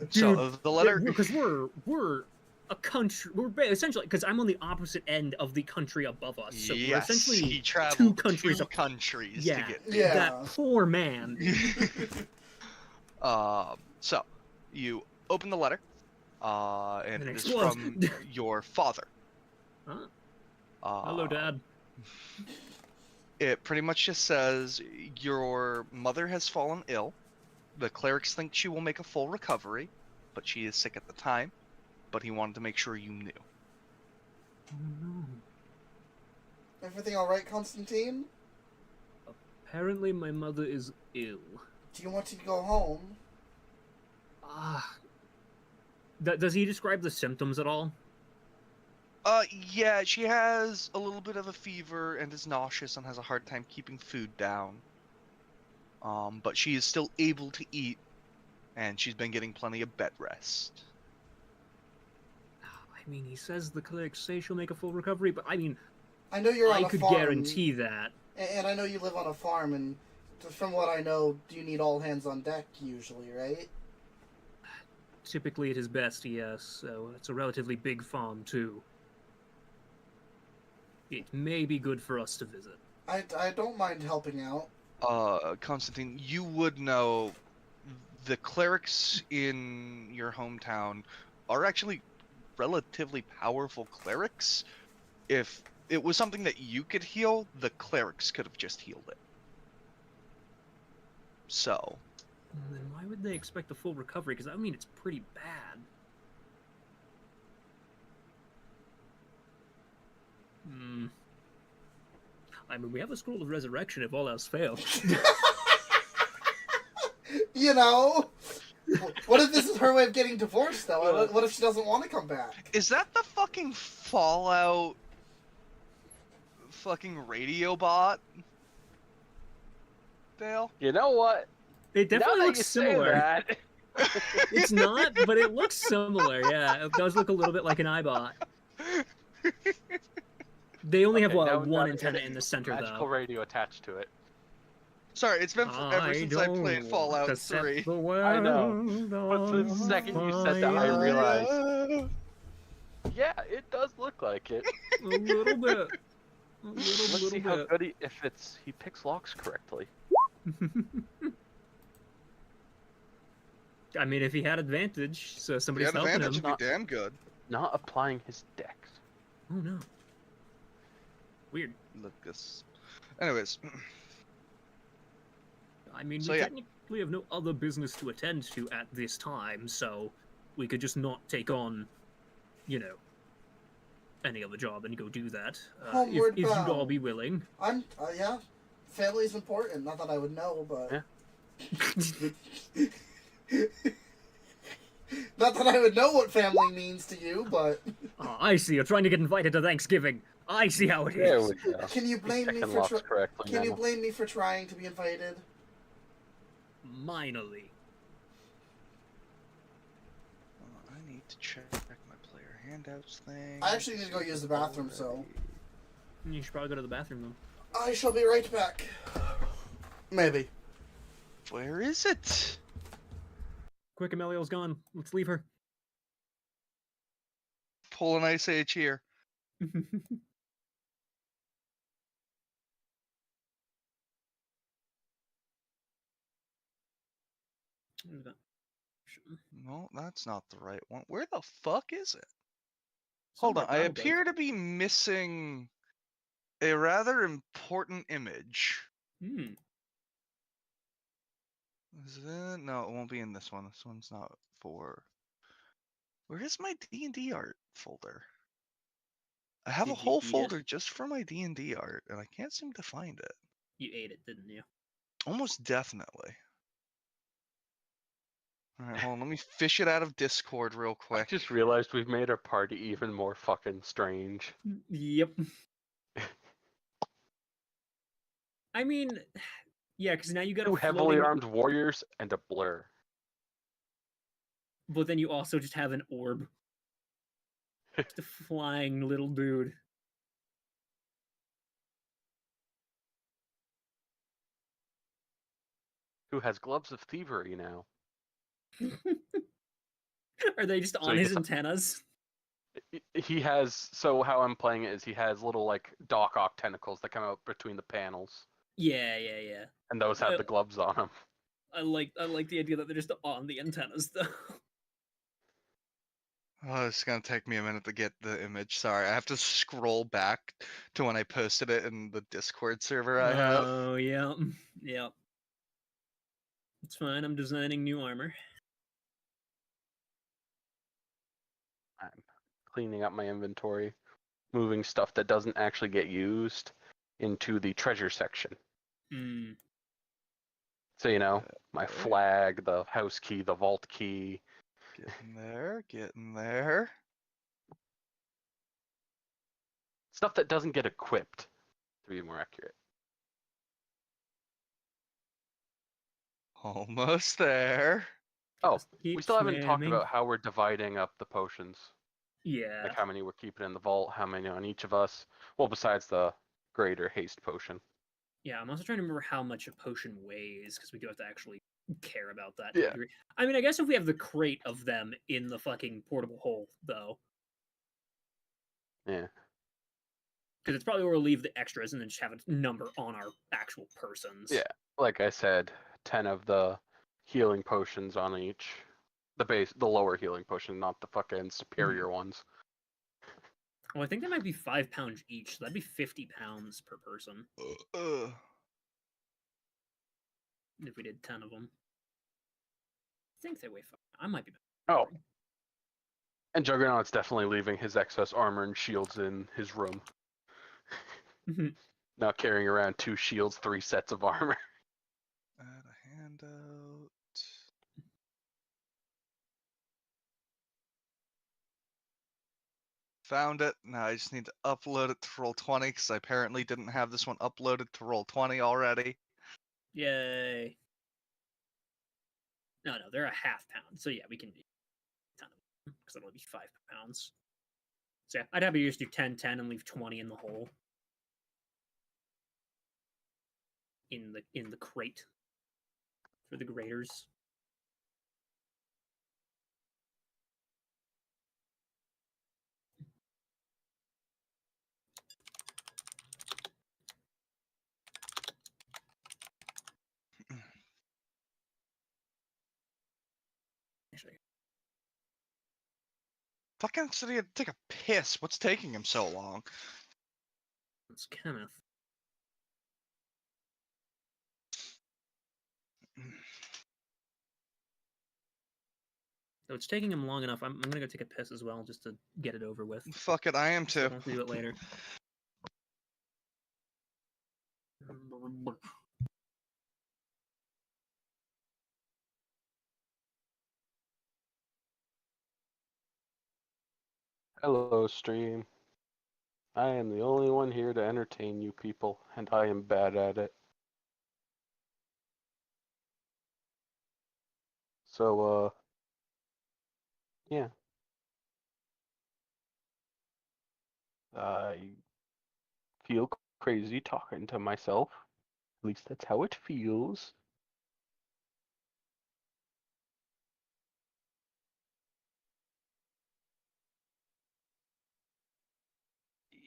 So the letter. Because we're a country. We're essentially because I'm on the opposite end of the country above us. So we're Yes, essentially he traveled two countries. two countries Yeah. to get Yeah. That poor man. So you open the letter, and And it is explodes. from your father. Huh? Uh, Hello, Dad. It pretty much just says your mother has fallen ill. The clerics think she will make a full recovery, but she is sick at the time. But he wanted to make sure you knew. Oh no. Everything alright, Constantine? Apparently, my mother is ill. Do you want to go home? Does he describe the symptoms at all? Yeah, she has a little bit of a fever and is nauseous and has a hard time keeping food down. But she is still able to eat, and she's been getting plenty of bed rest. I mean, he says the clerics say she'll make a full recovery, but I mean, I know you're on I a could farm. guarantee that. And I know you live on a farm, and from what I know, you need all hands on deck usually, right? Typically at his best, yes. So it's a relatively big farm, too. It may be good for us to visit. I don't mind helping out. Constantine, you would know the clerics in your hometown are actually relatively powerful clerics. If it was something that you could heal, the clerics could have just healed it. So, Then why would they expect a full recovery? Because that would mean it's pretty bad. Hmm. I mean, we have a scroll of resurrection if all else fails. You know? What if this is her way of getting divorced, though? What if she doesn't want to come back? is that the fucking Fallout fucking radio bot? Dale? You know what? It Now definitely that looks you similar. say that, It's not, but it looks similar. Yeah, it does look a little bit like an iBot. They only have Okay, now one that antenna it's in the center, magical though. radio attached to it. Sorry, it's been forever since I played don't Fallout want to set 3. the I know, world but the on second you said that, I fire. realized. Yeah, it does look like it. A little bit. A Let's little see how bit. good he picks locks correctly. I mean, if he had advantage, so The somebody's helping advantage him. would be damn good. Not applying his dex. Oh no. Weird. Lucas. Anyways, I mean, So, we yeah. technically have no other business to attend to at this time, so we could just not take on, you know, any other job and go do that. Homeward if you'd all bound. be willing. I'm, yeah. Family's important. Not that I would know, but. Yeah. Not that I would know what family means to you, but. Ah, I see. You're trying to get invited to Thanksgiving. I see how it There is. we go. Can you blame me Checking for locks correctly Can you now. blame me for trying to be invited? Minorly. I need to check my player handouts thing. I actually need to go use the bathroom, so. You should probably go to the bathroom, though. I shall be right back. Maybe. Where is it? Quick, Amelia's gone. Let's leave her. Pull an Ice Age here. No, that's not the right one. Where the fuck is it? Hold on, I Somewhere appear to be missing a rather important image. Hmm. Is it? No, it won't be in this one. This one's not for. Where is my D&D art folder? I have a Did you whole eat it? folder just for my D&D art, and I can't seem to find it. You ate it, didn't you? Almost definitely. Alright, hold on, let me fish it out of Discord real I quick. just realized we've made our party even more fucking strange. Yep. I mean, yeah, because now you got Two a heavily floating, armed warriors and a blur. but then you also just have an orb. Just a flying little dude. Who has gloves of thievery now. Are they just So on he his gets antennas? He has, so how I'm playing it is he has little like Doc Ock tentacles that come out between the panels, Yeah, yeah, yeah. and those have the gloves on them. I like the idea that they're just on the antennas, though. Oh, it's gonna take me a minute to get the image. Sorry, I have to scroll back to when I posted it in the Discord server I have. Oh, yeah. Yeah. It's fine, I'm designing new armor. I'm cleaning up my inventory, moving stuff that doesn't actually get used into the treasure section. Hmm. So, you know, my Okay. flag, the house key, the vault key. Getting there, getting there. Stuff that doesn't get equipped, to be more accurate. Almost there. Oh, Just keep we still haven't talked swimming. about how we're dividing up the potions. Yeah. Like how many we're keeping in the vault, how many on each of us. Well, besides the greater haste potion. Yeah, I'm also trying to remember how much a potion weighs, because we do have to actually care about that. Yeah. I mean, I guess if we have the crate of them in the fucking portable hole, though. Yeah. Because it's probably where we'll leave the extras and then just have a number on our actual persons. Yeah, like I said, 10 of the healing potions on each. The lower healing potion, not the fucking superior ones. Well, I think that might be £5 each, so that'd be £50 per person if we did 10 of them. I think they weigh 5. I might be. Oh. And Juggernaut's definitely leaving his excess armor and shields in his room. Not carrying around 2 shields, 3 sets of armor. Add a handout. Found it. Now I just need to upload it to Roll20 because I apparently didn't have this one uploaded to Roll20 already. Yay. No, they're a ½ pound. So yeah, we can do 10 of them because that'll be £5. So yeah, I'd have you just do 10, 10, and leave 20 in the hole. In the crate for the graders. Actually, Fucking said he had to take a piss. What's taking him so long? it's Kenneth. So it's taking him long enough. I'm gonna go take a piss as well, just to get it over with. Fuck it, I am So I too. don't have to do it later. Hello, stream. I am the only one here to entertain you people, and I am bad at it. So, yeah. I feel crazy talking to myself. At least that's how it feels.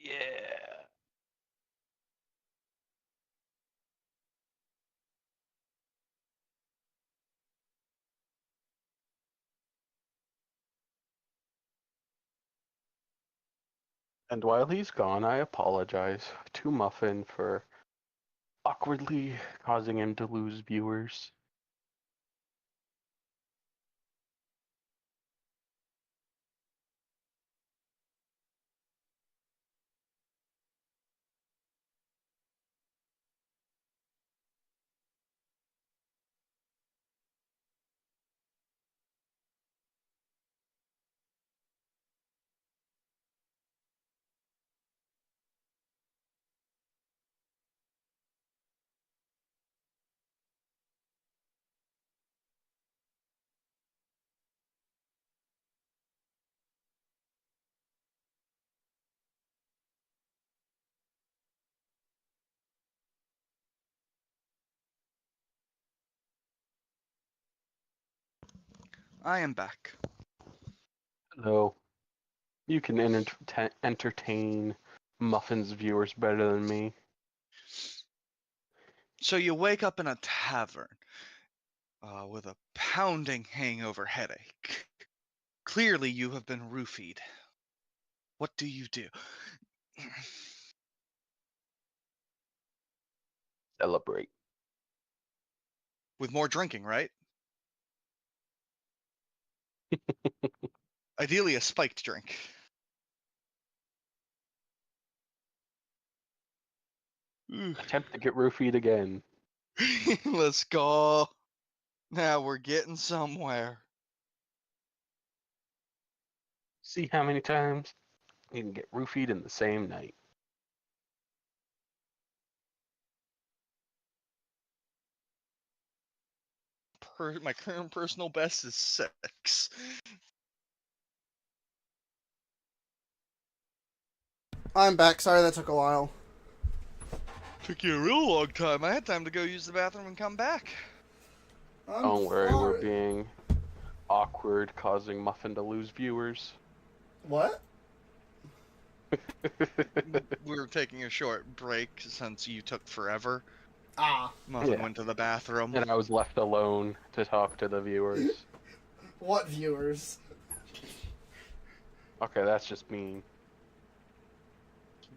Yeah. And while he's gone, I apologize to Muffin for awkwardly causing him to lose viewers. I am back. Hello. You can entertain Muffin's viewers better than me. So you wake up in a tavern with a pounding hangover headache. Clearly you have been roofied. What do you do? Celebrate. With more drinking, right? Ideally a spiked drink. Attempt to get roofied again. Let's go. Now we're getting somewhere. See how many times you can get roofied in the same night. My current personal best is 6. I'm back. Sorry that took a while. Took you a real long time. I had time to go use the bathroom and come back. Don't worry, we're sorry. being awkward, causing Muffin to lose viewers. What? We were taking a short break since you took forever. Ah, Muffin Yeah. went to the bathroom. And I was left alone to talk to the viewers. what viewers? Okay, that's just mean.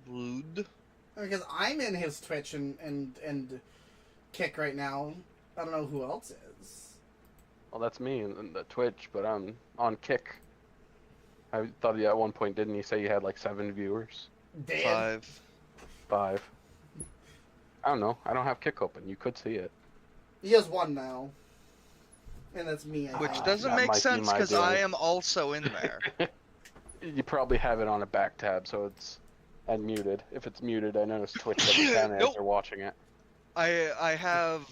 Rude. Because I'm in his Twitch and Kick right now. I don't know who else is. Well, that's me in the Twitch, but I'm on Kick. I thought at one point, didn't he say you had like 7 viewers? Dan. 5. 5. I don't know. I don't have Kick open. You could see it. He has 1 now. And that's me, I Which think. doesn't that make might be sense my because I doing. am also in there. You probably have it on a back tab, so it's unmuted. If it's muted, I notice Twitch doesn't count as Nope. they're watching it. I have.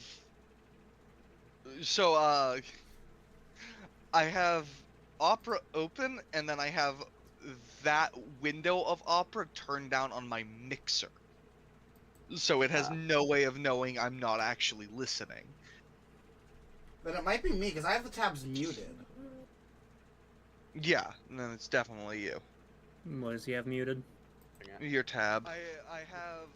So I have Opera open, and then I have that window of Opera turned down on my mixer. So it has no way of knowing I'm not actually listening. Then it might be me, because I have the tabs muted. Yeah, then it's definitely you. What does he have muted? Your tab. I have.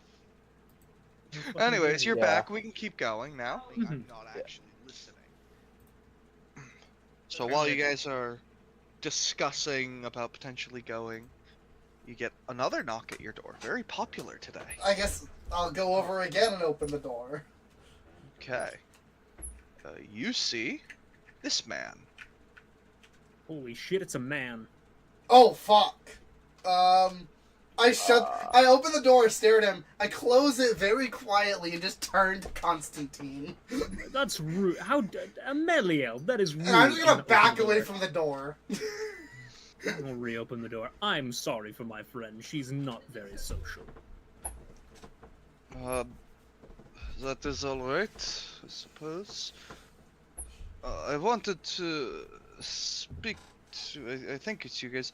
Fucking Anyways, you're Yeah. back. We can keep going now. I'm not Yeah. actually listening. So while you guys are discussing about potentially going, you get another knock at your door. Very popular today. I guess I'll go over again and open the door. Okay. You see this man. Holy shit, it's a man. Oh, fuck. I open the door, stare at him, I close it very quietly and just turn to Constantine. That's rude. How Ameliel, that is rude. And I'm just gonna Open back the away door. from the door. I'll reopen the door. I'm sorry for my friend. She's not very social. That is alright, I suppose. I wanted to speak to. I think it's you guys.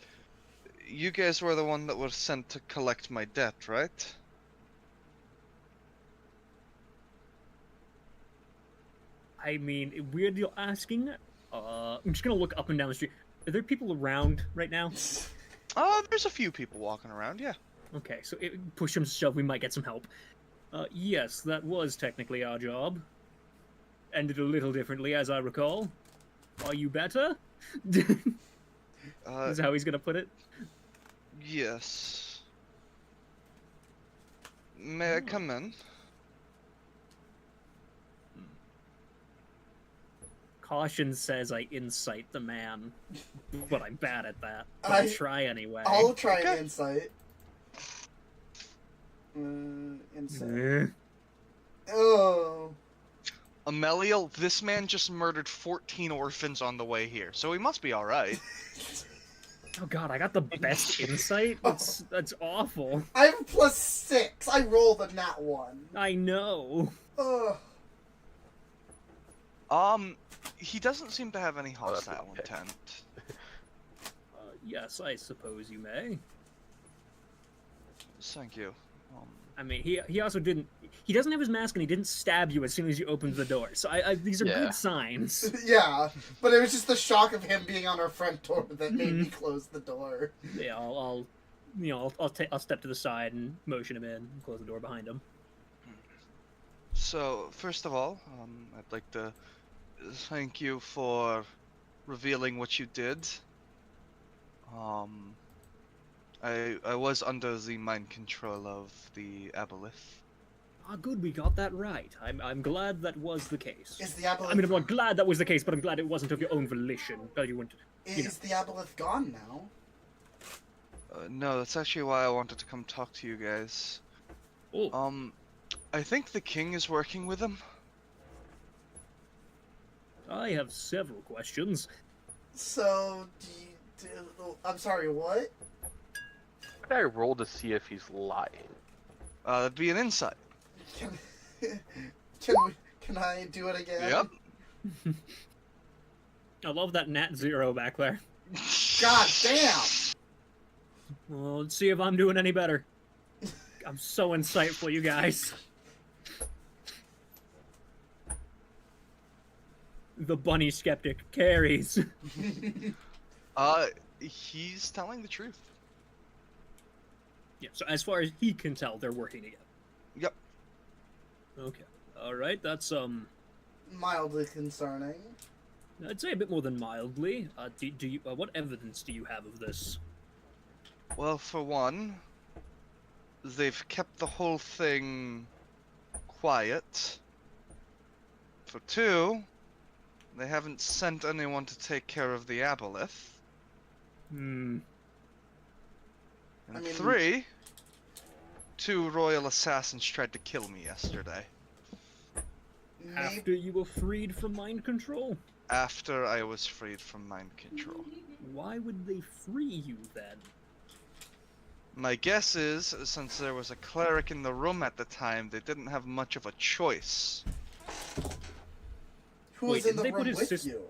You guys were the one that were sent to collect my debt, right? I mean, weird you're asking. I'm just gonna look up and down the street. Are there people around right now? There's a few people walking around, yeah. Okay, so push him to shove, we might get some help. Yes, that was technically our job. Ended a little differently, as I recall. Are you better? Is how he's gonna put it. Yes. May I come in? Caution says I incite the man, but I'm bad at that. But I- I'll try anyway. I'll try Okay. an insight. Insight. Eh. Oh. Ameliel, this man just murdered 14 orphans on the way here, so he must be alright. Oh god, I got the best insight? That's awful. I have a +6. I rolled a nat 1. I know. Ugh. He doesn't seem to have any Oh, that's hostile okay. intent. Yes, I suppose you may. Thank you. I mean, he also didn't. He doesn't have his mask, and he didn't stab you as soon as you opened the door. So these are Yeah. good signs. Yeah, but it was just the shock of him being on our front door that made me close the door. Yeah, I'll step to the side and motion him in, and close the door behind him. So, first of all, I'd like to thank you for revealing what you did. I was under the mind control of the aboleth. Ah, good, we got that right. I'm glad that was the case. Is the aboleth? I mean, I'm not glad that was the case, but I'm glad it wasn't of your own volition. That you went. Is the aboleth gone now? No, that's actually why I wanted to come talk to you guys. Oh, I think the king is working with him. I have several questions. So, I'm sorry, what? What did I roll to see if he's lying? That'd be an insight. Can I do it again? Yep. I love that nat 0 back there. God damn! Well, let's see if I'm doing any better. I'm so insightful, you guys. The bunny skeptic carries. He's telling the truth. Yeah, so as far as he can tell, they're working together. Yep. Okay. Alright, that's, Mildly concerning. I'd say a bit more than mildly. Do you, what evidence do you have of this? Well, for one, they've kept the whole thing quiet. For two, they haven't sent anyone to take care of the aboleth. Hmm. And I mean- three, two royal assassins tried to kill me yesterday. Maybe, After you were freed from mind control? After I was freed from mind control. Why would they free you then? My guess is, since there was a cleric in the room at the time, they didn't have much of a choice. who Wait, was in didn't the they put room his with sis- you?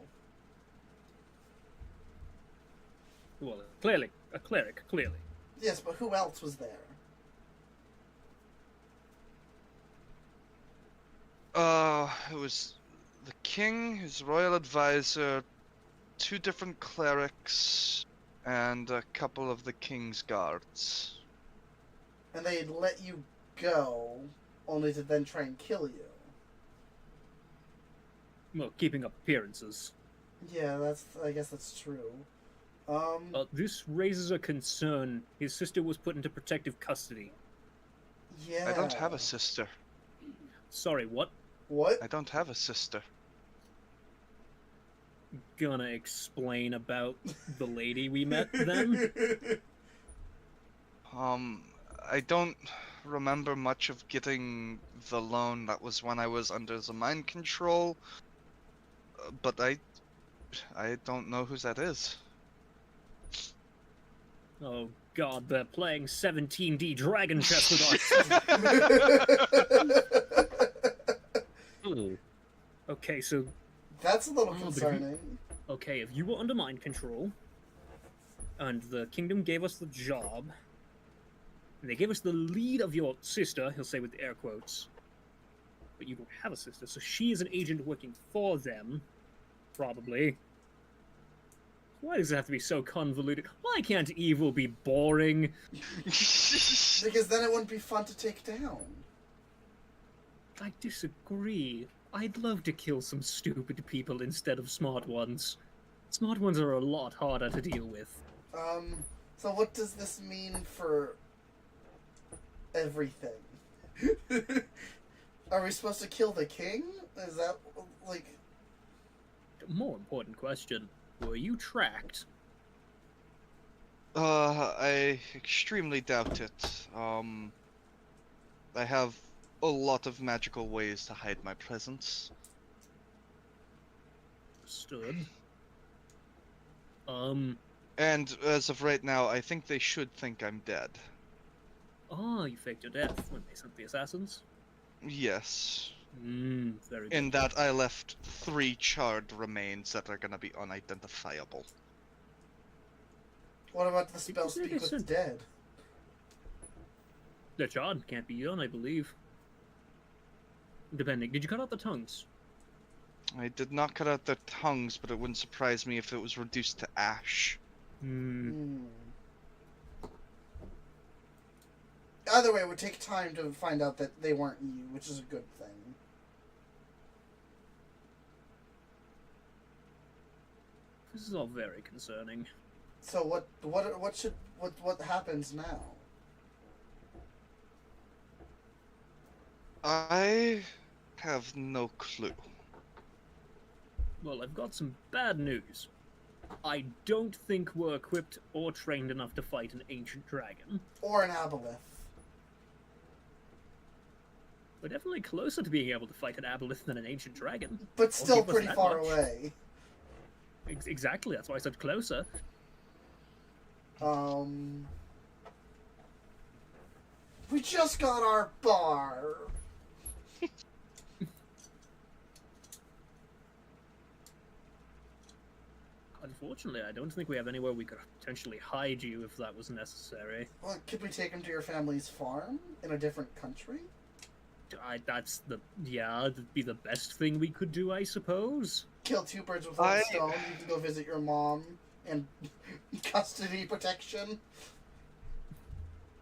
Well, clearly. A cleric, clearly. Yes, but who else was there? It was the king, his royal advisor, two different clerics, and a couple of the king's guards. And they let you go, only to then try and kill you. Well, keeping up appearances. Yeah, I guess that's true. This raises a concern. His sister was put into protective custody. Yeah. I don't have a sister. Sorry, what? What? I don't have a sister. Gonna explain about the lady we met then? I don't remember much of getting the loan. That was when I was under the mind control. But I don't know whose that is. Oh god, they're playing 17D Dragon Chess with us. Hmm. Okay, so That's a little Oh, but if concerning. okay, if you were under mind control, and the kingdom gave us the job, and they gave us the lead of your sister, he'll say with air quotes, but you don't have a sister, so she is an agent working for them, probably. Why does it have to be so convoluted? Why can't evil be boring? Because then it wouldn't be fun to take down. I disagree. I'd love to kill some stupid people instead of smart ones. Smart ones are a lot harder to deal with. So what does this mean for everything? Are we supposed to kill the king? Is that, like... More important question. Were you tracked? I extremely doubt it. I have a lot of magical ways to hide my presence. Stood. And as of right now, I think they should think I'm dead. Oh, you faked your death when they sent the assassins? Yes. Very good. In that I left 3 charred remains that are gonna be unidentifiable. What about the spell Because it speak with isn't- dead? The charred can't be done, I believe. Depending. Did you cut out the tongues? I did not cut out their tongues, but it wouldn't surprise me if it was reduced to ash. Either way, it would take time to find out that they weren't you, which is a good thing. This is all very concerning. So what happens now? I have no clue. Well, I've got some bad news. I don't think we're equipped or trained enough to fight an ancient dragon. Or an aboleth? We're definitely closer to being able to fight an aboleth than an ancient dragon. But still give us pretty that far much. away. Exactly, that's why I said closer. We just got our bar. Unfortunately, I don't think we have anywhere we could potentially hide you if that was necessary. Well, could we take him to your family's farm in a different country? That'd be the best thing we could do, I suppose. Kill 2 birds with one stone. You can go visit your mom and custody protection.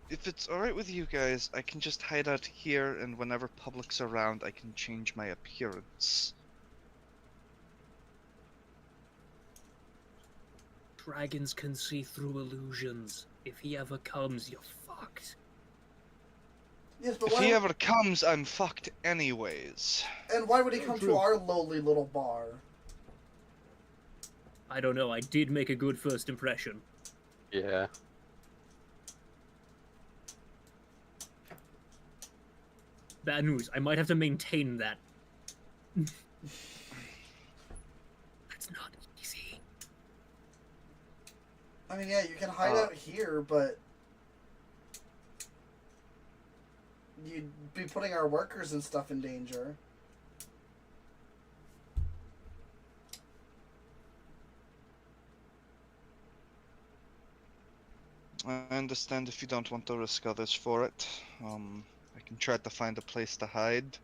If it's alright with you guys, I can just hide out here, and whenever public's around, I can change my appearance. Dragons can see through illusions. If he ever comes, you're fucked. Yes, but If he ever comes, I'm fucked anyways. And why would he come to True. our lowly little bar? I don't know, I did make a good first impression. Yeah. Bad news, I might have to maintain that. That's not easy. I mean, yeah, you can hide out here, but you'd be putting our workers and stuff in danger. I understand if you don't want to risk others for it. I can try to find a place to hide.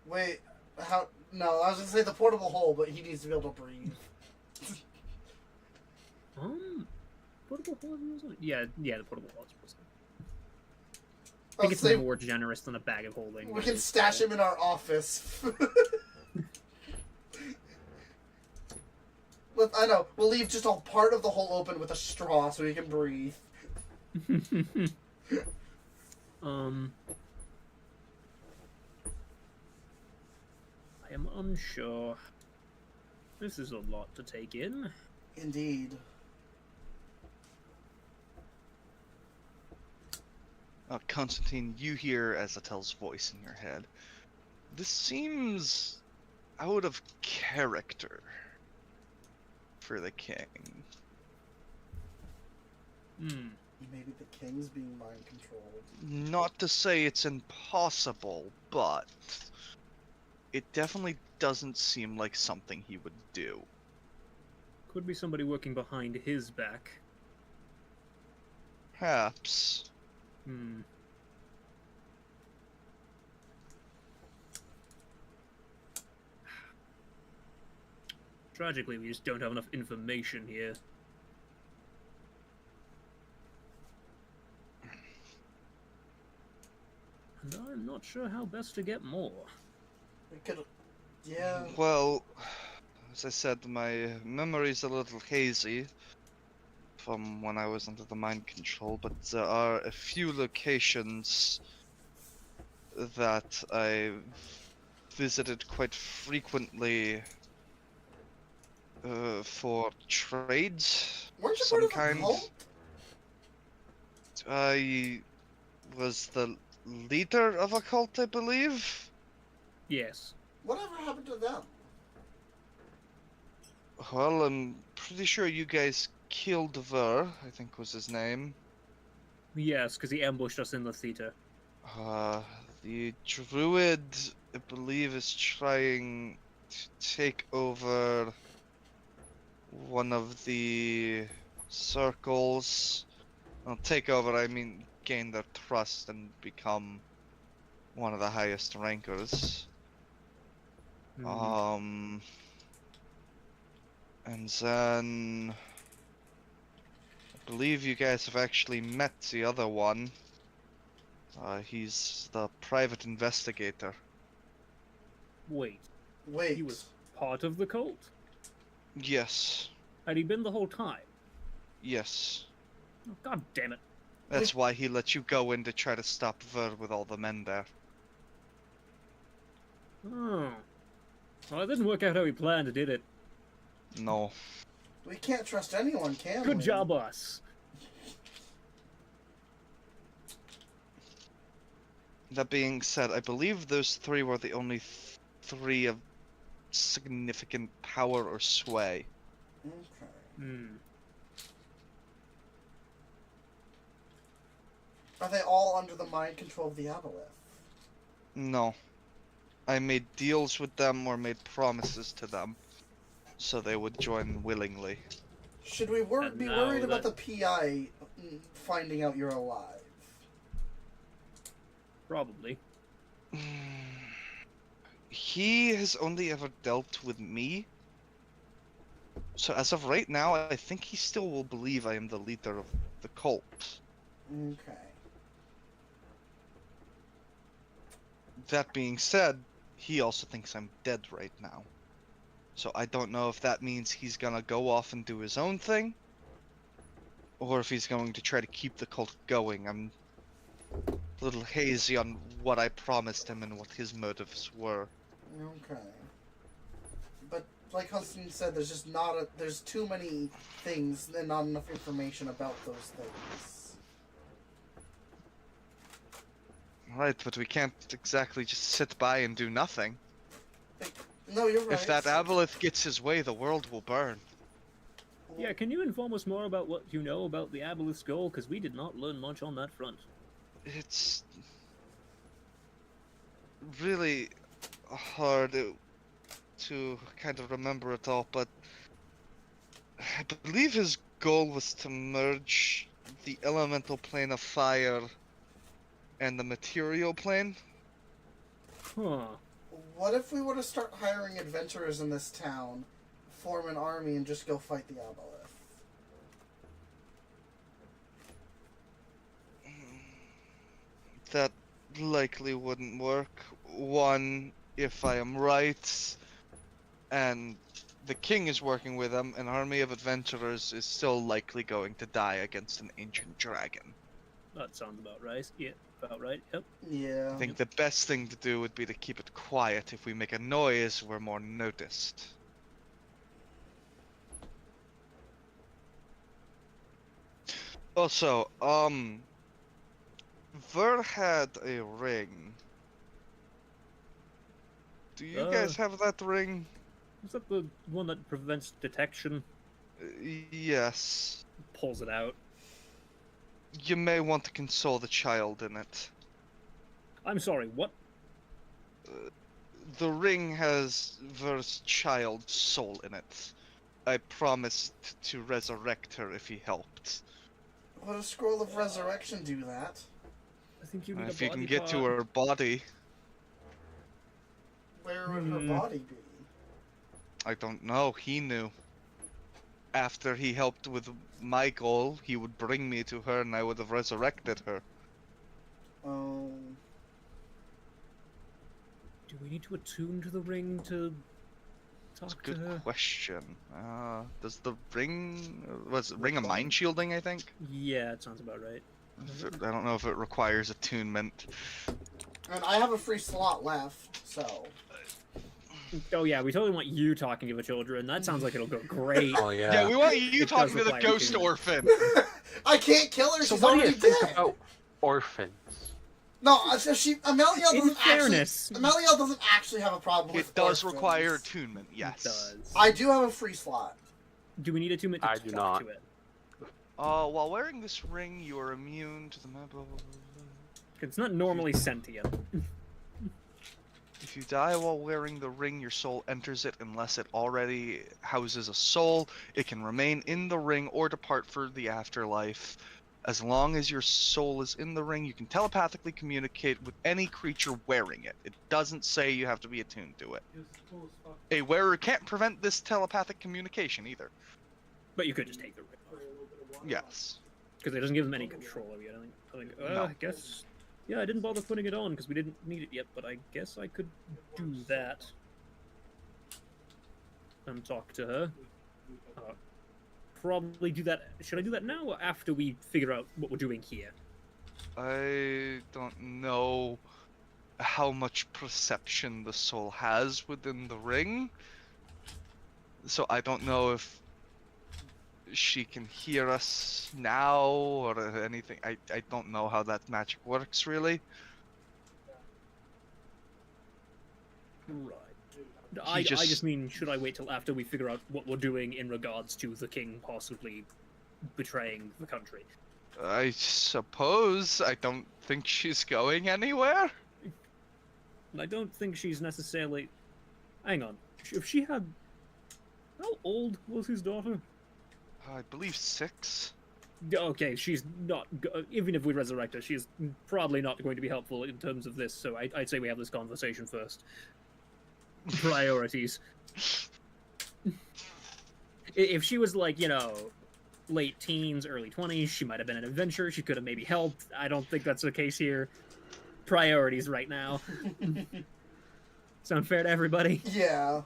Wait, how? No, I was gonna say the portable hole, but he needs to be able to breathe. Portable hole? Yeah, the portable hole is supposed to. I I'll think it's say more generous than a bag of holding. we can stash him in our office. I know, we'll leave just a part of the hole open with a straw so he can breathe. I am unsure. This is a lot to take in. Indeed. Constantine, you hear Azatel's voice in your head. This seems out of character for the king. Maybe the king's being mind controlled. Not to say it's impossible, but it definitely doesn't seem like something he would do. Could be somebody working behind his back. Perhaps. Tragically, we just don't have enough information here. And I'm not sure how best to get more. We could, yeah. Well, as I said, my memory's a little hazy from when I was under the mind control, but there are a few locations that I visited quite frequently for trades Weren't you of some part of a kind. cult? I was the leader of a cult, I believe. Yes. Whatever happened to them? Well, I'm pretty sure you guys killed Ver, I think was his name. Yes, because he ambushed us in the theater. The druid, I believe, is trying to take over one of the circles. Well, take over, I mean gain their trust and become one of the highest rankers. And then I believe you guys have actually met the other one. He's the private investigator. Wait, Wait. he was part of the cult? Yes. Had he been the whole time? Yes. Oh, God damn it. That's why he let you go in to try to stop Ver with all the men there. Oh. Well, it didn't work out how he planned, did it? No. We can't trust anyone, can we? Good job, us. That being said, I believe those three were the only three of significant power or sway. Okay. Are they all under the mind control of the Aboleth? No. I made deals with them or made promises to them, so they would join willingly. Should we And be now worried about the that- PI finding out you're alive? Probably. He has only ever dealt with me. So as of right now, I think he still will believe I am the leader of the cult. Okay. That being said, he also thinks I'm dead right now. So I don't know if that means he's gonna go off and do his own thing, or if he's going to try to keep the cult going. I'm a little hazy on what I promised him and what his motives were. Okay. But like Hudson said, there's just not a. There's too many things and not enough information about those things. Right, but we can't exactly just sit by and do nothing. No, you're right. If that aboleth gets his way, the world will burn. Yeah, can you inform us more about what you know about the Aboleth's goal? Because we did not learn much on that front. It's really hard to kind of remember it all, but I believe his goal was to merge the elemental plane of fire and the material plane. Huh. What if we were to start hiring adventurers in this town, form an army, and just go fight the aboleth? That likely wouldn't work. One, if I am right, and the king is working with them, an army of adventurers is still likely going to die against an ancient dragon. That sounds about right. Yeah, about right. Yep. Yeah. I think the best thing to do would be to keep it quiet. If we make a noise, we're more noticed. Also, Ver had a ring. Do you guys have that ring? Is that the one that prevents detection? Yes. Pulls it out. You may want to console the child in it. I'm sorry, what? The ring has Ver's child's soul in it. I promised to resurrect her if he helped. Would a scroll of resurrection do that? I think you need If a you body can get to part. her body, Where would her body be? I don't know. He knew. After he helped with my goal, he would bring me to her and I would have resurrected her. Do we need to attune to the ring to That's a talk to good her? question. Does the ring... Was ring of mind shielding, I think? Yeah, it sounds about right. I don't know if it requires attunement. And I have a free slot left, so... Oh yeah, we totally want you talking to the children. That sounds like it'll go great. Oh yeah. Yeah, we want you It talking does to the require ghost attunement. orphan. I can't kill her, So she's what do you already think dead! about orphans? No, Ameliel In doesn't fairness- actually... Ameliel doesn't actually have a problem with It does orphans. require attunement, yes. It does. I do have a free slot. Do we need attunement to I talk do not. to it? While wearing this ring, you are immune to the It's not normally sentient. If you die while wearing the ring, your soul enters it unless it already houses a soul. It can remain in the ring or depart for the afterlife. As long as your soul is in the ring, you can telepathically communicate with any creature wearing it. It doesn't say you have to be attuned to it. A wearer can't prevent this telepathic communication either. But you could just take the ring off. Yes. Because it doesn't give them any control over you. I think No. I guess... Yeah, I didn't bother putting it on because we didn't need it yet, but I guess I could do that. And talk to her. Probably do that... Should I do that now or after we figure out what we're doing here? I don't know how much perception the soul has within the ring. So I don't know if she can hear us now or anything. I don't know how that magic works really. Right. I just mean, should I wait till after we figure out what we're doing in regards to the king possibly betraying the country? I suppose. I don't think she's going anywhere. And I don't think she's necessarily... Hang on. If she had... How old was his daughter? I believe 6. Okay, she's not... Even if we resurrect her, she's probably not going to be helpful in terms of this, so I'd say we have this conversation first. Priorities. If she was like, you know, late teens, early 20s. She might have been an adventurer. She could have maybe helped. I don't think that's the case here. Priorities right now. Sound fair to everybody? Yeah.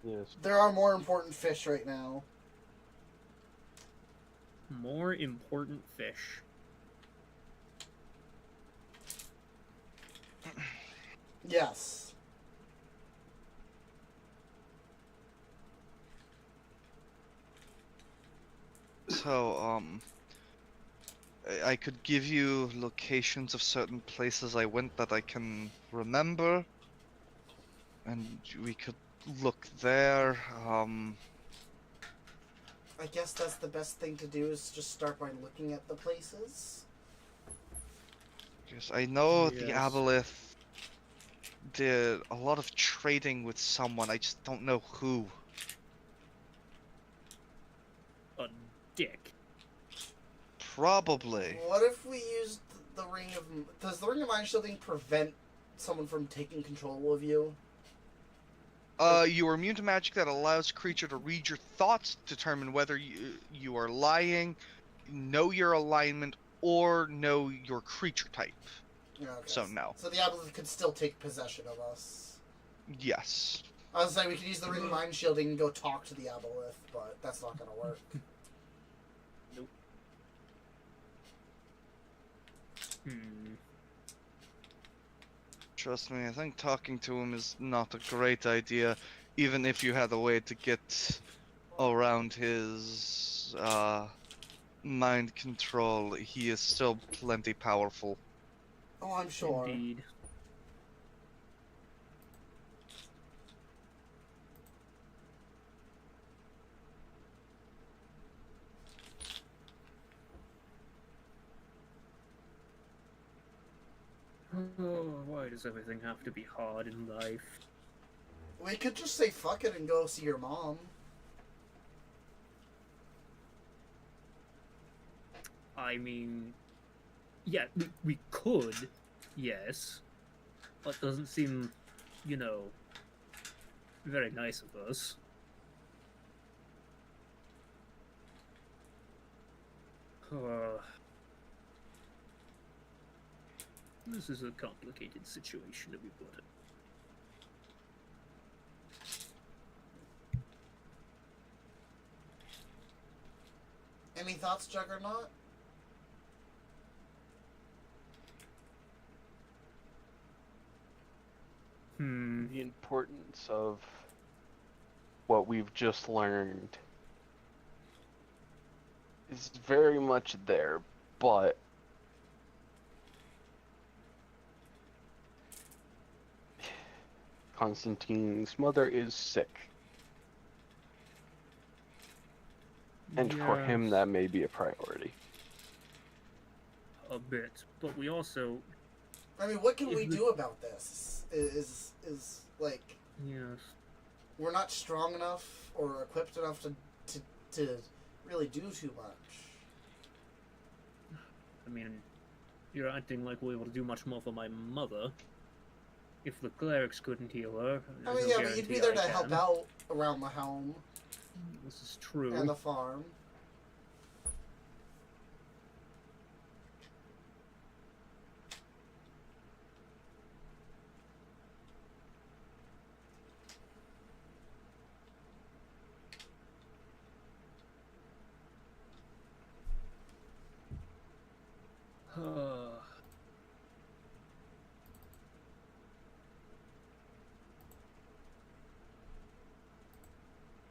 Yes. There are more important fish right now. More important fish. Yes. So, I could give you locations of certain places I went that I can remember, and we could look there. I guess that's the best thing to do is just start by looking at the places. Yes, I know the Yes. Aboleth did a lot of trading with someone. I just don't know who. A dick. Probably. What if we used the ring of... Does the ring of mind shielding prevent someone from taking control of you? You are immune to magic that allows creature to read your thoughts, determine whether you are lying, know your alignment, or know your creature type. Yeah, okay. So no. So the Aboleth could still take possession of us. Yes. I was saying we could use the ring of mind shielding and go talk to the Aboleth, but that's not gonna work. Nope. Hmm. Trust me, I think talking to him is not a great idea, even if you had a way to get around his mind control. He is still plenty powerful. Oh, I'm sure. Indeed. Oh, why does everything have to be hard in life? We could just say fuck it and go see your mom. I mean, yeah, we could, yes. But doesn't seem, you know, very nice of us. This is a complicated situation to be put in. Any thoughts, Juggernaut? The importance of what we've just learned is very much there, but Constantine's mother is sick. And for him, Yes, that may be a priority. a bit, but we also, I mean, what can If we the- do about this? Is like yes, we're not strong enough or equipped enough to really do too much. I mean, you're acting like we're able to do much more for my mother. If the clerics couldn't heal her, I there's mean, no yeah, but you'd be guarantee there I to help can. out around the helm This is true. and the farm.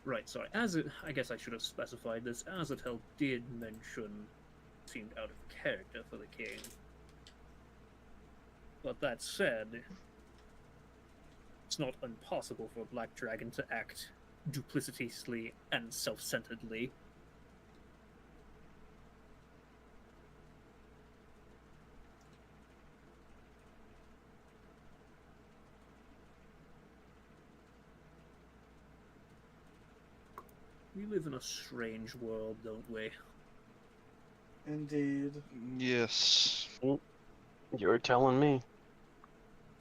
Right, sorry. I guess I should have specified this. Azatel did mention seemed out of character for the king. But that said, it's not impossible for a black dragon to act duplicitously and self-centeredly. We live in a strange world, don't we? Indeed. Yes. You're telling me.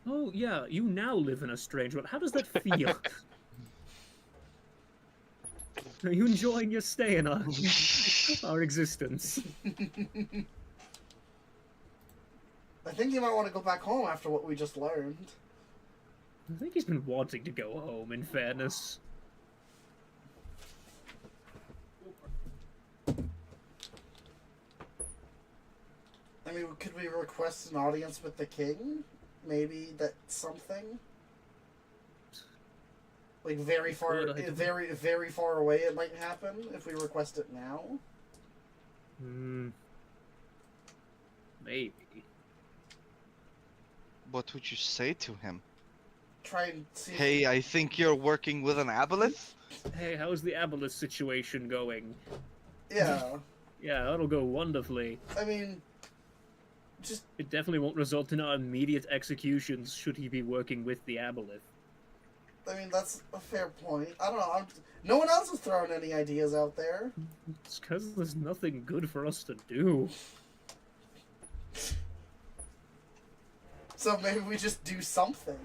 Oh, yeah, you now live in a strange world. How does that feel? Are you enjoying your stay in our existence? I think you might want to go back home after what we just learned. I think he's been wanting to go home, in fairness. I mean, could we request an audience with the king? Maybe that's something? Like very far, very far away it might happen if we request it now? Maybe. What would you say to him? Try and see... Hey, I think you're working with an aboleth? Hey, how's the aboleth situation going? Yeah. Yeah, that'll go wonderfully. I mean... Just... It definitely won't result in our immediate executions should he be working with the aboleth. I mean, that's a fair point. I don't know. No one else has thrown any ideas out there. It's because there's nothing good for us to do. So maybe we just do something.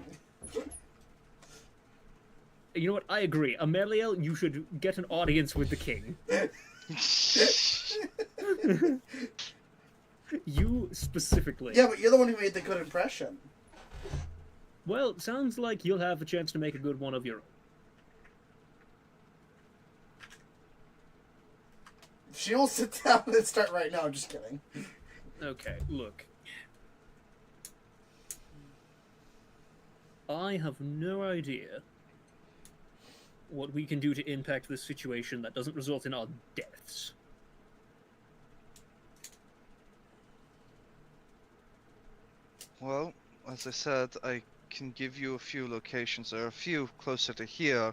You know what? I agree. Ameliel, you should get an audience with the king. You specifically. Yeah, but you're the one who made the good impression. Well, it sounds like you'll have a chance to make a good one of your own. She will sit down and start right now. I'm just kidding. Okay, look. I have no idea what we can do to impact this situation that doesn't result in our deaths. Well, as I said, I can give you a few locations. There are a few closer to here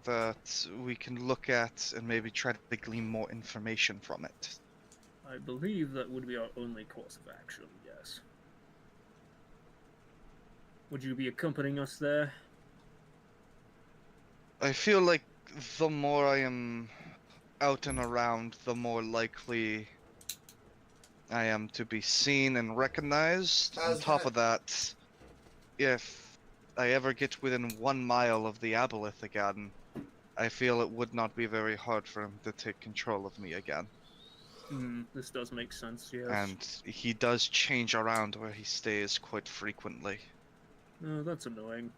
that we can look at and maybe try to glean more information from it. I believe that would be our only course of action, yes. Would you be accompanying us there? I feel like the more I am out and around, the more likely I am to be seen and recognized. On top of that, if I ever get within 1 mile of the aboleth again, I feel it would not be very hard for him to take control of me again. This does make sense, yes. And he does change around where he stays quite frequently. Oh, that's annoying.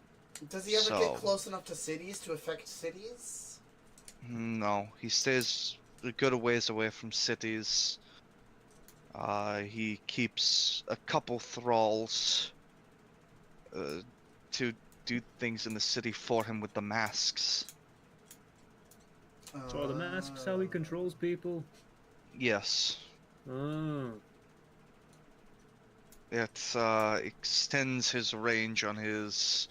Does he ever get close enough to cities to affect cities? No, he stays a good ways away from cities. He keeps a couple thralls to do things in the city for him with the masks. So are the masks how he controls people? Yes. Oh. It extends his range on his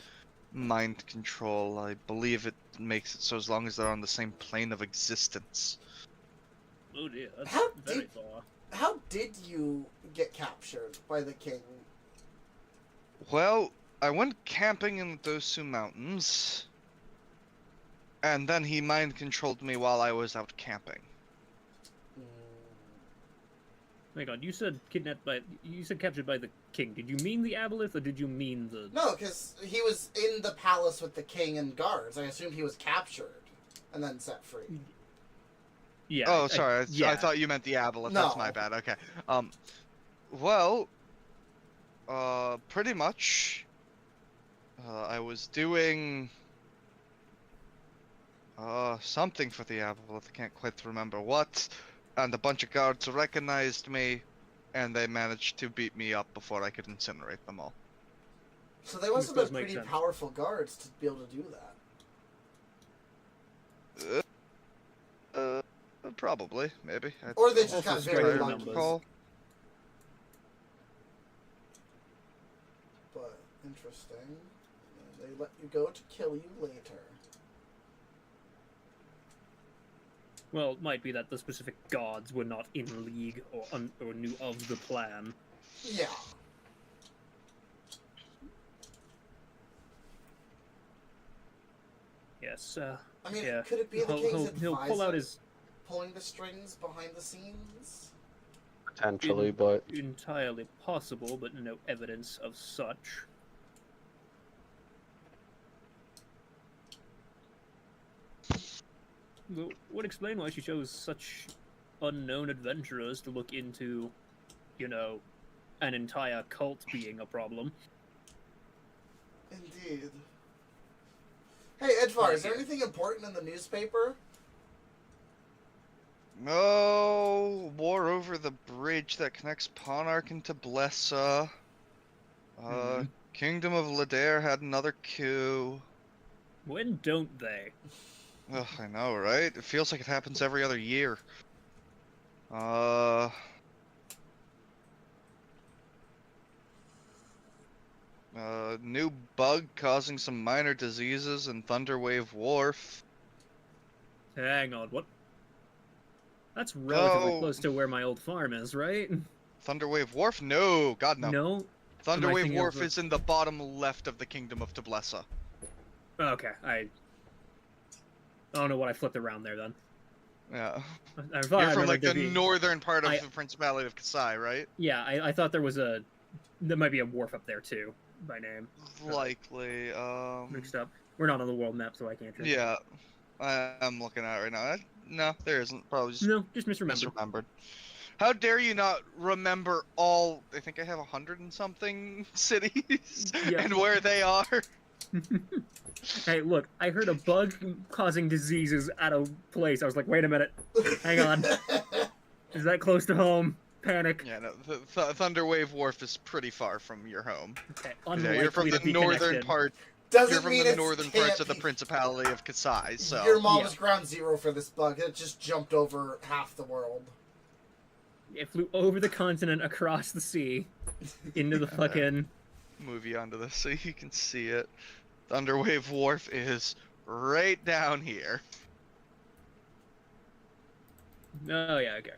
mind control. I believe it makes it so as long as they're on the same plane of existence. Oh dear, that's How very far. How did you get captured by the king? Well, I went camping in the Dosu Mountains, and then he mind controlled me while I was out camping. My God, you said captured by the king. Did you mean the aboleth, or did you mean the... No, because he was in the palace with the king and guards. I assumed he was captured and then set free. Yeah. Oh, sorry. Yeah. I thought you meant the aboleth. No. That's my bad. Okay. Well, pretty much. I was doing something for the aboleth. I can't quite remember what. And a bunch of guards recognized me, and they managed to beat me up before I could incinerate them all. So they must have This been does make pretty sense. powerful guards to be able to do that. Probably, maybe. Or they just Also got strange very numbers. lucky. But interesting. They let you go to kill you later. Well, it might be that the specific gods were not in league or knew of the plan. Yeah. Yes, I mean, yeah. could it be the king's He'll pull out advisor his... pulling the strings behind the scenes? Potentially, but Entirely possible, but no evidence of such. Would explain why she chose such unknown adventurers to look into, you know, an entire cult being a problem. Indeed. Hey, Edvar, is there anything important in the newspaper? No, war over the bridge that connects Ponark into Blessa. Mhm. Kingdom of Ladair had another coup. When don't they? Ugh, I know, right? It feels like it happens every other year. New bug causing some minor diseases in Thunderwave Wharf. Hang on, what? That's relatively Oh, close to where my old farm is, right? Thunderwave Wharf? No, God no. No? Am I Thunderwave thinking Wharf of is in the bottom left of the Kingdom of Tablessa. Okay, I don't know what I flipped around there then. Yeah. I thought You're I from remembered like there the being... northern part of I- the Principality of Kasai, right? Yeah, I thought there was a... There might be a wharf up there too, by name. Likely. Mixed up. We're not on the world map, so I can't check. Yeah. I'm looking at it right now. No, there isn't. Probably just No, just misremembered. misremembered. How dare you not remember all? I think I have 100 and something cities Yeah. and where they are. Hey, look, I heard a bug causing diseases at a place. I was like, wait a minute. Hang on. Is that close to home? Panic. Yeah, no, Thunderwave Wharf is pretty far from your home. Okay, Yeah, you're from unlikely the to be northern connected. part. Doesn't You're from mean the it northern can't parts of the be- Principality of Kasai, so. Your mom Yeah. was ground zero for this bug. It just jumped over half the world. It flew over the continent, across the sea, into the fucking... Move you onto this so you can see it. Thunderwave Wharf is right down here. Oh, yeah, okay.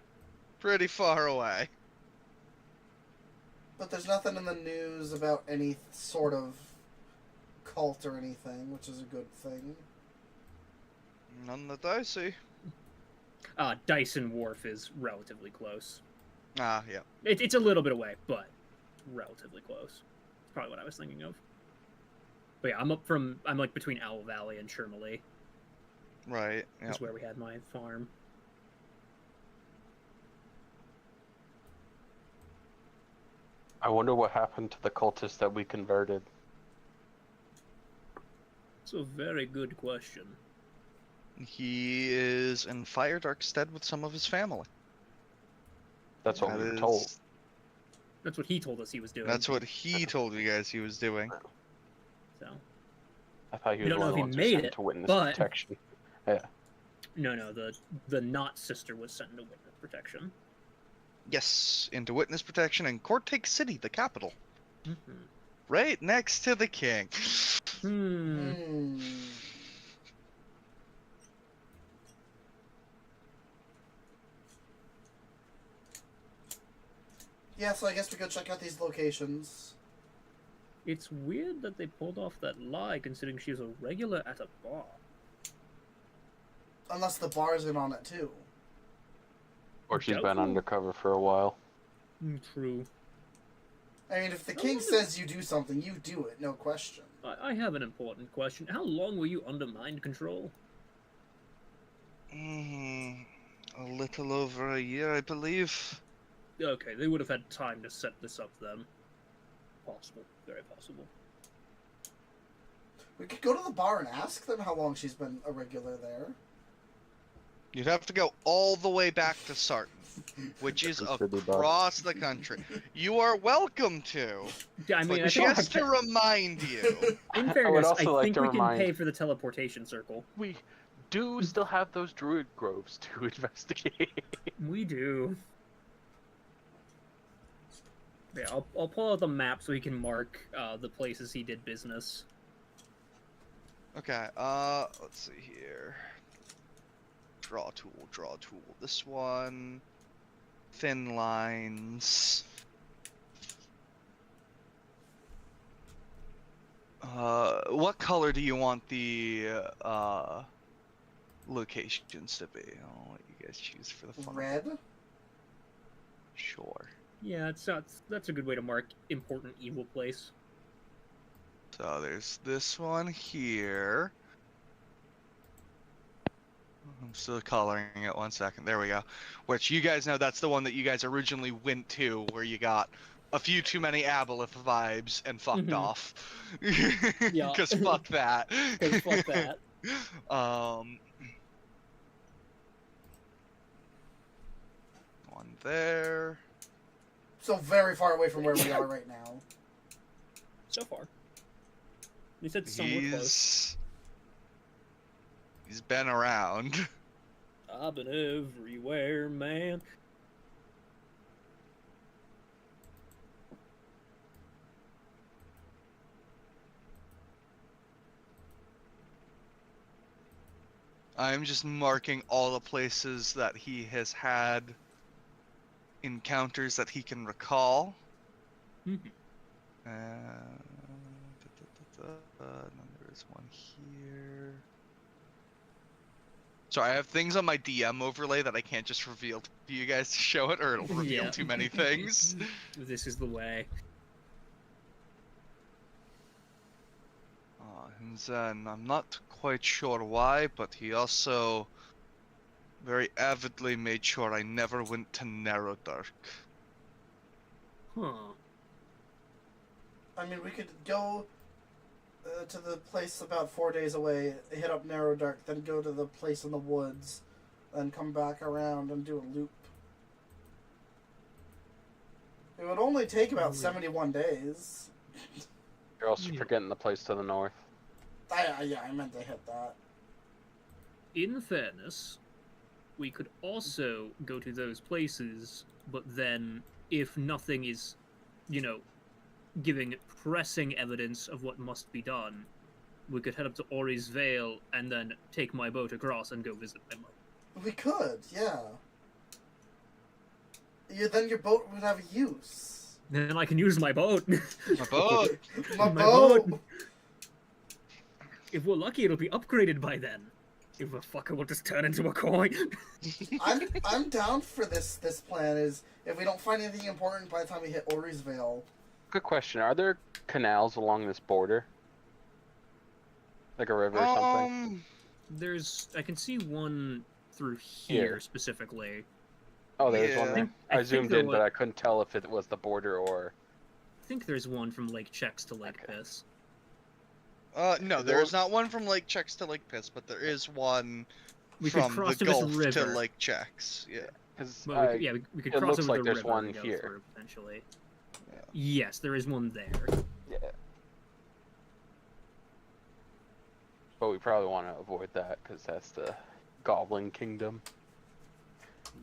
Pretty far away. But there's nothing in the news about any sort of cult or anything, which is a good thing. None that I see. Dyson Wharf is relatively close. Ah, yeah. It's a little bit away, but relatively close. Probably what I was thinking of. But yeah, I'm like between Owl Valley and Shermley. Right, yeah. Is where we had my farm. I wonder what happened to the cultist that we converted. It's a very good question. He is in Firedarkstead with some of his family. That's what That we were is- told. That's what he told us he was doing. That's what he told you guys he was doing. So I thought he We was don't one know of the if he ones who made sent it, to witness but- protection. no, the not sister was sent into witness protection. Yes, into witness protection in Cortex City, the capital. Mm-hmm. Right next to the king. Hmm. Yeah, so I guess we go check out these locations. It's weird that they pulled off that lie, considering she's a regular at a bar. Unless the bar's in on it too. Or she's been Doubtful. undercover for a while. True. I mean, if the king says you do something, you do it, no question. I have an important question. How long were you under mind control? A little over a year, I believe. Okay, they would have had time to set this up then. Possible. Very possible. We could go to the bar and ask them how long she's been a regular there. You'd have to go all the way back to Sarton, which is Pretty bad. across the country. You are welcome to. Yeah, I mean, I Just think, to remind you. in I would fairness, I also like think to we remind- can pay for the teleportation circle. We do still have those druid groves to investigate. We do. Yeah, I'll pull out the map so he can mark the places he did business. Okay, let's see here. Draw tool, draw tool. This one. Thin lines. What color do you want the, locations to be? I'll let you guys choose for the fun. Red? Sure. Yeah, that's a good way to mark important evil place. So there's this one here. I'm still coloring it 1 second. There we go. Which you guys know that's the one that you guys originally went to, where you got a few too many Aboleth vibes and fucked off. Yeah. Because fuck that. 'Cause fuck that. One there. So very far away from where we are right now. So far. You said somewhat close. He's been around. I've been everywhere, man. I'm just marking all the places that he has had encounters that he can recall. Mhm. And then there's one here. So I have things on my DM overlay that I can't just reveal to you guys to show it, or it'll reveal Yeah. too many things. This is the way. And then I'm not quite sure why, but he also very avidly made sure I never went to Narrow Dark. Huh. I mean, we could go to the place about 4 days away, hit up Narrow Dark, then go to the place in the woods, then come back around and do a loop. It would only take about 71 days. You're also Yeah. forgetting the place to the north. I meant to hit that. In fairness, we could also go to those places, but then, if nothing is, giving pressing evidence of what must be done, we could head up to Ori's Vale and then take my boat across and go visit my mother. We could, yeah. Then your boat would have use. Then I can use my boat. My boat! My My boat! boat. If we're lucky, it'll be upgraded by then. If a fucker will just turn into a coin. I'm down for this plan. Is if we don't find anything important by the time we hit Ori's Vale. Good question. Are there canals along this border? Like a river or something? I can see one through here Here. specifically. Oh, there's yeah. one there. I I think zoomed there in, but was- I couldn't tell if it was the border or... I think there's one from Lake Chex to Lake Okay. Piss. No, there's not one from Lake Chex to Lake Piss, but there is one We could from cross the to this Gulf to river. Lake Chex. Yeah. Because Well, we could it cross looks over like the there's river one and go here. through, potentially. Yeah. Yes, there is one there. yeah. But we probably want to avoid that, because that's the Goblin Kingdom.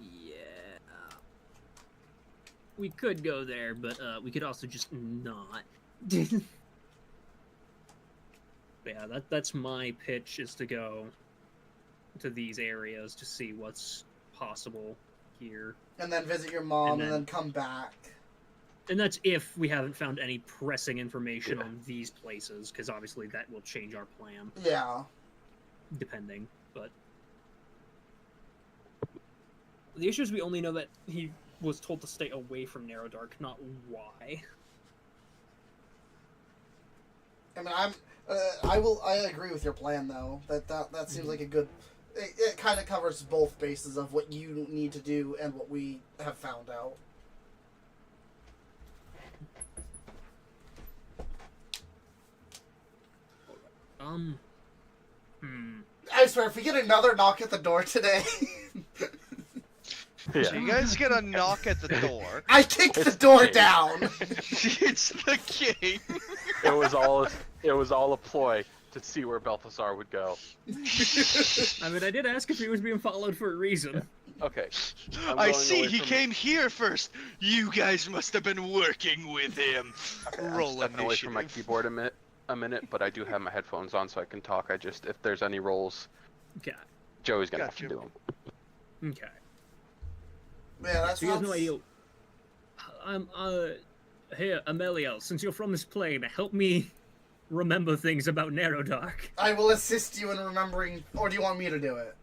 Yeah. We could go there, but we could also just not. Yeah, that's my pitch, is to go to these areas to see what's possible here. And then visit your mom, And and then- then come back. And that's if we haven't found any pressing information Yeah. on these places, because obviously that will change our plan, Yeah. depending. But the issue is we only know that he was told to stay away from Narrow Dark, not why. I mean, I agree with your plan though. That seems like a good. It kind of covers both bases of what you need to do and what we have found out. I swear, if we get another knock at the door today, So Yeah. you guys get a knock at the door. I kick the It's door okay. down. It's the king. It was all a ploy to see where Balthazar would go. I mean, I did ask if he was being followed for a reason. Okay. I'm I going see, away he from- came here first. You guys must have been working with him. Okay, I'm Roll stepping away from my initiative. keyboard a minute, but I do have my headphones on so I can talk. If there's any rolls, Okay. Joey's gonna have Gotcha. to do them. Okay. Yeah, that's So you have no idea. Here, Ameliel, since you're from this plane, help me remember things about Narrow Dark. I will assist you in remembering, or do you want me to do it?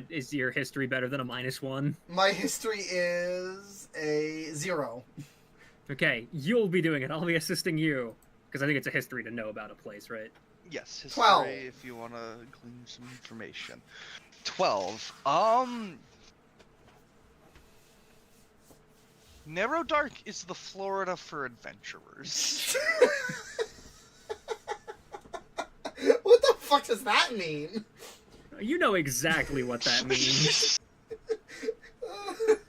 Is your history better than a -1? My history is a 0. Okay, you'll be doing it. I'll be assisting you. Because I think it's a history to know about a place, right? Yes, history 12. if you want to glean some information. 12. Narrow Dark is the Florida for adventurers. What the fuck does that mean? You know exactly what that means.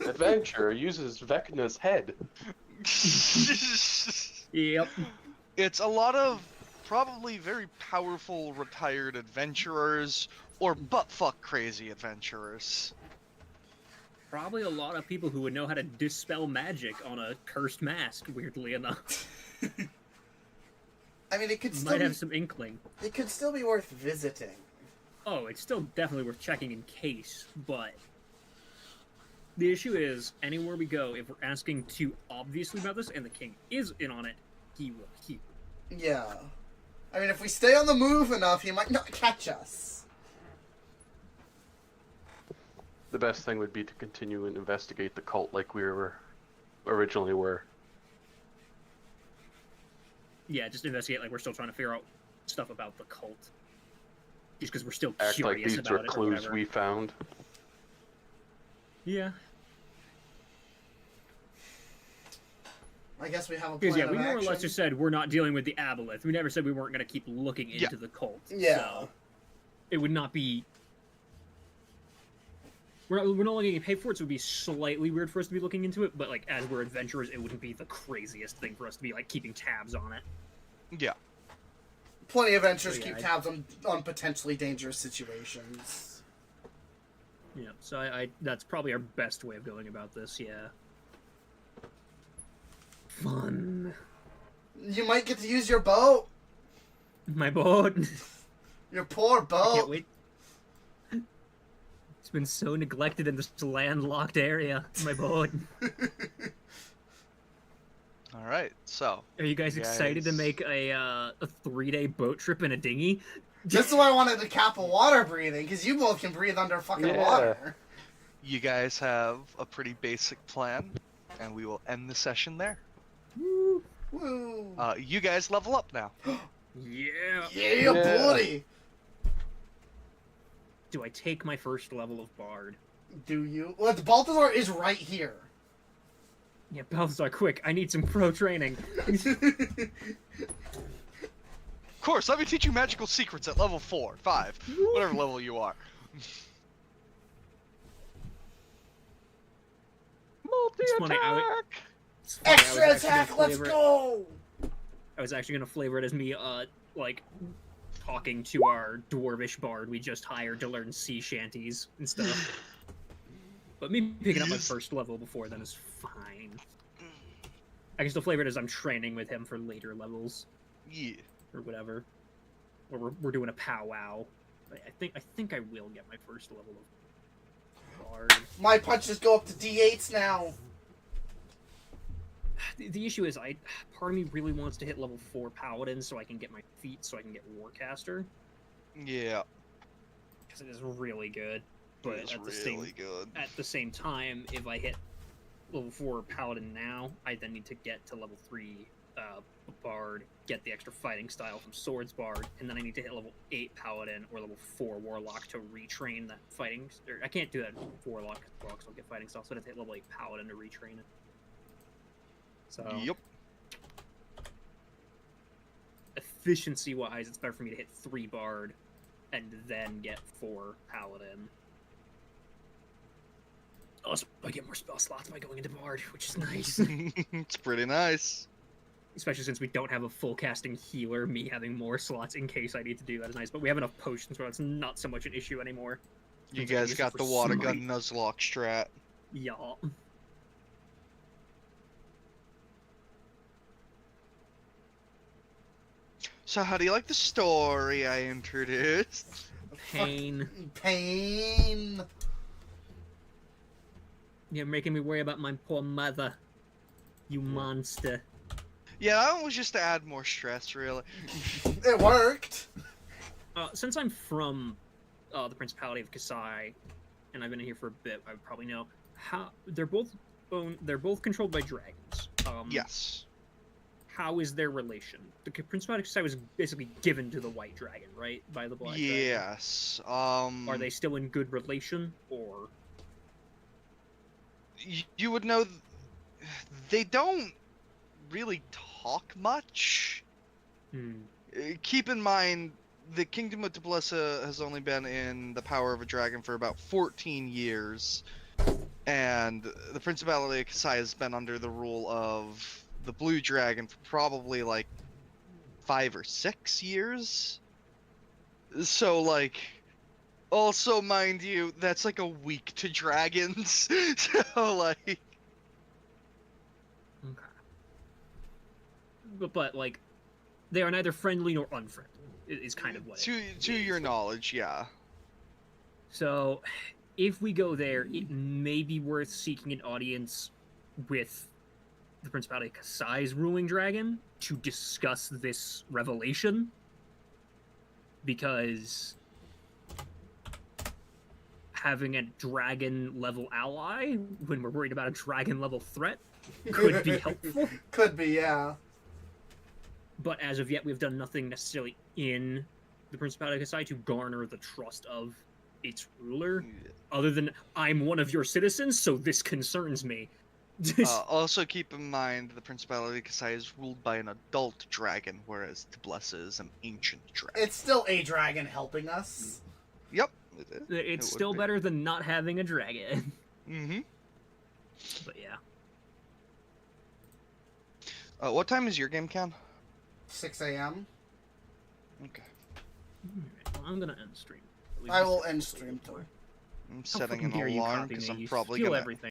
Adventure uses Vecna's head. Yep. It's a lot of probably very powerful retired adventurers or buttfuck crazy adventurers. Probably a lot of people who would know how to dispel magic on a cursed mask, weirdly enough. I mean, it could still Might be, have some inkling. it could still be worth visiting. Oh, it's still definitely worth checking in case, but the issue is, anywhere we go, if we're asking too obviously about this, and the king is in on it, he will hear. Yeah. I mean, if we stay on the move enough, he might not catch us. The best thing would be to continue and investigate the cult like we were originally were. Yeah, just investigate like we're still trying to figure out stuff about the cult. Just because we're still Act like curious these about are it or clues whatever. we found. Yeah. I guess we have a plan Because, yeah, of we more or action. less just said we're not dealing with the aboleth. We never said we weren't going to keep looking Yeah. into the cult. Yeah. So it would not be... We're not only getting paid for it, so it would be slightly weird for us to be looking into it, but, like, as we're adventurers, it wouldn't be the craziest thing for us to be, like, keeping tabs on it. Yeah. Plenty of adventurers So, yeah, keep I- tabs on potentially dangerous situations. Yeah, so I that's probably our best way of going about this, yeah. Fun. You might get to use your boat. My boat. Your poor I boat. can't wait. It's been so neglected in this landlocked area. My boat. All right. So, Are you guys excited to Guys. make a 3-day boat trip in a dinghy? This is why I wanted to cap a water breathing, because you both can breathe under fucking Yeah. water. you guys have a pretty basic plan, and we will end the session there. Woo. Woo. You guys level up now. Yeah. Yeah, buddy. Do I take my first level of bard? Do you? Well, the Balthazar is right here. Yeah, Balthazar, quick! I need some pro training. Of course, let me teach you magical secrets at level 4, 5, whatever level you are. It's funny, Multi-attack! It's funny, I was Extra actually attack, gonna let's flavor it- go! I was actually gonna flavor it as me, like, talking to our dwarvish bard we just hired to learn sea shanties and stuff. But me picking up my first level before then is fine. I can still flavor it as I'm training with him for later levels Yeah. or whatever. Or we're doing a powwow. I think I will get my first level of bard. My punches go up to D8s now. The issue is, part of me really wants to hit level 4 paladin so I can get my feet, so I can get warcaster, Yeah. because it is really good. But It's at the really good. at the same time, if I hit level 4 paladin now, I then need to get to level 3 bard, get the extra fighting style from swords bard, and then I need to hit level 8 paladin or level 4 warlock to retrain that fighting. Or I can't do that with warlock because warlocks don't get fighting style, so I have to hit level 8 paladin to retrain it. So Yep. efficiency wise, it's better for me to hit 3 bard and then get 4 paladin. Also, I get more spell slots by going into bard, which is nice. It's pretty nice. Especially since we don't have a full casting healer, me having more slots in case I need to do that is nice. But we have enough potions where it's not so much an issue anymore. You Since I guys use it got for the water smite. gun Nuzlocke strat. Yeah. So how do you like the story I introduced? Pain. Pain. You're making me worry about my poor mother. You monster. Yeah, that was just to add more stress, really. It worked. Since I'm from the Principality of Kasai, and I've been in here for a bit, I would probably know how they're both controlled by dragons. Yes. how is their relation? The Principality Kasai was basically given to the White Dragon, right? By the Black Dragon. Yes. Are they still in good relation, or? You would know. They don't really talk much. Keep in mind, the Kingdom of Dublessa has only been in the power of a dragon for about 14 years, and the Principality of Kasai has been under the rule of the Blue Dragon for probably like 5 or 6 years. So, like, also, mind you, that's like a week to dragons. So, like. Okay. But like, they are neither friendly nor unfriendly. Is kind of what. To your knowledge, yeah. So, if we go there, it may be worth seeking an audience with the Principality of Kasai's ruling dragon to discuss this revelation, because having a dragon level ally when we're worried about a dragon level threat could be helpful. Could be, yeah. But as of yet, we've done nothing necessarily in the Principality of Kasai to garner the trust of its ruler, other than I'm one of your citizens, so this concerns me. Also keep in mind, the Principality of Kasai is ruled by an adult dragon, whereas Dublessa is an ancient dragon. It's still a dragon helping us. Yep. It's still better than not having a dragon. Mm-hmm. But yeah. What time is your game, Ken? 6 a.m. Okay. Well, I'm gonna end stream. I will end stream too. I'm setting How an fucking dare you alarm copy because me? I'm You probably steal gonna. everything.